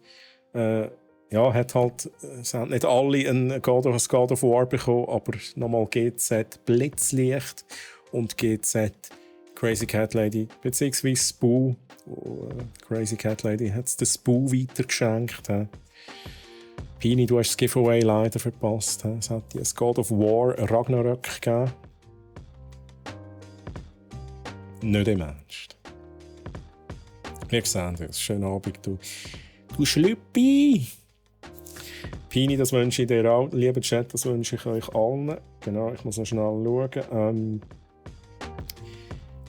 Ja, hat halt, es haben nicht alle ein God of War bekommen, aber nochmal GZ Blitzlicht und GZ Crazy Cat Lady, beziehungsweise Spoo. Crazy Cat Lady hat es den Spoo weitergeschenkt. Pini, du hast das Giveaway leider verpasst. Es hat ein God of War Ragnarök gegeben. Nicht im Ernst. Wir sehen uns. Schönen Abend, du Schlüppi! Pini, das wünsche ich dir auch. Lieber Chat, das wünsche ich euch allen. Genau, ich muss noch schnell schauen.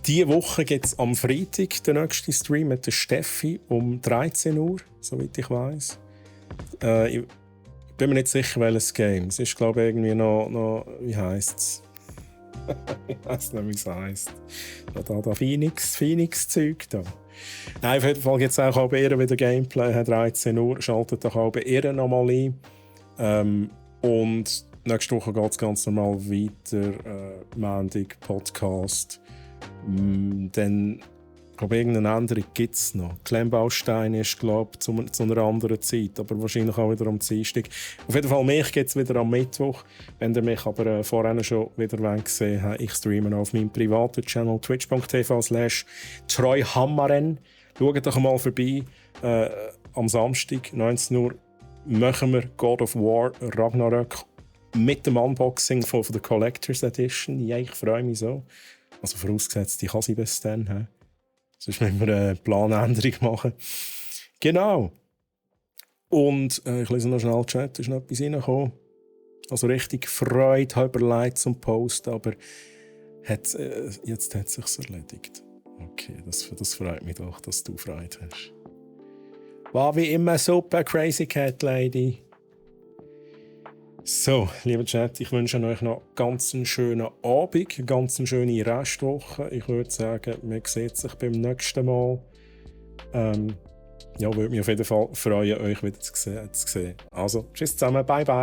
Diese Woche gibt es am Freitag den nächsten Stream mit der Steffi um 13 Uhr, soweit ich weiss. Ich bin mir nicht sicher, welches Game. Es ist, glaube ich, irgendwie noch wie heisst es? Ich weiss nicht, wie es heisst. Da Phoenix-Zeug da. Nein, auf jeden Fall gibt es auch bei ihr wieder Gameplay, 13 Uhr. Schaltet doch auch bei ihr nochmal ein. Und nächste Woche geht es ganz normal weiter. Montag, Podcast. Dann, ich glaube, irgendeine Änderung gibt es noch. Klemmbaustein ist, glaube ich, zu einer anderen Zeit, aber wahrscheinlich auch wieder am Dienstag. Auf jeden Fall, mich gibt es wieder am Mittwoch. Wenn ihr mich aber vorhin schon wieder gesehen habt, ich streame auf meinem privaten Channel twitch.tv/treuhammaren. Schaut doch mal vorbei. Am Samstag, 19 Uhr, machen wir God of War Ragnarök mit dem Unboxing von der Collector's Edition. Ja, ich freue mich so. Also vorausgesetzt, ich kann sie bis dann. He? Sonst müssen wir eine Planänderung machen. Genau. Und ich lese noch schnell Chat, ist noch etwas reingekommen. Also richtig Freude, habe überlegt zum Post, aber jetzt hat es sich erledigt. Okay, das freut mich doch, dass du Freude hast. War wie immer super, Crazy Cat Lady. So, lieber Chat, ich wünsche euch noch ganz einen schönen Abend, eine ganz schöne Restwoche. Ich würde sagen, man sieht sich beim nächsten Mal. Ja, würde mich auf jeden Fall freuen, euch wieder zu sehen. Also, tschüss zusammen, bye bye.